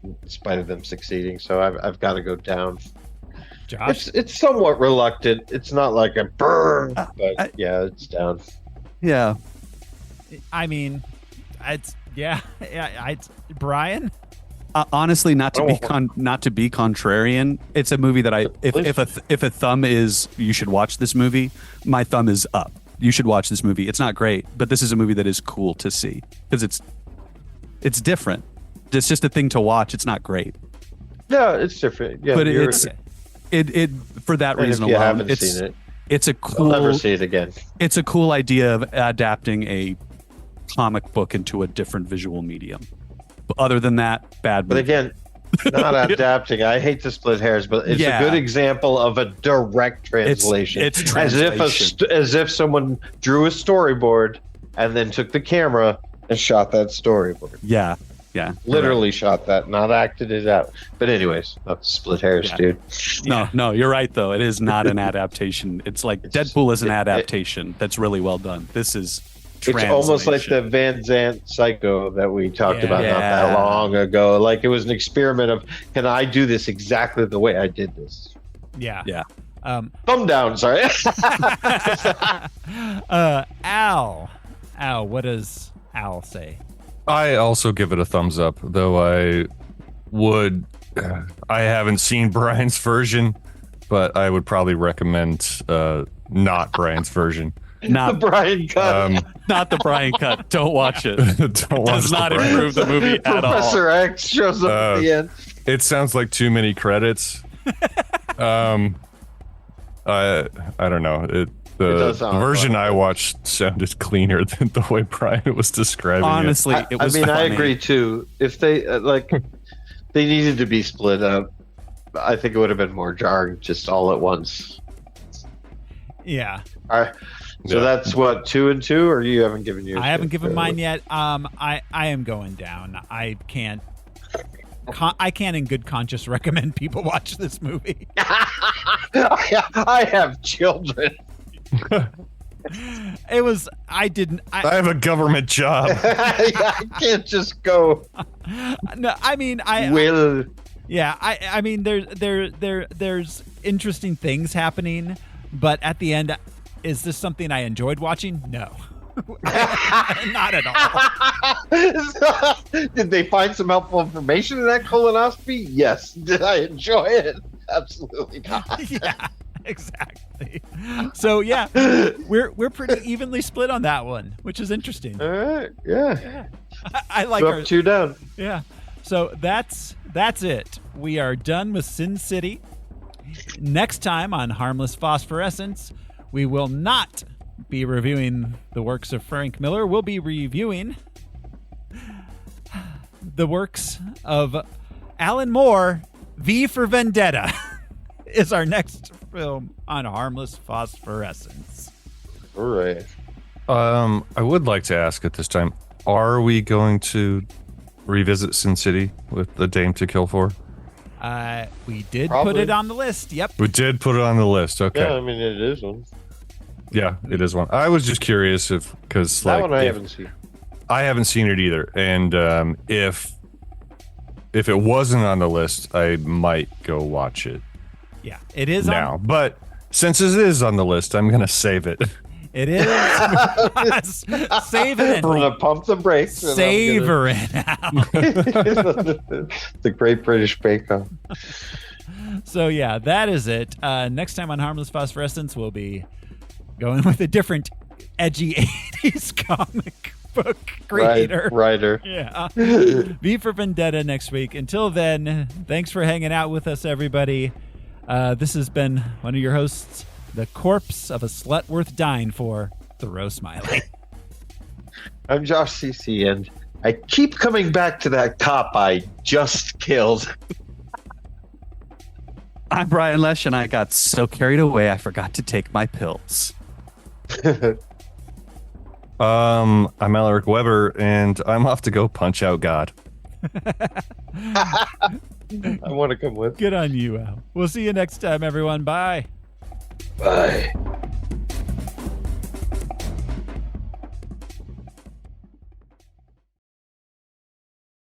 in spite of them succeeding. So I've got to go down. Josh? It's somewhat reluctant. It's not like a burn, but yeah, it's down. Yeah. I mean, Brian? Honestly, not to be contrarian, it's a movie that if a thumb is you should watch this movie, my thumb is up. You should watch this movie. It's not great, but this is a movie that is cool to see because it's different. It's just a thing to watch. It's not great. Yeah, it's different. Yeah, but it for that and reason if you alone, haven't seen it, it's a cool. I'll never see it again. It's a cool idea of adapting a comic book into a different visual medium. But other than that, bad movie. But again, not adapting. I hate to split hairs, but it's a good example of a direct translation. It's translation. As if someone drew a storyboard and then took the camera and shot that storyboard. Yeah. Literally shot that, not acted it out. But anyways, not to split hairs, dude. No, you're right though. It is not an adaptation. It's like Deadpool is an adaptation that's really well done. This is It's almost like the Van Zandt Psycho that we talked about not that long ago. Like it was an experiment of, can I do this exactly the way I did this? Yeah. Yeah. Thumb down, sorry. Al, what does Al say? I also give it a thumbs up, though I haven't seen Brian's version, but I would probably recommend not Brian's version. The Not Brian cut. not the Brian cut. Don't watch it. Don't watch Does the not Brian. improve the movie at all. Professor X shows up at the end. It sounds like too many credits. I don't know. The does sound version fun. I watched sounded cleaner than the way Brian was describing Honestly, I it was mean, I funny. agree too. If they they needed to be split up, I think it would have been more jarring just all at once. Yeah. All right. So Yeah. that's what 2 and 2, or you haven't given yours? I haven't yet? given mine yet. I am going down. I can't in good conscience recommend people watch this movie. I have children. It was I have a government job. I can't just go. no, I mean Will. yeah, I mean there's interesting things happening, but at the end, is this something I enjoyed watching? No. Not at all. Did they find some helpful information in that colonoscopy? Yes. Did I enjoy it? Absolutely not. Yeah, exactly. So yeah, we're pretty evenly split on that one, which is interesting. All right. Yeah. I like So our up 2 down. yeah. So that's it. We are done with Sin City. Next time on Harmless Phosphorescence, we will not be reviewing the works of Frank Miller. We'll be reviewing the works of Alan Moore. V for Vendetta is our next film on Harmless Phosphorescence. All right. I would like to ask at this time, are we going to revisit Sin City with The Dame to Kill For? We did Probably. put it on the list. Yep. We did put it on the list. Okay. Yeah, I mean, it is one. Yeah, it is one. I was just curious because That like one I if- haven't seen. I haven't seen it either, and if it wasn't on the list, I might go watch it Yeah. It is now. on. But since it is on the list, I'm gonna save it. It is. Save it. I'm gonna pump the brakes. and I'm Savor it out. the Great British Bake Off. So yeah, that is it. Next time on Harmless Phosphorescence, we'll be going with a different edgy 80s comic book creator. Writer. Yeah. V for Vendetta next week. Until then, thanks for hanging out with us, everybody. This has been one of your hosts, the corpse of a slut worth dying for, Thoreau Smiley. I'm Josh CC, and I keep coming back to that cop I just killed. I'm Brian Lesh, and I got so carried away I forgot to take my pills. I'm Alaric Weber, and I'm off to go punch out God. I want to come with. Good on you, Al. We'll see you next time, everyone. Bye. Bye.